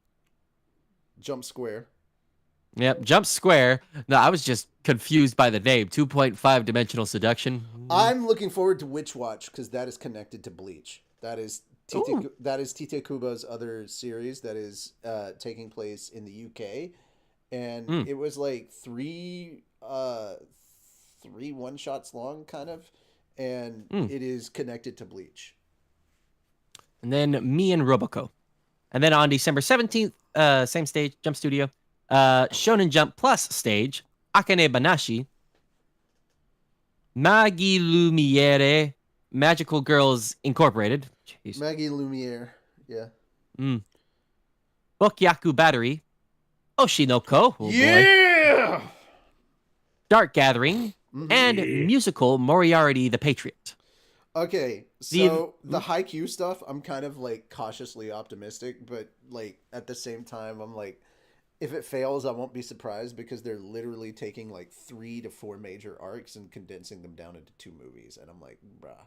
Jump Square. Yep, Jump Square. No, I was just confused by the name. 2.5 Dimensional Seduction. I'm looking forward to Witch Watch because that is connected to Bleach. That is Tite Kubo's other series that is taking place in the UK, and it was like three one-shots long, kind of, and it is connected to Bleach. And then Me and Roboco. And then on December 17th, same stage, Jump Studio, Shonen Jump Plus stage, Akane Banashi, Magi Lumiere, Magical Girls Incorporated. Jeez. Maggie Lumiere, yeah. Bokyaku Battery, Oshinoko, Boy. Dark Gathering, and musical Moriarty the Patriot. Okay, so the Haikyuu stuff, I'm kind of like cautiously optimistic, but like at the same time, I'm like, if it fails, I won't be surprised because they're literally taking like 3 to 4 major arcs and condensing them down into 2 movies, and I'm like, bruh.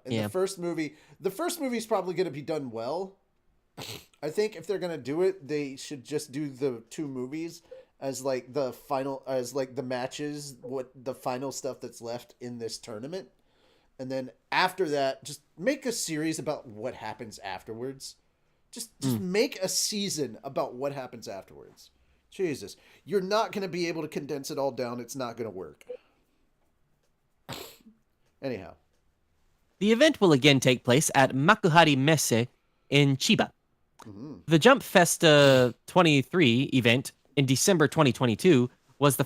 And the first movie is probably going to be done well. I think if they're going to do it, they should just do the 2 movies as like the final, as like the matches, what the final stuff that's left in this tournament. And then after that, just make a series about what happens afterwards. Just make a season about what happens afterwards. Jesus. You're not going to be able to condense it all down. It's not going to work. Anyhow. The event will again take place at Makuhari Messe in Chiba. The Jump Festa 23 event in December 2022 was the...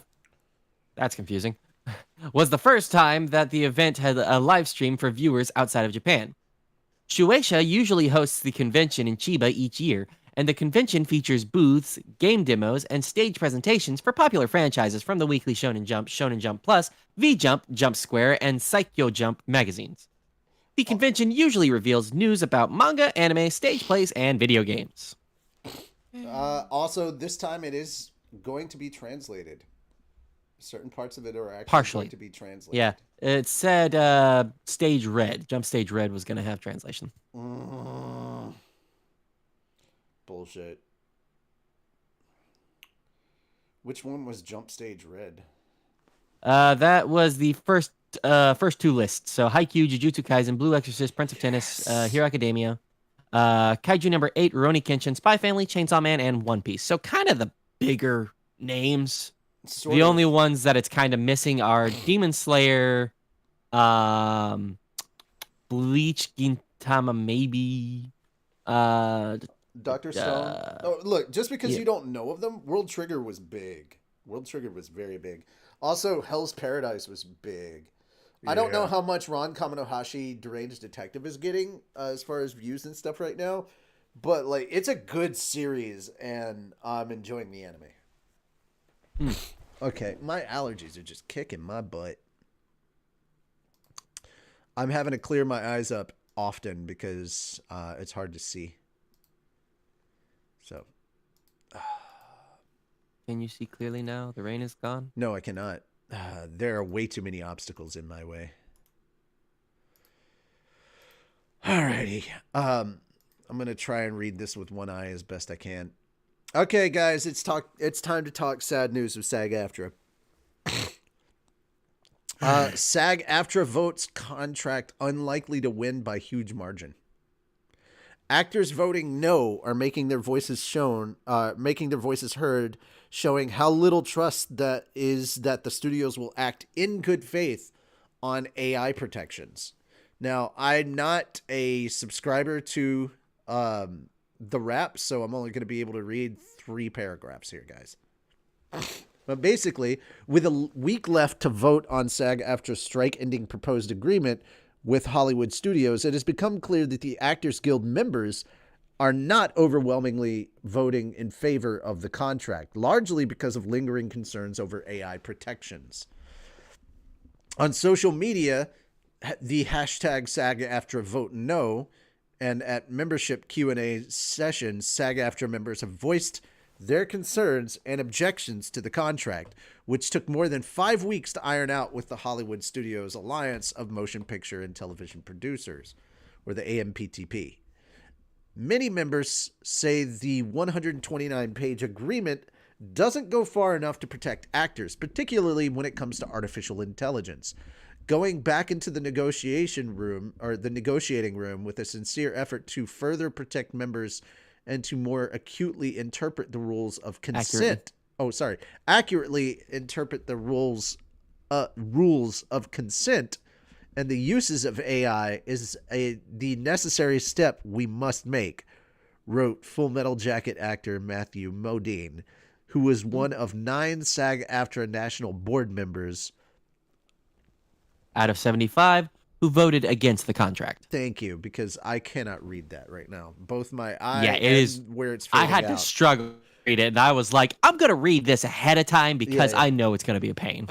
That's confusing. Was the first time that the event had a live stream for viewers outside of Japan. Shueisha usually hosts the convention in Chiba each year, and the convention features booths, game demos, and stage presentations for popular franchises from the Weekly Shonen Jump Plus, V-Jump, Jump Square, and Saikyo Jump magazines. The convention usually reveals news about manga, anime, stage plays, and video games. Also, this time it is going to be translated. Certain parts of it are actually Partially going to be translated. Yeah, it said Stage Red. Jump Stage Red was going to have translation. Bullshit. Which one was Jump Stage Red? That was the first 2 lists. So Haikyuu, Jujutsu Kaisen, Blue Exorcist, Prince of Tennis, Hero Academia, Kaiju number 8, Rurouni Kenshin, Spy Family, Chainsaw Man, and One Piece. So kind of the bigger names. The only ones that it's kind of missing are Demon Slayer, Bleach, Gintama, maybe. Dr. Stone. Look, just because you don't know of them, World Trigger was big. World Trigger was very big. Also, Hell's Paradise was big. I don't know how much Ron Kamanohashi Deranged Detective is getting as far as views and stuff right now, but like it's a good series, and I'm enjoying the anime. Okay, my allergies are just kicking my butt. I'm having to clear my eyes up often because it's hard to see. So. Can you see clearly now? The rain is gone? No, I cannot. There are way too many obstacles in my way. Alrighty. I'm going to try and read this with one eye as best I can. Okay, guys, it's time to talk sad news with SAG-AFTRA. SAG-AFTRA votes contract unlikely to win by huge margin. Actors voting no are making their voices heard, showing how little trust that the studios will act in good faith on AI protections. Now, I'm not a subscriber to the Wrap, so I'm only going to be able to read 3 paragraphs here, guys. But basically, with a week left to vote on SAG-AFTRA's strike-ending proposed agreement with Hollywood studios, it has become clear that the Actors Guild members are not overwhelmingly voting in favor of the contract, largely because of lingering concerns over AI protections. On social media, the hashtag SAG-AFTRA vote no, and at membership Q&A sessions, SAG-AFTRA members have voiced their concerns and objections to the contract, which took more than 5 weeks to iron out with the Hollywood Studios Alliance of Motion Picture and Television Producers, or the AMPTP. Many members say the 129-page agreement doesn't go far enough to protect actors, particularly when it comes to artificial intelligence. Going back into the negotiating room with a sincere effort to further protect members and to more acutely interpret the rules of consent. Accurately interpret the rules of consent and the uses of AI is the necessary step we must make, wrote Full Metal Jacket actor Matthew Modine, who was one of 9 SAG-AFTRA national board members out of 75 who voted against the contract. Thank you, because I cannot read that right now. Both my eye it is where it's I fading had to out. struggle to read it, and I was like, I'm going to read this ahead of time because Yeah. I know it's going to be a pain.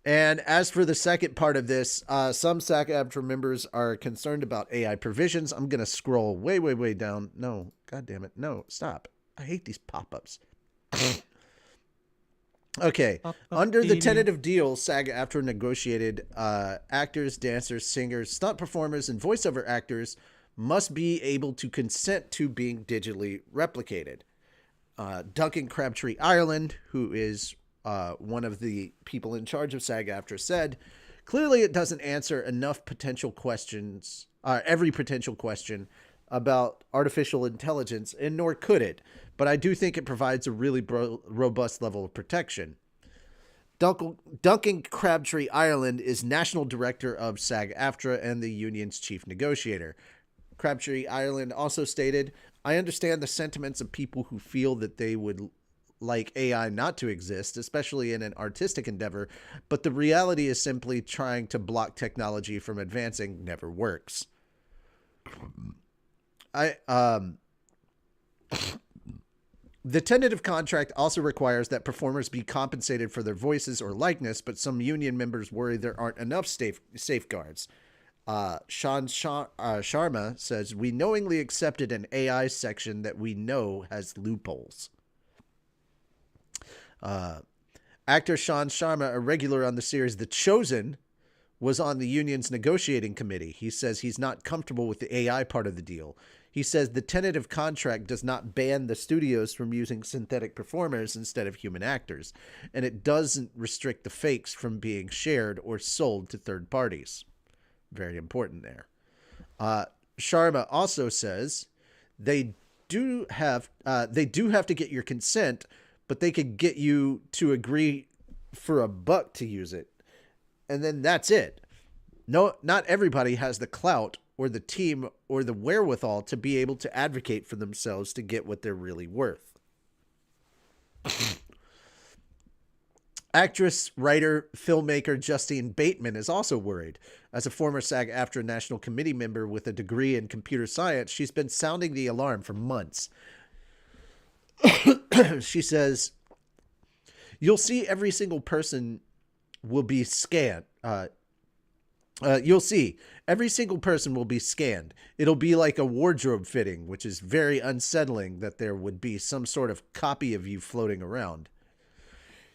And as for the second part of this, some SAG-AFTRA members are concerned about AI provisions. I'm going to scroll way, way, way down. No, God damn it. No, stop. I hate these pop-ups. Okay. Under the tentative deal, SAG-AFTRA negotiated actors, dancers, singers, stunt performers, and voiceover actors must be able to consent to being digitally replicated. Duncan Crabtree Ireland, who is one of the people in charge of SAG-AFTRA, said, clearly it doesn't answer enough potential questions, every potential question about artificial intelligence, and nor could it. But I do think it provides a really robust level of protection. Duncan Crabtree Ireland is National Director of SAG-AFTRA and the union's chief negotiator. Crabtree Ireland also stated, I understand the sentiments of people who feel that they would like AI not to exist, especially in an artistic endeavor, but the reality is simply trying to block technology from advancing never works. The tentative contract also requires that performers be compensated for their voices or likeness, but some union members worry there aren't enough safeguards. Sean Sharma says, we knowingly accepted an AI section that we know has loopholes. Actor Sean Sharma, a regular on the series The Chosen, was on the union's negotiating committee. He says he's not comfortable with the AI part of the deal. He says the tentative contract does not ban the studios from using synthetic performers instead of human actors, and it doesn't restrict the fakes from being shared or sold to third parties. Very important there. Sharma also says they do have to get your consent, but they could get you to agree for $1 to use it. And then that's it. No, not everybody has the clout or the team or the wherewithal to be able to advocate for themselves to get what they're really worth. Actress, writer, filmmaker Justine Bateman is also worried. As a former SAG-AFTRA National Committee member with a degree in computer science, she's been sounding the alarm for months. She says, you'll see every single person will be scanned. You'll see every single person will be scanned. It'll be like a wardrobe fitting, which is very unsettling that there would be some sort of copy of you floating around.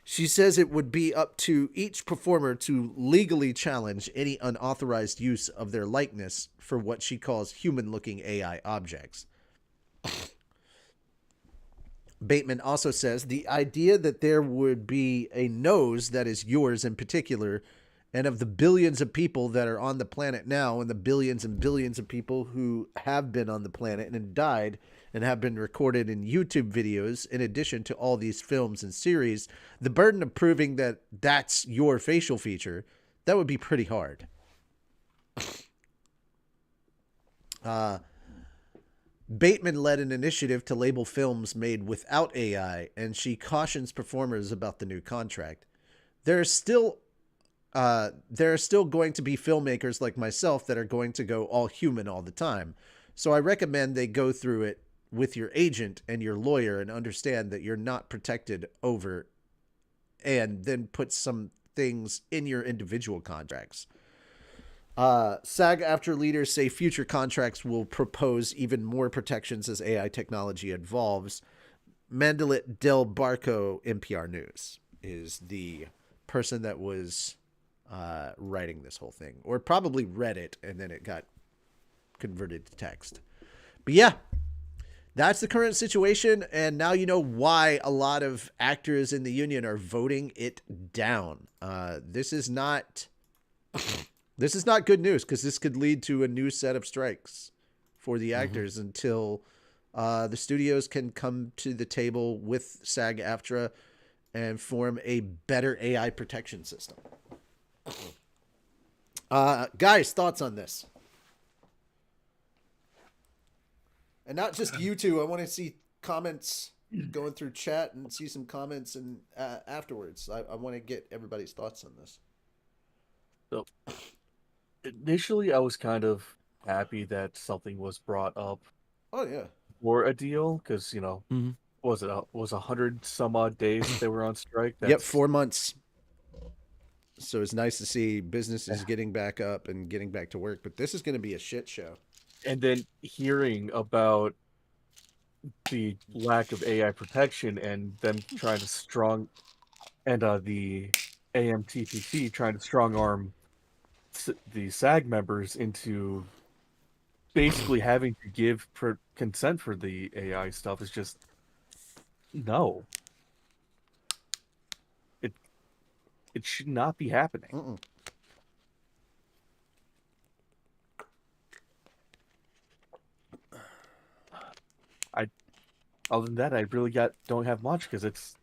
She says it would be up to each performer to legally challenge any unauthorized use of their likeness for what she calls human-looking AI objects. Bateman also says the idea that there would be a nose that is yours in particular, and of the billions of people that are on the planet now and the billions and billions of people who have been on the planet and died and have been recorded in YouTube videos, in addition to all these films and series, the burden of proving that that's your facial feature, that would be pretty Bateman led an initiative to label films made without AI, and she cautions performers about the new contract. There are still going to be filmmakers like myself that are going to go all human all the time. So I recommend they go through it with your agent and your lawyer and understand that you're not protected over, and then put some things in your individual contracts. SAG-AFTRA leaders say future contracts will propose even more protections as AI technology evolves. Mandalit Del Barco, NPR News, is the person that was writing this whole thing, or probably read it and then it got converted to text. But yeah, that's the current situation, and now you know why a lot of actors in the union are voting it down. This is not good news, because this could lead to a new set of strikes for the actors until the studios can come to the table with SAG-AFTRA and form a better AI protection system. Guys, thoughts on this? And not just you two. I want to see comments going through chat and see some comments and afterwards. I want to get everybody's thoughts on this. So, initially, I was kind of happy that something was brought up. Oh yeah, for a deal, because was 100 some odd days they were on strike. Yep, 4 months. So it's nice to see businesses getting back up and getting back to work. But this is going to be a shit show. And then hearing about the lack of AI protection and them trying to the AMTPC trying to strong arm the SAG members into basically having to give consent for the AI stuff is just no. It should not be happening. Other than that, I really don't have much, because it's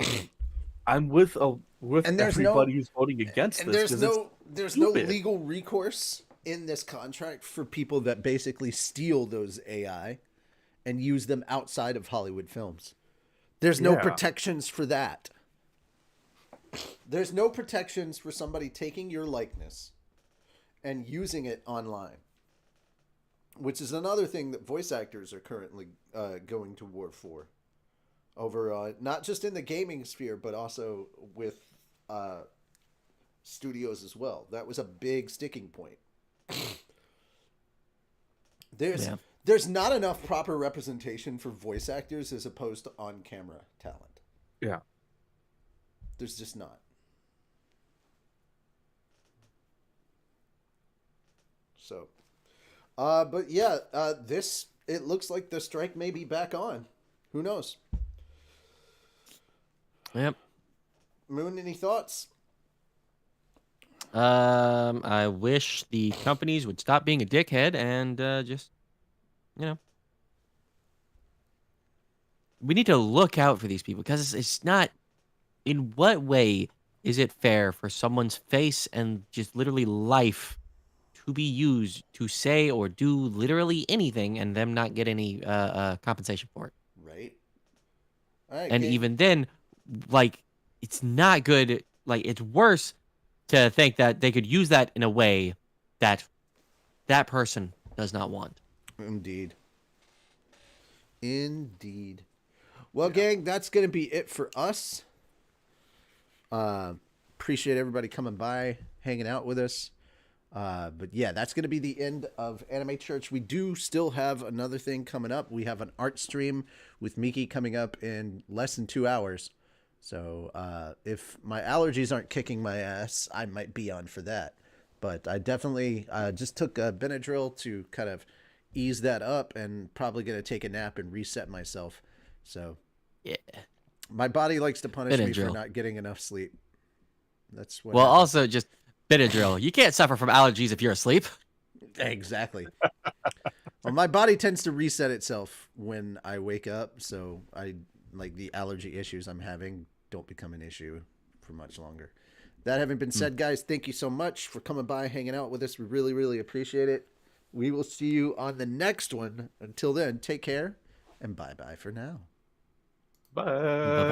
I'm with everybody who's voting against this. There's no legal recourse in this contract for people that basically steal those AI and use them outside of Hollywood films. There's no protections for that. There's no protections for somebody taking your likeness and using it online, which is another thing that voice actors are currently going to war for, over not just in the gaming sphere, but also with studios as well. That was a big sticking point. There's not enough proper representation for voice actors as opposed to on-camera talent. Yeah. There's just not. So, but yeah, it looks like the strike may be back on. Who knows? Yep. Moon, any thoughts? I wish the companies would stop being a dickhead and just, we need to look out for these people, because it's not. In what way is it fair for someone's face and just literally life to be used to say or do literally anything and them not get any compensation for it? Right. All right. And even then, like, it's not good. Like, it's worse to think that they could use that in a way that that person does not want. Indeed. Well, gang, that's going to be it for us. Appreciate everybody coming by, hanging out with us. But yeah, that's going to be the end of Anime Church. We do still have another thing coming up. We have an art stream with Miki coming up in less than 2 hours. So if my allergies aren't kicking my ass, I might be on for that. But I definitely just took a Benadryl to kind of ease that up, and probably going to take a nap and reset myself. So yeah, my body likes to punish me for not getting enough sleep. That's what. Well, also just Benadryl. You can't suffer from allergies if you're asleep. Exactly. Well, my body tends to reset itself when I wake up, so the allergy issues I'm having don't become an issue for much longer. That having been said, guys, thank you so much for coming by, hanging out with us. We really, really appreciate it. We will see you on the next one. Until then, take care and bye bye for now. Bye. Bye-bye.